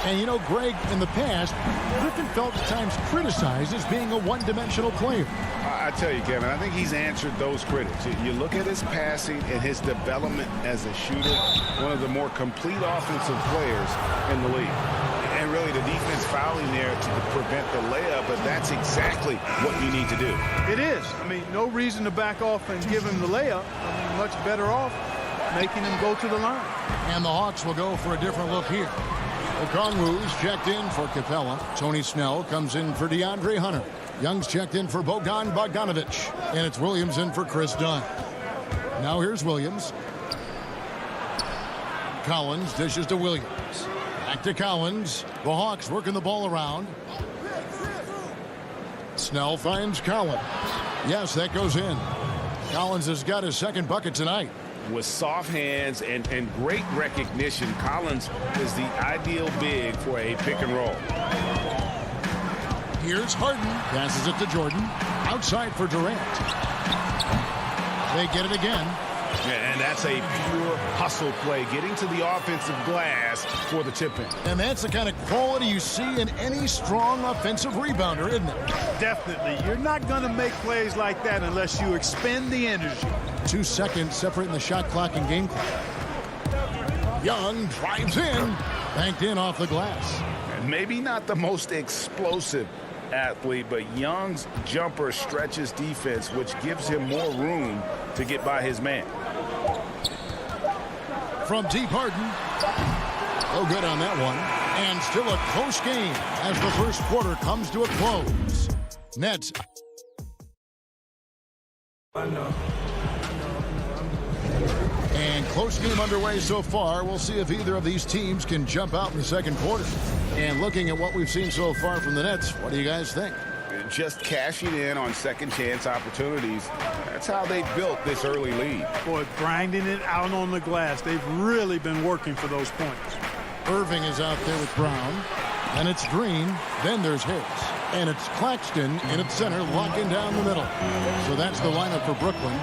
And you know, Greg, in the past, Griffin felt at times criticized as being a one-dimensional player. I tell you, Kevin, I think he's answered those critics. You look at his passing and his development as a shooter, one of the more complete offensive players in the league. And really the defense fouling there to prevent the layup, but that's exactly what you need to do. It is. I mean, no reason to back off and give him the layup. I mean, much better off making him go to the line. And the Hawks will go for a different look here. Okongwu's checked in for Capella. Tony Snell comes in for DeAndre Hunter. Young's checked in for Bogdanovich. And it's Williams in for Chris Dunn. Now here's Williams. Collins dishes to Williams. Back to Collins. The Hawks working the ball around. Snell finds Collins. Yes, that goes in. Collins has got his second bucket tonight. With soft hands and great recognition, Collins is the ideal big for a pick and roll. Here's Harden. Passes it to Jordan. Outside for Durant. They get it again. And that's a pure hustle play, getting to the offensive glass for the tip-in. And that's the kind of quality you see in any strong offensive rebounder, isn't it? Definitely. You're not going to make plays like that unless you expend the energy. 2 seconds separating the shot clock and game clock. Young drives in, banked in off the glass. And maybe not the most explosive athlete, but Young's jumper stretches defense, which gives him more room to get by his man. From deep, Harden. Oh, good on that one. And still a close game as the first quarter comes to a close. Nets. And close game underway so far. We'll see if either of these teams can jump out in the second quarter. And looking at what we've seen so far from the Nets, what do you guys think? Just cashing in on second chance opportunities. That's how they built this early lead. Boy, grinding it out on the glass. They've really been working for those points. Irving is out there with Brown. And it's Green. Then there's Harris. And it's Claxton in at center, locking down the middle. So that's the lineup for Brooklyn.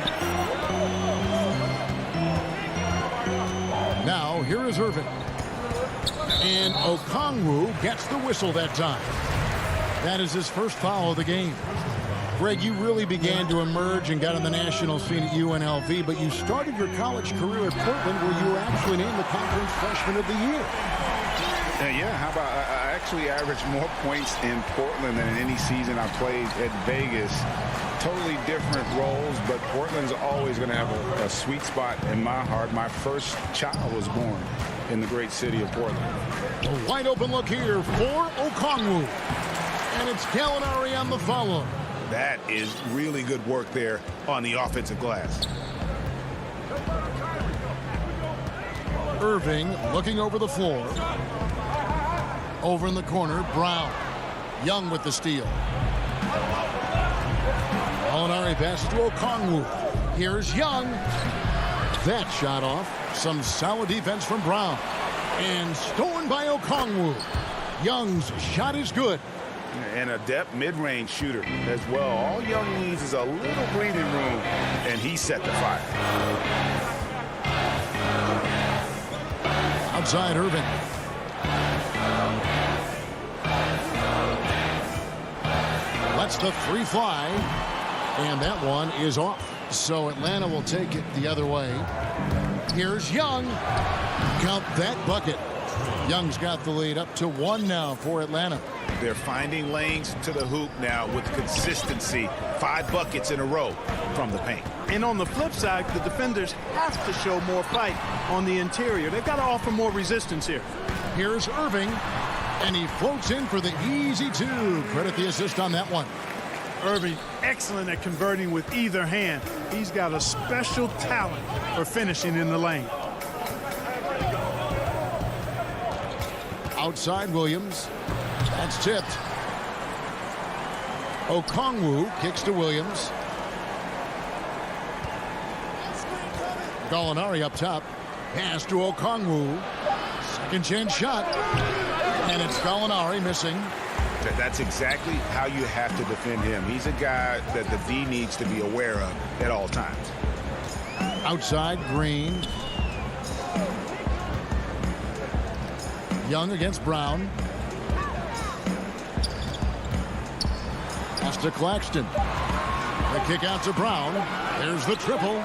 Now, here is Irving. And Okongwu gets the whistle that time. That is his first foul of the game. Greg, you really began to emerge and got on the national scene at UNLV, but you started your college career at Portland where you were actually named the Conference Freshman of the Year. Yeah, how about I actually averaged more points in Portland than in any season I played at Vegas. Totally different roles, but Portland's always going to have a sweet spot in my heart. My first child was born in the great city of Portland. A wide open look here for Okongwu. And it's Gallinari on the follow. That is really good work there on the offensive glass. Irving looking over the floor. Over in the corner, Brown. Young with the steal. Gallinari passes to Okongwu. Here's Young. That shot off. Some solid defense from Brown. And stolen by Okongwu. Young's shot is good. And adept mid-range shooter as well. All Young needs is a little breathing room, and he set the fire. Outside Irving. Lets the three fly. And that one is off. So Atlanta will take it the other way. Here's Young. Count that bucket. Young's got the lead up to 1 now for Atlanta. They're finding lanes to the hoop now with consistency. 5 buckets in a row from the paint. And on the flip side, the defenders have to show more fight on the interior. They've got to offer more resistance here. Here's Irving, and he floats in for the easy 2. Credit the assist on that one. Irving, excellent at converting with either hand. He's got a special talent for finishing in the lane. Outside Williams. That's tipped. Okongwu kicks to Williams. Gallinari up top. Pass to Okongwu. Second chance shot. And it's Gallinari missing. That's exactly how you have to defend him. He's a guy that the D needs to be aware of at all times. Outside Green. Young against Brown. Pass to Claxton. The kick out to Brown. There's the triple.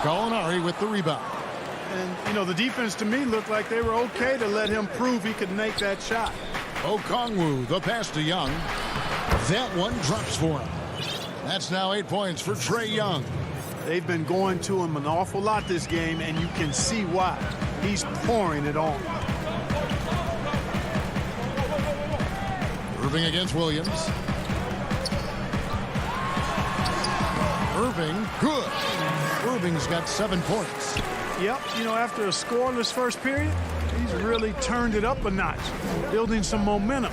Gallinari with the rebound. And, you know, the defense to me looked like they were okay to let him prove he could make that shot. Okongwu, the pass to Young. That one drops for him. That's now 8 points for Trae Young. They've been going to him an awful lot this game, and you can see why. He's pouring it on. Irving against Williams. Irving, good. Irving's got 7 points. Yep, you know, after a scoreless first period, he's really turned it up a notch, building some momentum.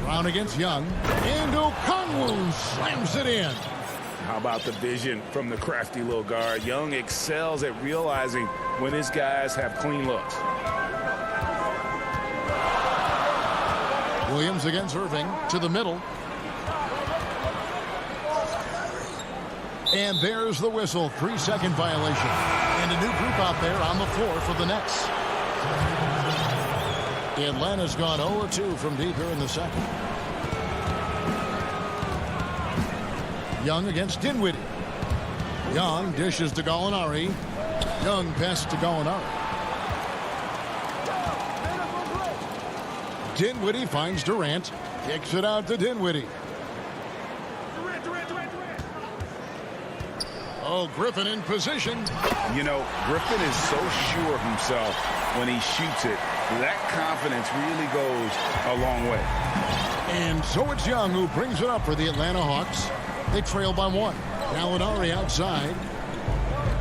Brown against Young. And Okongwu slams it in. How about the vision from the crafty little guard? Young excels at realizing when his guys have clean looks. Williams against Irving to the middle. And there's the whistle. 3-second violation. And a new group out there on the floor for the Nets. Atlanta's gone 0-2 from deep here in the second. Young against Dinwiddie. Young dishes to Gallinari. Young passes to Gallinari. Dinwiddie finds Durant. Kicks it out to Dinwiddie. Oh, Griffin in position. You know, Griffin is so sure of himself when he shoots it. That confidence really goes a long way. And so it's Young who brings it up for the Atlanta Hawks. They trail by 1. Gallinari outside.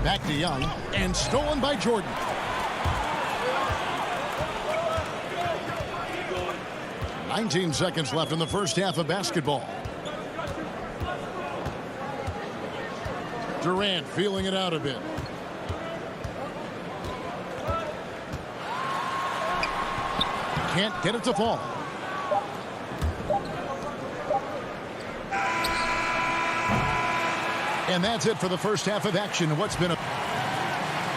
Back to Young. And stolen by Jordan. "19 seconds left in the first half of basketball. Durant feeling it out a bit. Can't get it to fall. And that's it for the first half of action. What's been a...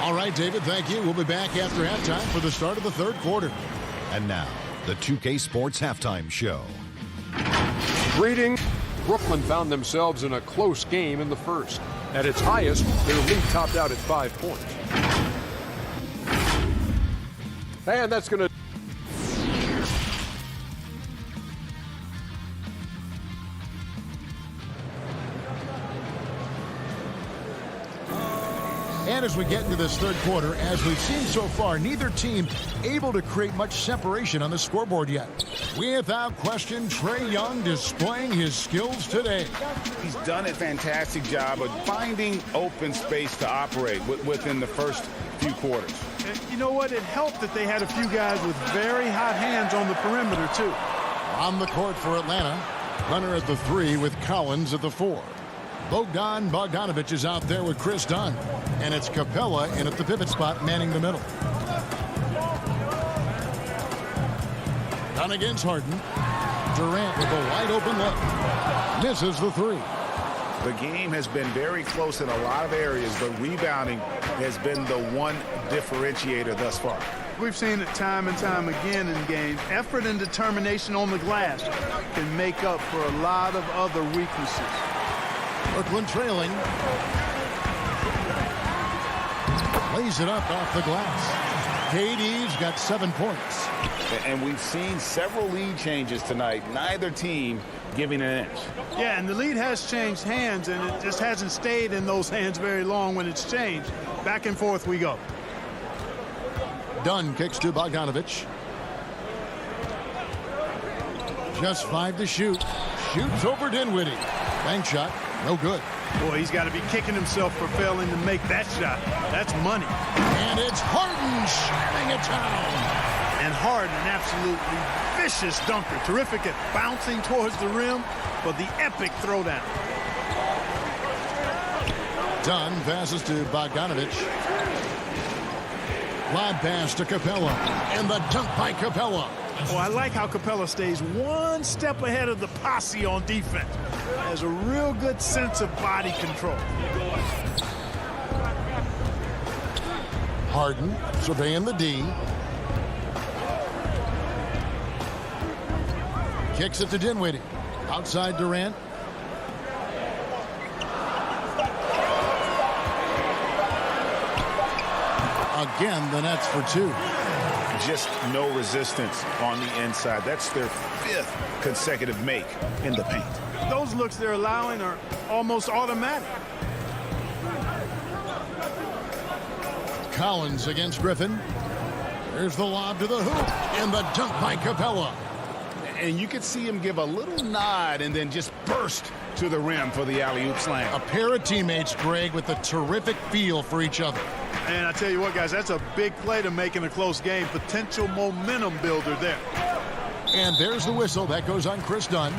All right, David, thank you. We'll be back after halftime for the start of the third quarter. And now, the 2K Sports Halftime Show. Greetings. Brooklyn found themselves in a close game in the first. At its highest, their lead topped out at 5 points. And that's going to... And as we get into this third quarter, as we've seen so far, neither team able to create much separation on the scoreboard yet. Without question, Trae Young displaying his skills today. He's done a fantastic job of finding open space to operate within the first few quarters. And you know what? It helped that they had a few guys with very hot hands on the perimeter, too. On the court for Atlanta, Hunter at the 3 with Collins at the 4. Bogdanovich is out there with Chris Dunn. And it's Capella in at the pivot spot, manning the middle. Dunn against Harden. Durant with a wide open look. Misses the 3. The game has been very close in a lot of areas, but rebounding has been the one differentiator thus far. We've seen it time and time again in games. Effort and determination on the glass can make up for a lot of other weaknesses. Brooklyn trailing. Lays it up off the glass. KD's got 7 points. And we've seen several lead changes tonight. Neither team giving an inch. Yeah, and the lead has changed hands, and it just hasn't stayed in those hands very long when it's changed. Back and forth we go. Dunn kicks to Bogdanovich. Just 5 to shoot. Shoots over Dinwiddie. Bank shot. No good. Boy, he's got to be kicking himself for failing to make that shot. That's money. And it's Harden shutting it down. And Harden, an absolutely vicious dunker. Terrific at bouncing towards the rim for the epic throwdown. Dunn passes to Bogdanovich. Lob pass to Capella. And the dunk by Capella. Oh, I like how Capella stays one step ahead of the posse on defense. Has a real good sense of body control. Harden surveying the D. Kicks it to Dinwiddie. Outside Durant. Again, the Nets for 2. Just no resistance on the inside. That's their 5th consecutive make in the paint. Those looks they're allowing are almost automatic. Collins against Griffin. There's the lob to the hoop. And the dunk by Capella. And you could see him give a little nod and then just burst to the rim for the alley-oop slam. A pair of teammates, Greg, with a terrific feel for each other. And I tell you what, guys, that's a big play to make in a close game. Potential momentum builder there. And there's the whistle. That goes on Chris Dunn.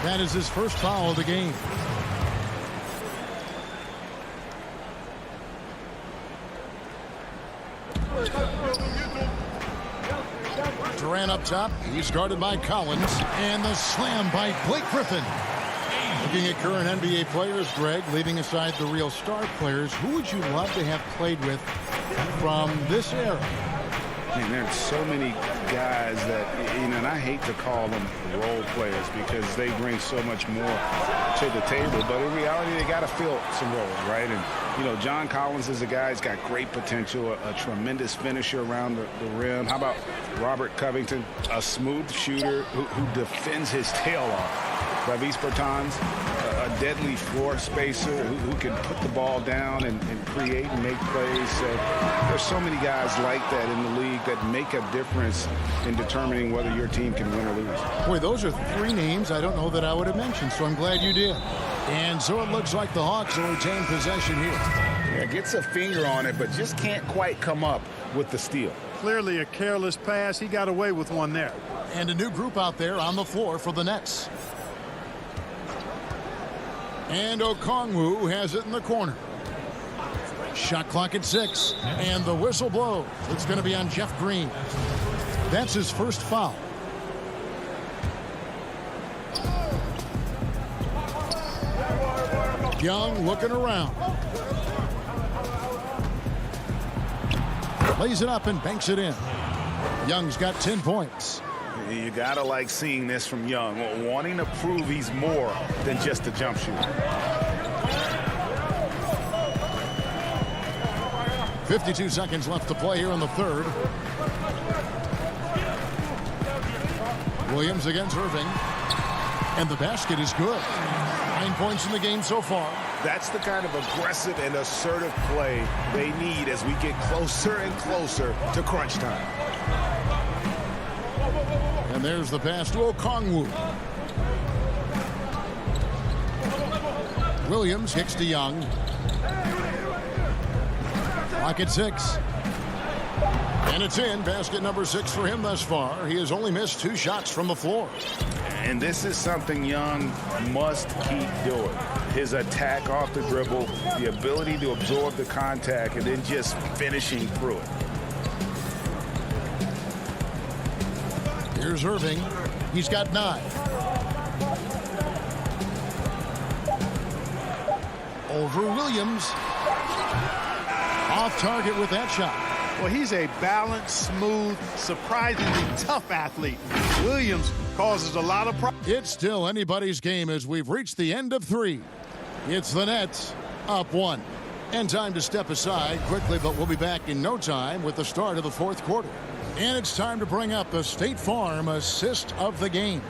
That is his first foul of the game. Durant up top. He's guarded by Collins. And the slam by Blake Griffin. Looking at current NBA players, Greg, leaving aside the real star players, who would you love to have played with from this era? Man, there's so many guys that, and I hate to call them role players because they bring so much more to the table. But in reality, they got to fill some roles, right? And, John Collins is a guy who's got great potential, a tremendous finisher around the rim. How about Robert Covington, a smooth shooter who defends his tail off? Travis Bertans, a deadly floor spacer who can put the ball down and create and make plays. So there's so many guys like that in the league that make a difference in determining whether your team can win or lose. Boy, those are three names I don't know that I would have mentioned, so I'm glad you did. And so it looks like the Hawks will retain possession here. Yeah, gets a finger on it, but just can't quite come up with the steal. Clearly a careless pass. He got away with one there. And a new group out there on the floor for the Nets. And Okongwu has it in the corner. Shot clock at 6. And the whistle blows. It's going to be on Jeff Green. That's his first foul. Young looking around. Lays it up and banks it in. Young's got 10 points. You gotta like seeing this from Young, wanting to prove he's more than just a jump shooter. 52 seconds left to play here in the third. Williams against Irving. And the basket is good. 9 points in the game so far. That's the kind of aggressive and assertive play they need as we get closer and closer to crunch time. And there's the pass to Okongwu. Williams kicks to Young. Clock at 6. And it's in. Basket number 6 for him thus far. He has only missed 2 shots from the floor. And this is something Young must keep doing. His attack off the dribble, the ability to absorb the contact, and then just finishing through it. Here's Irving. He's got 9. Over Williams. Off target with that shot. Well, he's a balanced, smooth, surprisingly tough athlete. Williams causes a lot of problems. It's still anybody's game as we've reached the end of 3. It's the Nets up 1. And time to step aside quickly, but we'll be back in no time with the start of the 4th quarter. And it's time to bring up the State Farm assist of the game.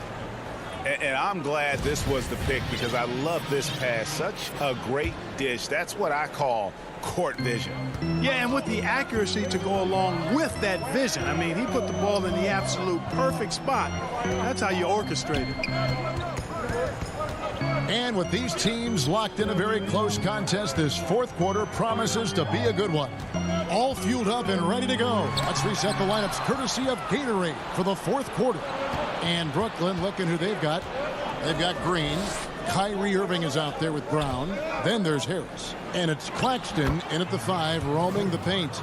And I'm glad this was the pick because I love this pass. Such a great dish. That's what I call court vision. Yeah, and with the accuracy to go along with that vision. I mean, he put the ball in the absolute perfect spot. That's how you orchestrate it. And with these teams locked in a very close contest, this 4th quarter promises to be a good one. All fueled up and ready to go. Let's reset the lineups courtesy of Gatorade for the 4th quarter. And Brooklyn, looking who they've got. They've got Green. Kyrie Irving is out there with Brown. Then there's Harris. And it's Claxton in at the 5, roaming the paint.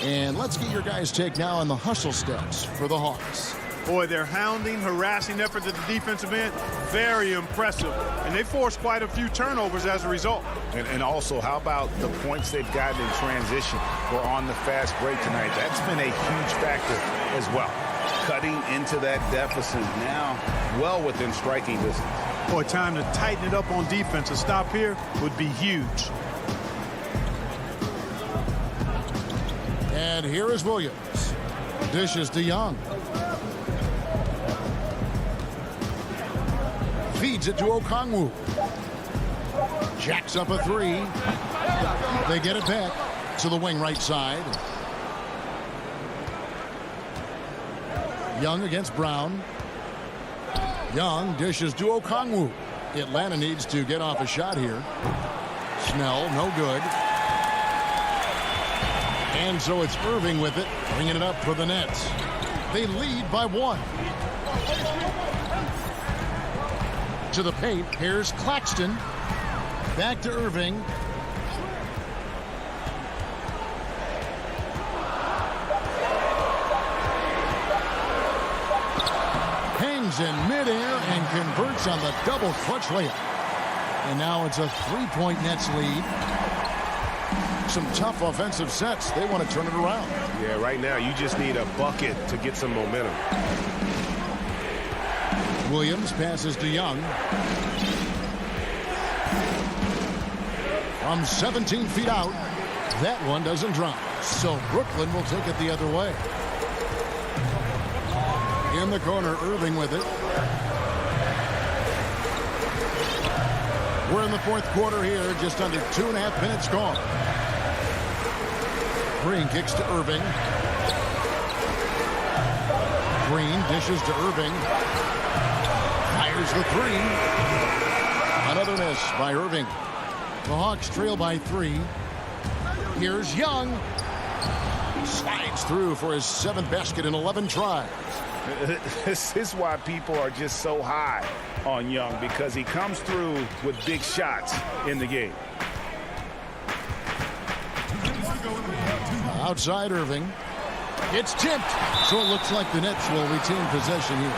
And let's get your guys' take now on the hustle steps for the Hawks. Boy, their hounding, harassing effort at the defensive end, very impressive. And they forced quite a few turnovers as a result. And also, how about the points they've gotten in transition or on the fast break tonight? That's been a huge factor as well. Cutting into that deficit now well within striking distance. Boy, time to tighten it up on defense. A stop here would be huge. And here is Williams. Dishes to Young. Feeds it to Okongwu. Jacks up a 3. They get it back to the wing right side. Young against Brown. Young dishes to Okongwu. Atlanta needs to get off a shot here. Snell, no good. And so it's Irving with it, bringing it up for the Nets. They lead by 1. To the paint, here's Claxton. Back to Irving. Hangs in midair and converts on the double clutch layup. And now it's a 3-point Nets lead. Some tough offensive sets. They want to turn it around. Yeah, right now you just need a bucket to get some momentum. Williams passes to Young. From 17 feet out, that one doesn't drop. So Brooklyn will take it the other way. In the corner, Irving with it. We're in the fourth quarter here, just under 2.5 minutes gone. Green kicks to Irving. Green dishes to Irving. Fires the three. Another miss by Irving. The Hawks trail by 3. Here's Young. Slides through for his 7th basket in 11 tries. This is why people are just so high on Young, because he comes through with big shots in the game. Outside Irving. It's tipped. So it looks like the Nets will retain possession here.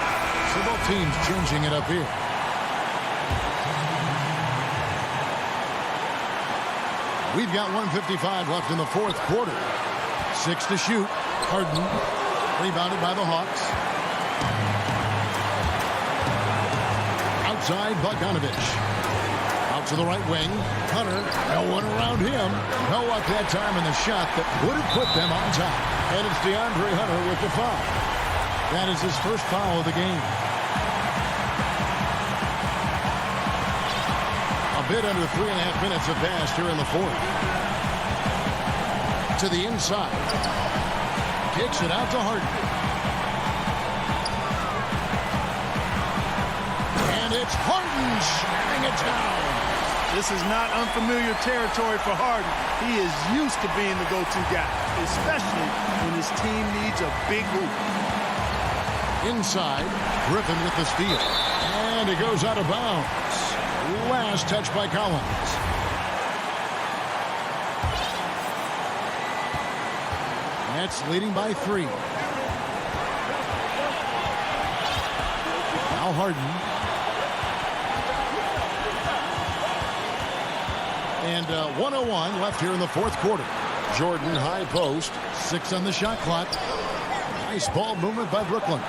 So both teams changing it up here. We've got 1:55 left in the fourth quarter. 6 to shoot. Harden. Rebounded by the Hawks. Outside Bogdanovich. Out to the right wing. Hunter. No one around him. No luck that time in the shot that would have put them on top. And it's DeAndre Hunter with the foul. That is his first foul of the game. A bit under 3.5 minutes have passed here in the fourth. To the inside. Kicks it out to Harden. And it's Harden sharing it down. This is not unfamiliar territory for Harden. He is used to being the go-to guy, especially when his team needs a big hoop. Inside, Griffin with the steal. And it goes out of bounds. Last touch by Collins. Nets leading by 3. Now Harden. And 1:01 left here in the fourth quarter. Jordan high post. 6 on the shot clock. Nice ball movement by Brooklyn.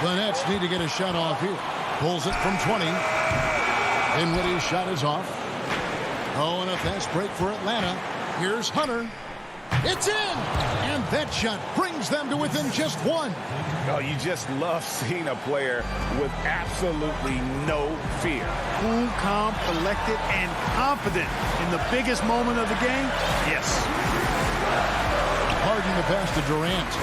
The Nets need to get a shot off here. Pulls it from 20. Dinwiddie's shot is off. Oh, and a fast break for Atlanta. Here's Hunter. It's in! And that shot brings them to within just 1. Oh, you just love seeing a player with absolutely no fear. Cool, calm, collected, and confident in the biggest moment of the game? Yes. Harden the pass to Durant.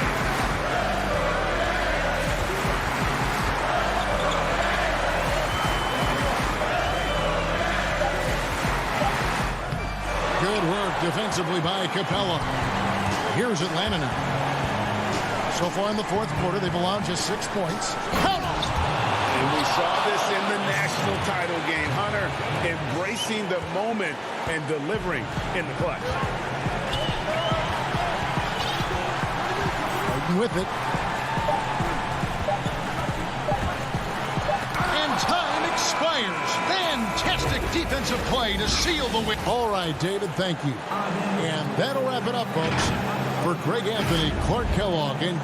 Good work defensively by Capella. Here's Atlanta now. So far in the fourth quarter, they've allowed just 6 points. Count it! And we saw this in the national title game. Hunter embracing the moment and delivering in the clutch. Harden with it. And time expires. Fantastic defensive play to seal the win. All right, David, thank you. And that'll wrap it up, folks. For Greg Anthony, Clark Kellogg, and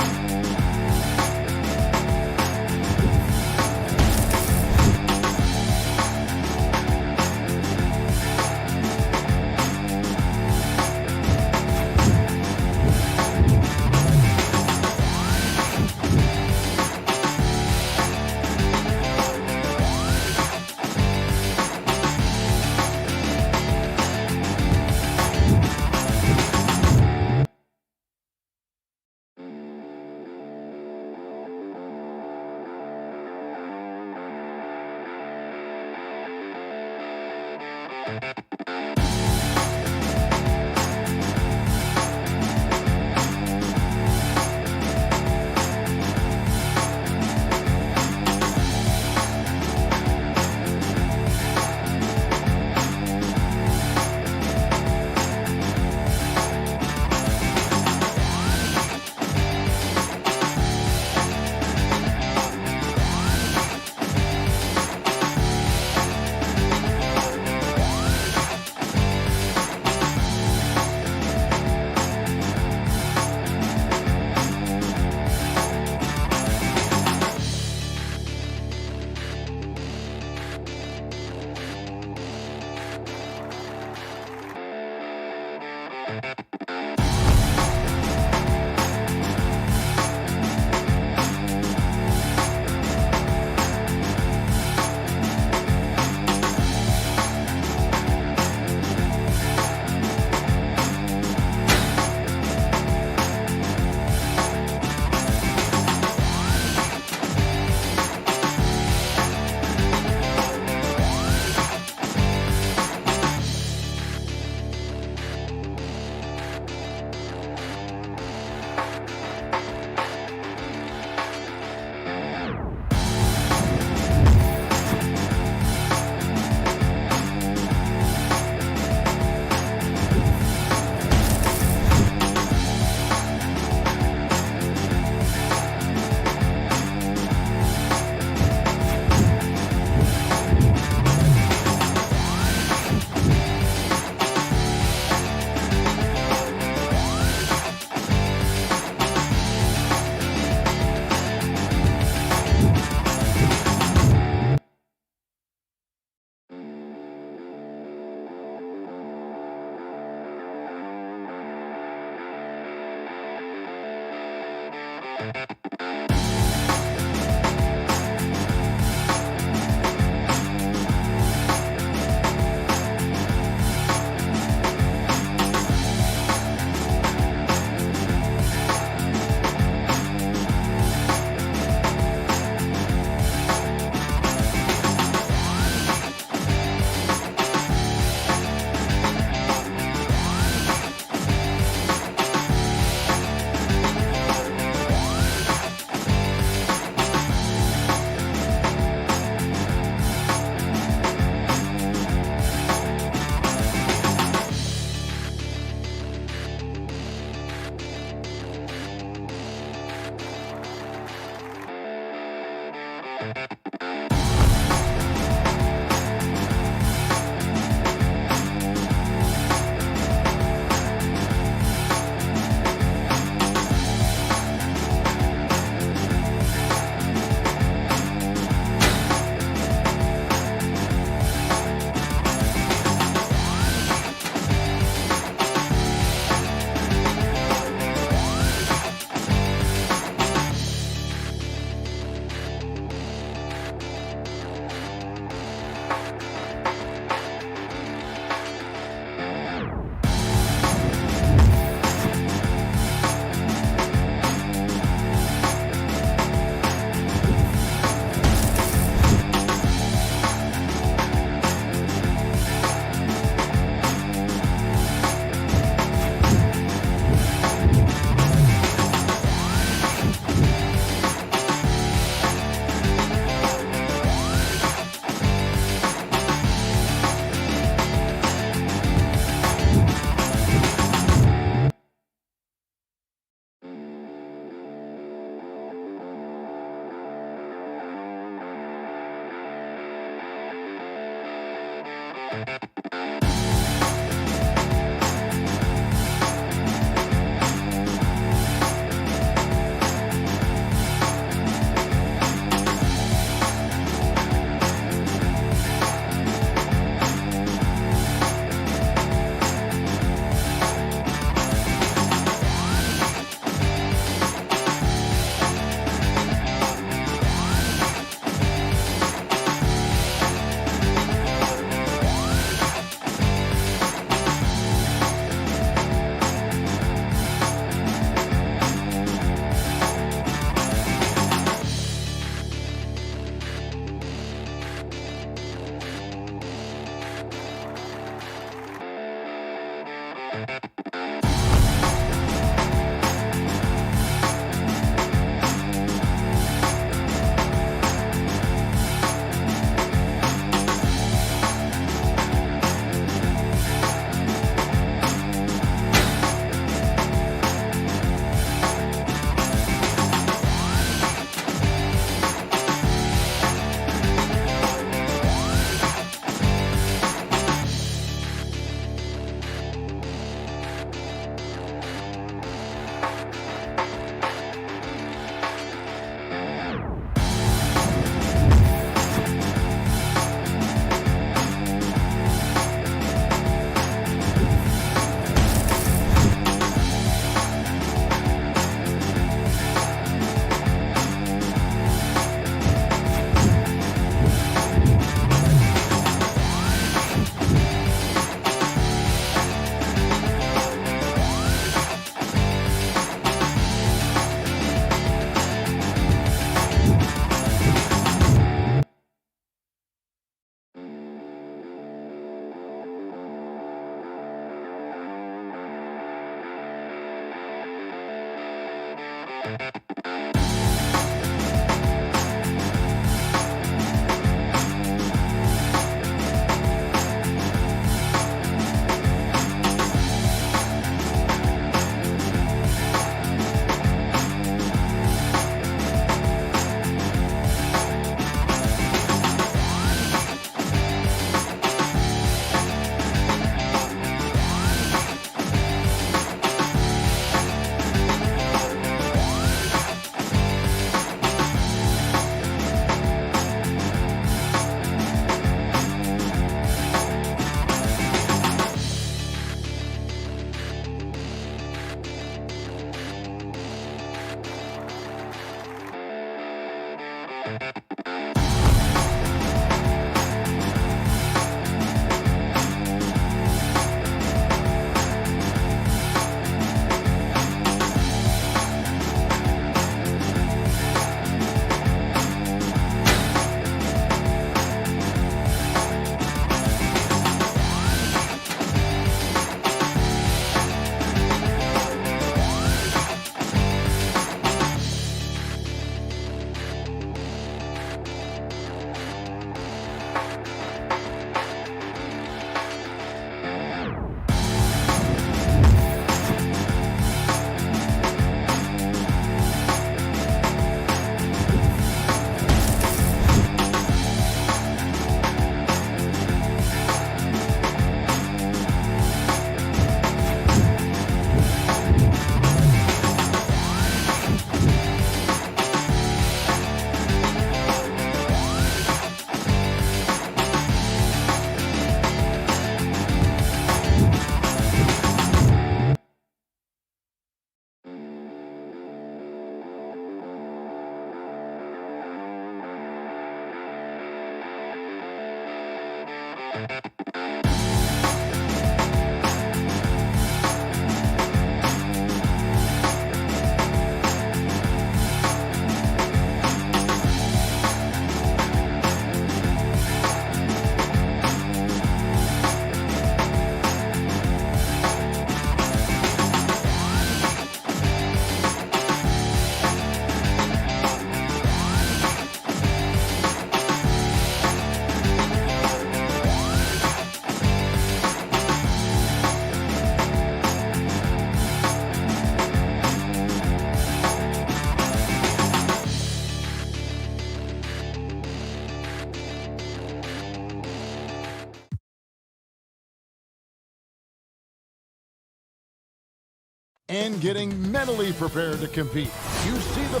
And getting mentally prepared to compete. You see the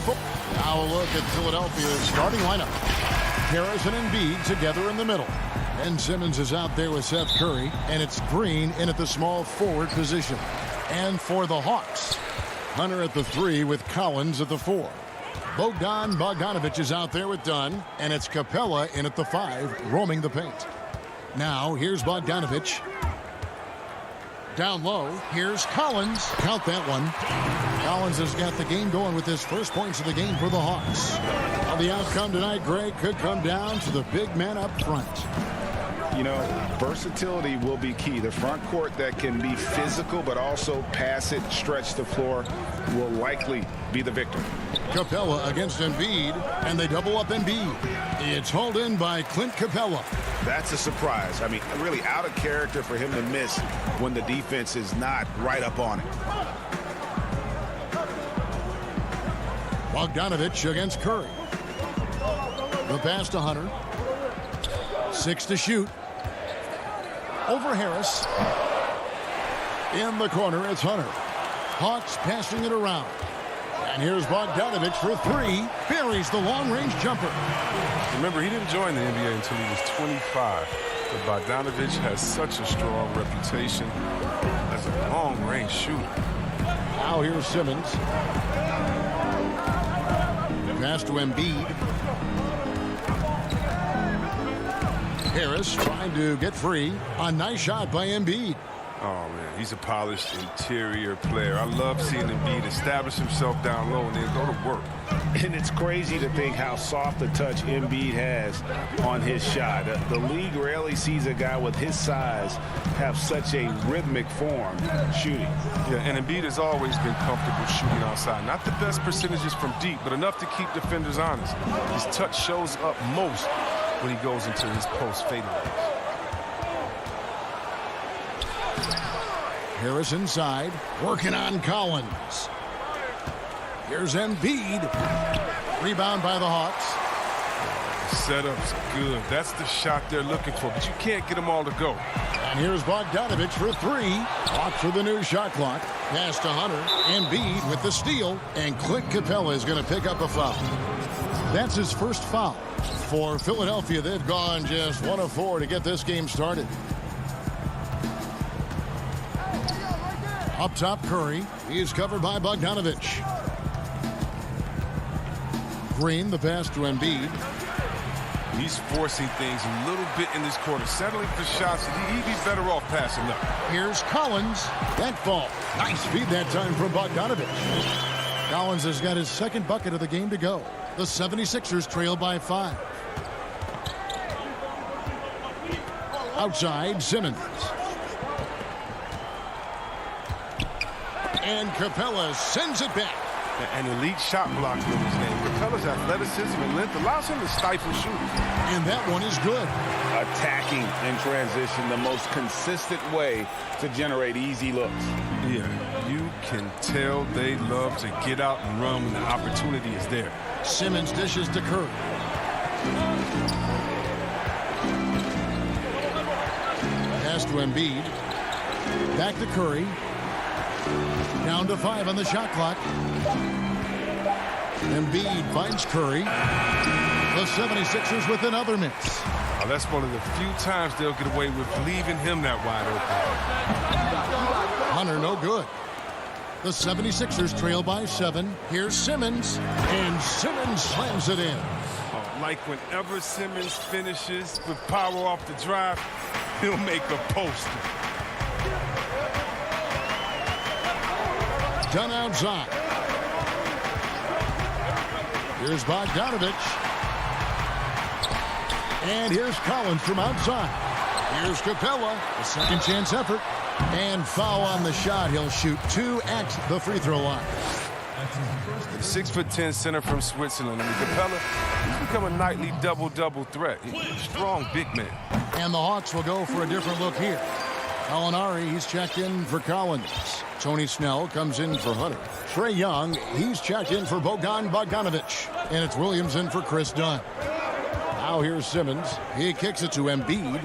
now a look at Philadelphia's starting lineup. Harrison and Embiid together in the middle. Ben Simmons is out there with Seth Curry, and it's Green in at the small forward position. And for the Hawks, Hunter at the 3 with Collins at the 4. Bogdanovich is out there with Dunn, and it's Capella in at the 5, roaming the paint. Now here's Bogdanovich. Down low, here's Collins. Count that one. Collins has got the game going with his first points of the game for the Hawks. Well, the outcome tonight, Greg, could come down to the big man up front. You know, versatility will be key. The front court that can be physical but also pass it, stretch the floor will likely be the victor. Capella against Embiid, and they double up Embiid. It's hauled in by Clint Capella. That's a surprise. I mean, really out of character for him to miss when the defense is not right up on it. Bogdanovich against Curry. The pass to Hunter. 6 to shoot. Over Harris. In the corner, it's Hunter. Hawks passing it around. And here's Bogdanovich for 3. Buries the long-range jumper. Remember, he didn't join the NBA until he was 25. But Bogdanovich has such a strong reputation as a long-range shooter. Now here's Simmons. Pass to Embiid. Harris trying to get free. A nice shot by Embiid. Oh, man, he's a polished interior player. I love seeing Embiid establish himself down low and then go to work. And it's crazy to think how soft a touch Embiid has on his shot. The league rarely sees a guy with his size have such a rhythmic form shooting. Yeah, and Embiid has always been comfortable shooting outside. Not the best percentages from deep, but enough to keep defenders honest. His touch shows up most when he goes into his post fadeaways. Harris inside, working on Collins. Here's Embiid. Rebound by the Hawks. Setup's good. That's the shot they're looking for, but you can't get them all to go. And here's Bogdanovich for 3. Hawks with the new shot clock. Pass to Hunter. Embiid with the steal. And Clint Capella is going to pick up a foul. That's his first foul. For Philadelphia, they've gone just 1 of 4 to get this game started. Up top, Curry. He is covered by Bogdanovich. Green, the pass to Embiid. He's forcing things a little bit in this quarter, settling for shots. He'd be better off passing up. Here's Collins. That fall. Nice feed that time from Bogdanovich. Collins has got his second bucket of the game to go. The 76ers trail by 5. Outside, Simmons. And Capella sends it back. An elite shot blocker in his name. Capella's athleticism and length allows him to stifle shooters. And that one is good. Attacking in transition, the most consistent way to generate easy looks. Yeah, you can tell they love to get out and run when the opportunity is there. Simmons dishes to Curry. Pass to Embiid. Back to Curry. Down to 5 on the shot clock. Embiid finds Curry. The 76ers with another miss. That's one of the few times they'll get away with leaving him that wide open. Hunter, no good. The 76ers trail by 7. Here's Simmons. And Simmons slams it in. Like whenever Simmons finishes with power off the drive, he'll make a post. Done outside. Here's Bogdanovich. And here's Collins from outside. Here's Capella. A second chance effort. And foul on the shot. He'll shoot 2 at the free throw line. The 6'10" center from Switzerland. I mean, Capella, he's become a nightly double-double threat. He's a strong big man. And the Hawks will go for a different look here. Gallinari, he's checked in for Collins. Tony Snell comes in for Hunter. Trae Young, he's checked in for Bogdanovich. And it's Williams in for Chris Dunn. Now here's Simmons. He kicks it to Embiid.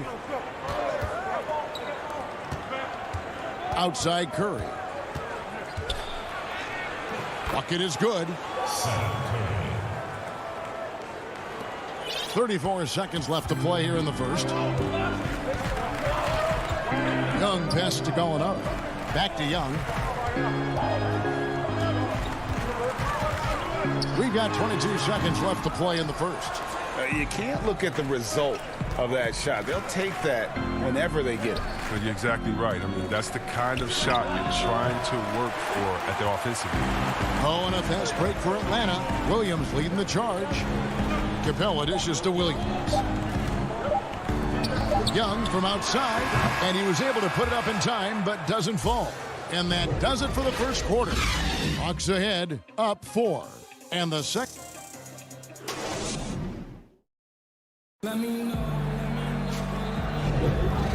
Outside Curry. Bucket is good. 34 seconds left to play here in the first. Young pass to Gallinari. Back to Young. We've got 22 seconds left to play in the first. You can't look at the result of that shot. They'll take that whenever they get it. But you're exactly right. I mean, that's the kind of shot you're trying to work for at the offensive end. Oh, and a fast break for Atlanta. Williams leading the charge. Capella dishes to Williams. Young from outside, and he was able to put it up in time, but doesn't fall. And that does it for the first quarter. Hawks ahead, up 4. And the second.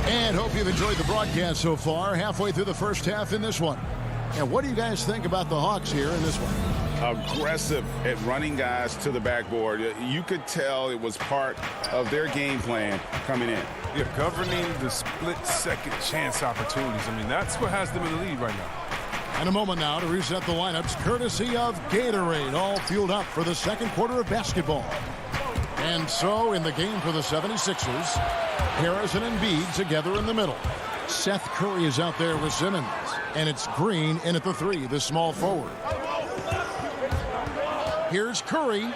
And hope you've enjoyed the broadcast so far. Halfway through the first half in this one. And what do you guys think about the Hawks here in this one? Aggressive at running guys to the backboard. You could tell it was part of their game plan coming in. Yeah, governing the split-second chance opportunities. I mean, that's what has them in the lead right now. And a moment now to reset the lineups, courtesy of Gatorade, all fueled up for the second quarter of basketball. And so, in the game for the 76ers, Harrison and Embiid together in the middle. Seth Curry is out there with Simmons. And it's Green in at the 3, the small forward. Here's Curry.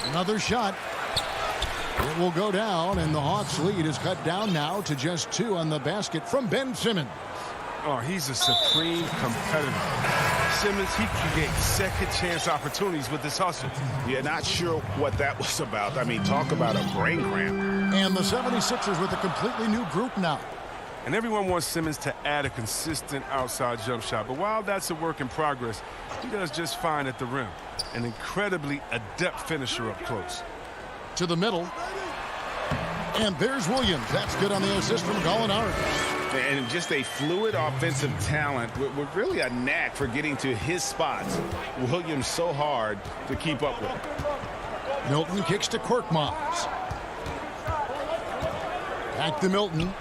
Another shot. It will go down, and the Hawks' lead is cut down now to just 2 on the basket from Ben Simmons. Oh, he's a supreme competitor. Simmons, he creates second chance opportunities with this hustle. Yeah, not sure what that was about. I mean, talk about a brain cramp. And the 76ers with a completely new group now. And everyone wants Simmons to add a consistent outside jump shot. But while that's a work in progress, he does just fine at the rim. An incredibly adept finisher up close. To the middle. And there's Williams. That's good on the assist from Gallinari. And just a fluid offensive talent with really a knack for getting to his spots. Williams so hard to keep up with. Milton kicks to Korkmaz. Back to Milton.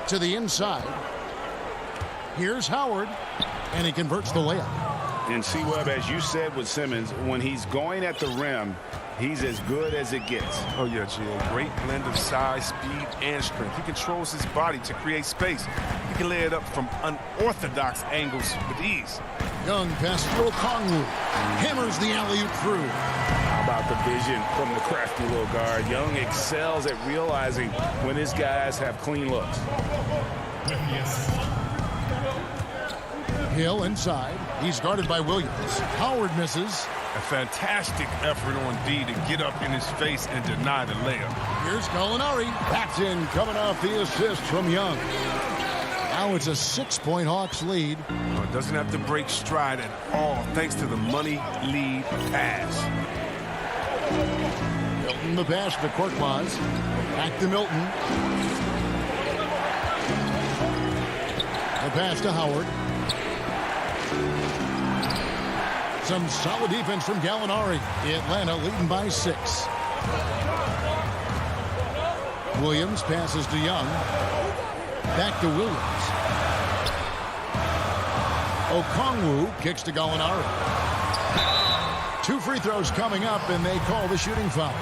To the inside. Here's Howard. And he converts the layup. And C-Webb, as you said with Simmons, when he's going at the rim, he's as good as it gets. Oh, yeah, Gio. Great blend of size, speed, and strength. He controls his body to create space. He can lay it up from unorthodox angles with ease. Young passes to Okongwu. Hammers the alley-oop through. How about the vision from the crafty little guard? Young excels at realizing when his guys have clean looks. Hill inside. He's guarded by Williams. Howard misses. A fantastic effort on D to get up in his face and deny the layup. Here's Gallinari. That's in, coming off the assist from Young. Now it's a 6-point Hawks lead. Doesn't have to break stride at all thanks to the money lead pass. Milton the pass to Korkmaz. Back to Milton. The pass to Howard. Some solid defense from Gallinari. Atlanta leading by 6. Williams passes to Young. Back to Williams. Okongwu kicks to Gallinari. 2 free throws coming up, and they call the shooting foul.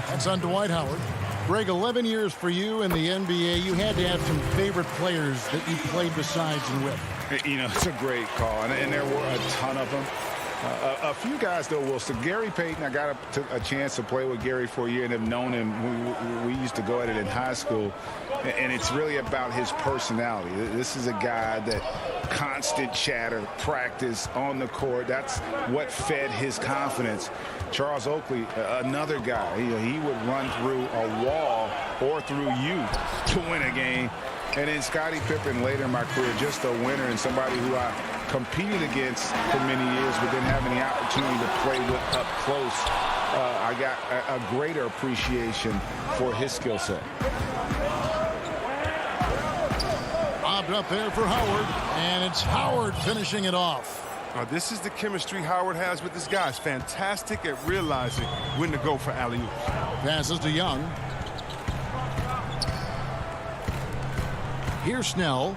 That's on Dwight Howard. Greg, 11 years for you in the NBA. You had to have some favorite players that you played besides and with. You know, it's a great call, and there were a ton of them. A few guys, though, will. So Gary Payton, I got a chance to play with Gary for a year and have known him. We used to go at it in high school, and it's really about his personality. This is a guy that constant chatter, practice on the court. That's what fed his confidence. Charles Oakley, another guy, he would run through a wall or through you to win a game. And then Scottie Pippen later in my career, just a winner and somebody who I competed against for many years, but then having the opportunity to play with up close, I got a greater appreciation for his skill set. Bobbed up there for Howard, and it's Howard finishing it off. This is the chemistry Howard has with his guys. Fantastic at realizing when to go for alley-oops. Passes to Young. Here's Snell.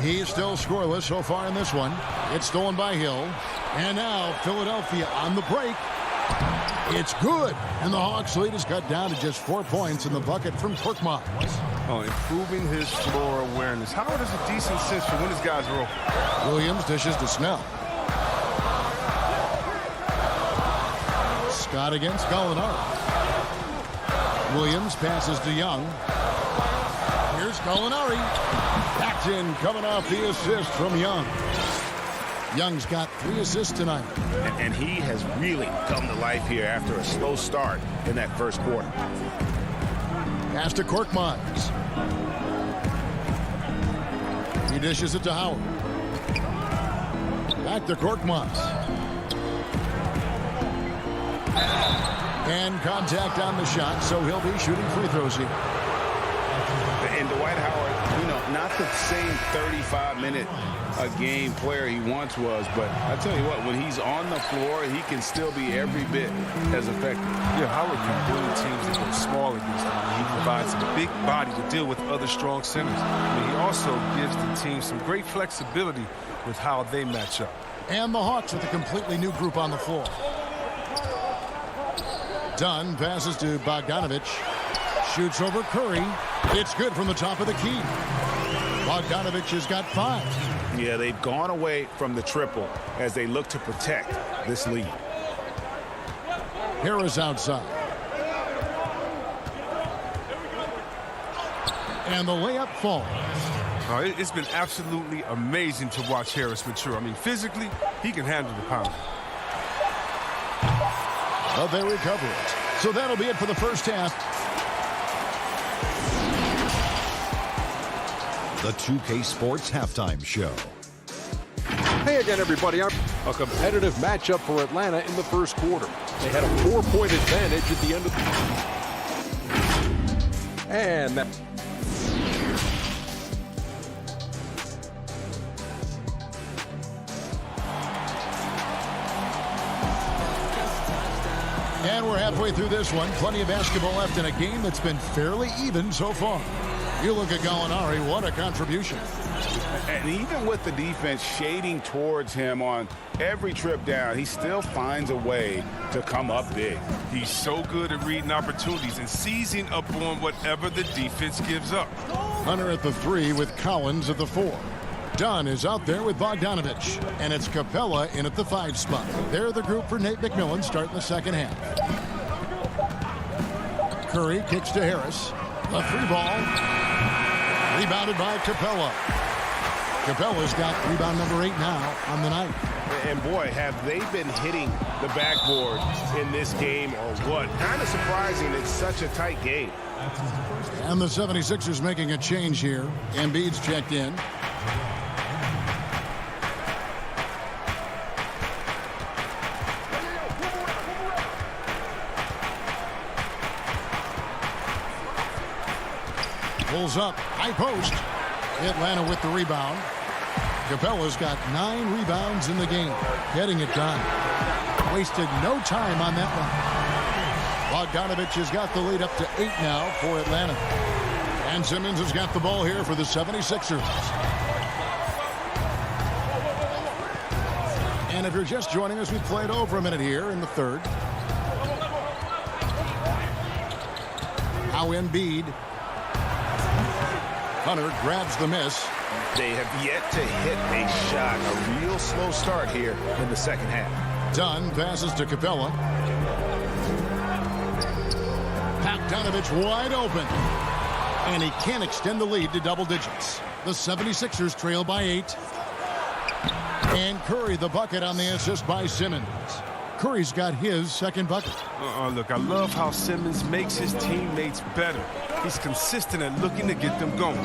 He's still scoreless so far in this one. It's stolen by Hill. And now Philadelphia on the break. It's good. And the Hawks lead is cut down to just 4 points in the bucket from Korkmaz. Improving his floor awareness. Howard has a decent sense for when his guys are open. Williams dishes to Snell. Scott against Gallinari. Williams passes to Young. Here's Gallinari. That's in, coming off the assist from Young. Young's got 3 assists tonight. And he has really come to life here after a slow start in that first quarter. Pass to Korkmaz. He dishes it to Howard. Back to Korkmaz. And contact on the shot, so he'll be shooting free throws here. And Dwight Howard, not the same 35-minute-a-game player he once was, but I tell you what, when he's on the floor, he can still be every bit as effective. Yeah, Howard can bully teams that go small against him. He provides a big body to deal with other strong centers. He also gives the team some great flexibility with how they match up. And the Hawks with a completely new group on the floor. Dunn passes to Bogdanovich. Shoots over Curry. It's good from the top of the key. Bogdanovich has got 5. Yeah, they've gone away from the triple as they look to protect this lead. Harris outside. And the layup falls. It's been absolutely amazing to watch Harris mature. I mean, physically, he can handle the pound. But they recover it. So that'll be it for the first half. The 2K Sports Halftime Show. Hey again, everybody. A competitive matchup for Atlanta in the first quarter. They had a 4-point advantage at the end of the... And that... And we're halfway through this one. Plenty of basketball left in a game that's been fairly even so far. You look at Gallinari, what a contribution. And even with the defense shading towards him on every trip down, he still finds a way to come up big. He's so good at reading opportunities and seizing up on whatever the defense gives up. Hunter at the 3 with Collins at the 4. Dunn is out there with Bogdanovich, and it's Capella in at the 5 spot. They're the group for Nate McMillan starting the second half. Curry kicks to Harris. A 3-ball. Rebounded by Capella. Capella's got rebound number 8 now on the night. And boy, have they been hitting the backboard in this game or what? Kind of surprising. It's such a tight game. And the 76ers making a change here. Embiid's checked in. Pulls up, high post. Atlanta with the rebound. Capella's got 9 rebounds in the game. Getting it done. Wasted no time on that one. Bogdanovich has got the lead up to 8 now for Atlanta. And Simmons has got the ball here for the 76ers. And if you're just joining us, we've played over a minute here in the third. Now Embiid. Hunter grabs the miss. They have yet to hit a shot. A real slow start here in the second half. Dunn passes to Capella. Bogdanovich wide open. And he can't extend the lead to double digits. The 76ers trail by 8. And Curry the bucket on the assist by Simmons. Curry's got his second bucket. Look, I love how Simmons makes his teammates better. He's consistent at looking to get them going.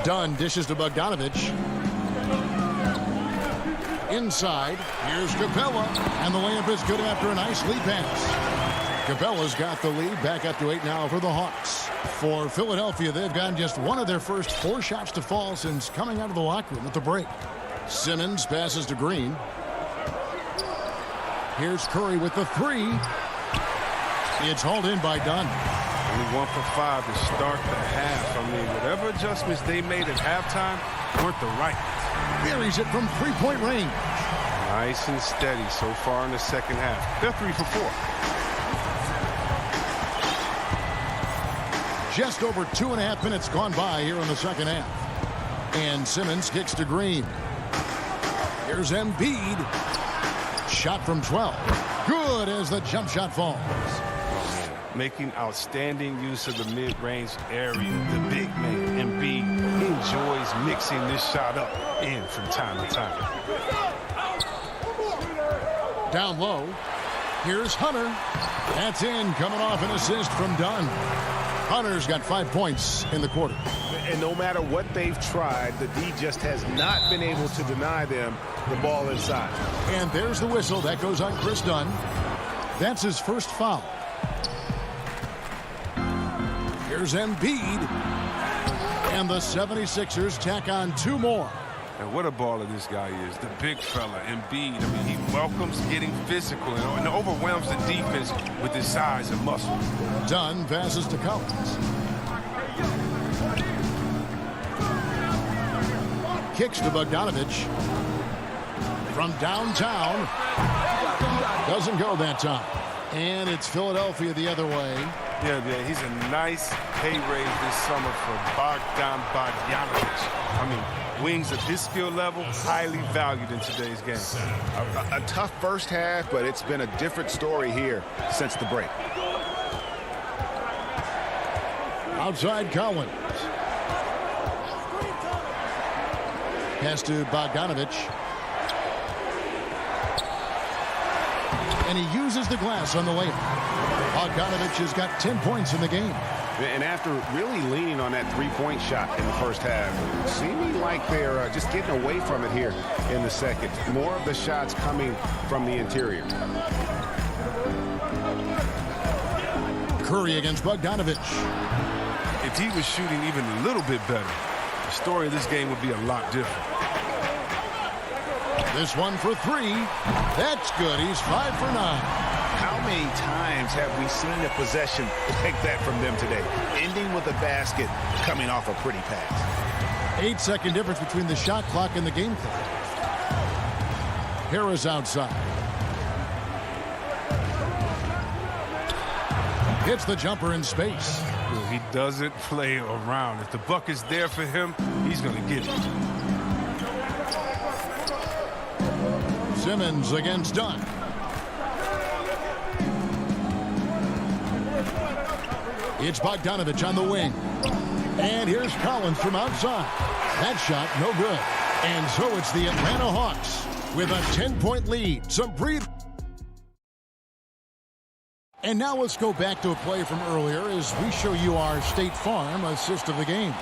Dunn dishes to Bogdanovich. Inside, here's Capella. And the layup is good after a nice lead pass. Capella's got the lead, back up to 8 now for the Hawks. For Philadelphia, they've gotten just one of their first 4 shots to fall since coming out of the locker room at the break. Simmons passes to Green. Here's Curry with the 3. It's hauled in by Dunn. Only 1 for 5 to start the half. I mean, whatever adjustments they made at halftime weren't the right ones. Buries it from 3-point range. Nice and steady so far in the second half. They're 3 for 4. Just over 2.5 minutes gone by here in the second half. And Simmons kicks to Green. Here's Embiid. Shot from 12. Good as the jump shot falls. Making outstanding use of the mid-range area. The big man, Embiid, enjoys mixing this shot up in from time to time. Down low. Here's Hunter. That's in, coming off an assist from Dunn. Hunter's got 5 points in the quarter. And no matter what they've tried, the D just has not been able to deny them the ball inside. And there's the whistle. That goes on Chris Dunn. That's his first foul. Here's Embiid. And the 76ers tack on 2 more. And what a baller this guy is, the big fella, Embiid. I mean, he welcomes getting physical and overwhelms the defense with his size and muscle. Dunn passes to Collins. Kicks to Bogdanovich. From downtown. Doesn't go that time. And it's Philadelphia the other way. Yeah, he's a nice pay raise this summer for Bogdanovich. I mean, wings at his skill level, highly valued in today's game. A tough first half, but it's been a different story here since the break. Outside Collins. Pass to Bogdanovich. And he uses the glass on the layup. Bogdanovich has got 10 points in the game. And after really leaning on that 3-point shot in the first half, seeming like they're just getting away from it here in the second. More of the shots coming from the interior. Curry against Bogdanovich. If he was shooting even a little bit better, the story of this game would be a lot different. This one for 3. That's good. He's 5 for 9. How many times have we seen a possession like that from them today? Ending with a basket, coming off a pretty pass. 8-second difference between the shot clock and the game clock. Harris outside. Hits the jumper in space. Look, he doesn't play around. If the buck is there for him, he's going to get it. Simmons against Dunn. It's Bogdanovich on the wing. And here's Collins from outside. That shot, no good. And so it's the Atlanta Hawks with a 10-point lead. Some breathe. And now let's go back to a play from earlier as we show you our State Farm assist of the game.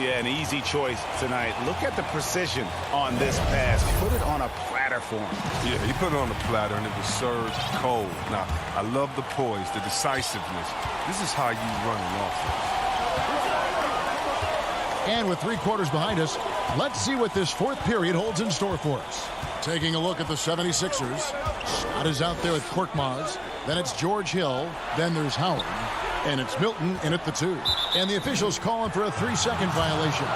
Yeah, an easy choice tonight. Look at the precision on this pass. Put it on a platter for him. Yeah, he put it on the platter, and it was served cold. Now, I love the poise, the decisiveness. This is how you run an offense. And with 3 quarters behind us, let's see what this 4th period holds in store for us. Taking a look at the 76ers. Scott is out there with Korkmaz. Then it's George Hill. Then there's Howard. And it's Milton in at the 2. And the officials calling for a 3-second violation.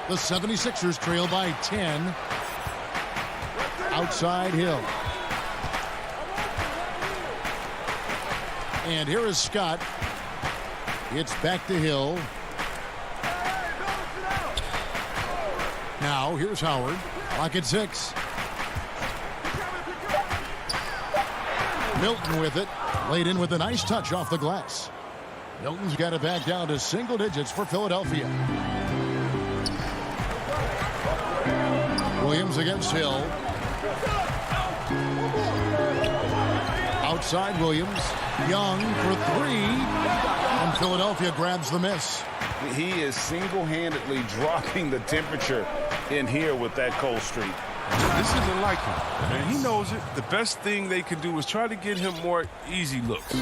The 76ers trail by 10. Outside Hill. And here is Scott. It's back to Hill. Now here's Howard. Clock at 6. Milton with it. Laid in with a nice touch off the glass. Milton's got it back down to single digits for Philadelphia. Williams against Hill. Outside Williams. Young for 3. And Philadelphia grabs the miss. He is single-handedly dropping the temperature in here with that cold streak. This isn't like him, and he knows it. The best thing they can do is try to get him more easy looks.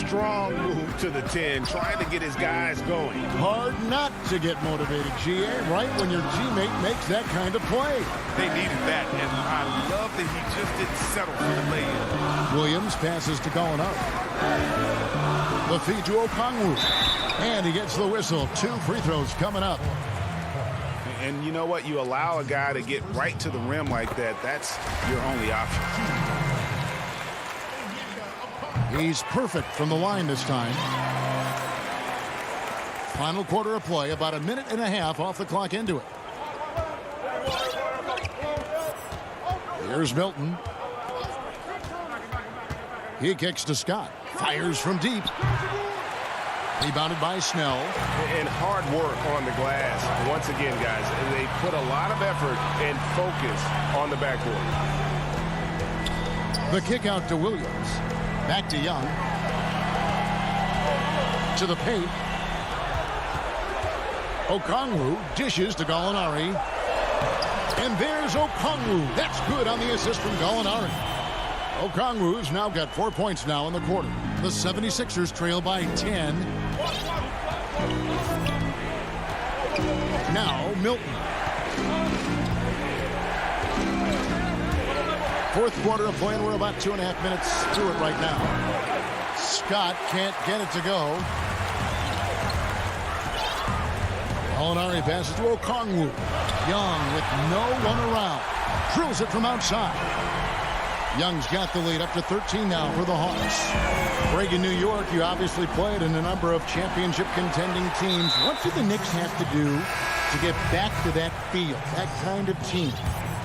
Strong move to the 10, trying to get his guys going. Hard not to get motivated, GA, right when your teammate makes that kind of play. They needed that, and I love that he just didn't settle for the lay-in. Williams passes to Gallinari. The feed to Okongwu. And he gets the whistle. 2 free throws coming up. And you know what? You allow a guy to get right to the rim like that. That's your only option. He's perfect from the line this time. Final quarter of play. About a minute and a half off the clock into it. Here's Milton. He kicks to Scott. Fires from deep. Rebounded by Snell. And hard work on the glass. Once again, guys, they put a lot of effort and focus on the backboard. The kick out to Williams. Back to Young. To the paint. Okongwu dishes to Gallinari. And there's Okongwu. That's good on the assist from Gallinari. Okongwu's now got 4 points now in the quarter. The 76ers trail by 10. Now Milton. 4th quarter of play, and we're about 2.5 minutes through it right now. Scott can't get it to go. Gallinari passes to Okongwu. Young with no one around. Drills it from outside. Young's got the lead up to 13 now for the Hawks. Greg, in New York, you obviously played in a number of championship contending teams. What do the Knicks have to do to get back to that feel, that kind of team?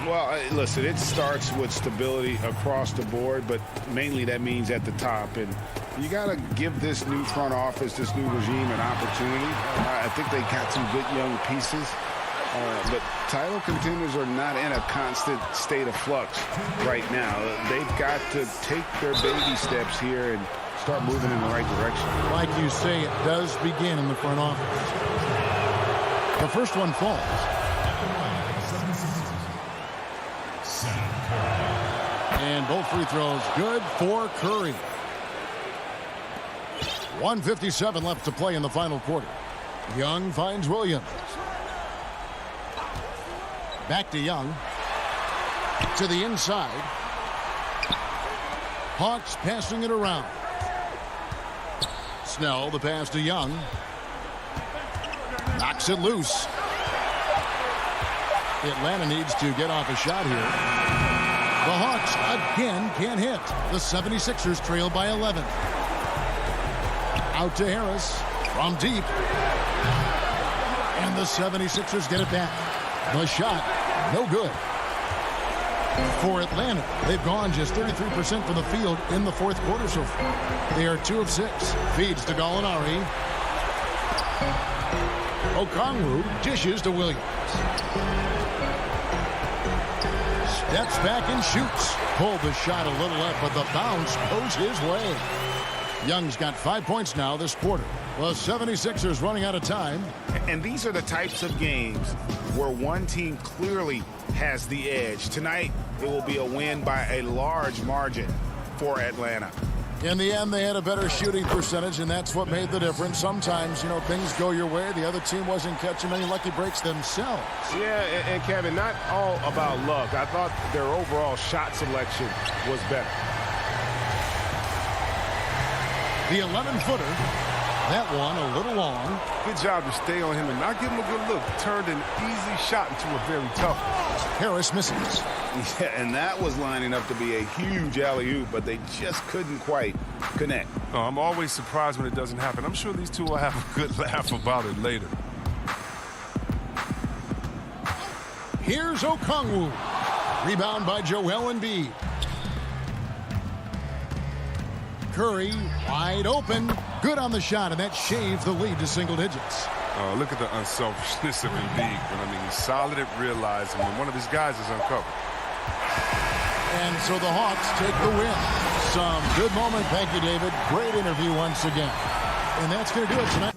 Well, listen, it starts with stability across the board, but mainly that means at the top. And you got to give this new front office, this new regime, an opportunity. I think they got some good young pieces. But title contenders are not in a constant state of flux right now. They've got to take their baby steps here and start moving in the right direction. Like you say, it does begin in the front office. The first one falls. And both free throws good for Curry. 1:57 left to play in the final quarter. Young finds Williams. Back to Young. To the inside. Hawks passing it around. Snell, the pass to Young. Knocks it loose. Atlanta needs to get off a shot here. The Hawks again can't hit. The 76ers trail by 11. Out to Harris from deep. And the 76ers get it back. The shot, no good. For Atlanta, they've gone just 33% from the field in the fourth quarter so far. They are 2 of 6. Feeds to Gallinari. Okongwu dishes to Williams. Steps back and shoots. Pulled the shot a little left, but the bounce goes his way. Young's got 5 points now this quarter. The 76ers running out of time. And these are the types of games where one team clearly has the edge. Tonight, it will be a win by a large margin for Atlanta. In the end, they had a better shooting percentage, and that's what made the difference. Sometimes, things go your way. The other team wasn't catching many lucky breaks themselves. Yeah, and Kevin, not all about luck. I thought their overall shot selection was better. The 11-footer, that one a little long. Good job to stay on him and not give him a good look. Turned an easy shot into a very tough one. Harris misses. Yeah, and that was lining up to be a huge alley-oop, but they just couldn't quite connect. Oh, I'm always surprised when it doesn't happen. I'm sure these two will have a good laugh about it later. Here's Okongwu. Rebound by Joel Embiid. Curry wide open. Good on the shot, and that shaved the lead to single digits. Oh, look at the unselfishness of Embiid. But he's solid at realizing when one of his guys is uncovered. And so the Hawks take the win. Some good moment. Thank you, David. Great interview once again. And that's going to do it tonight.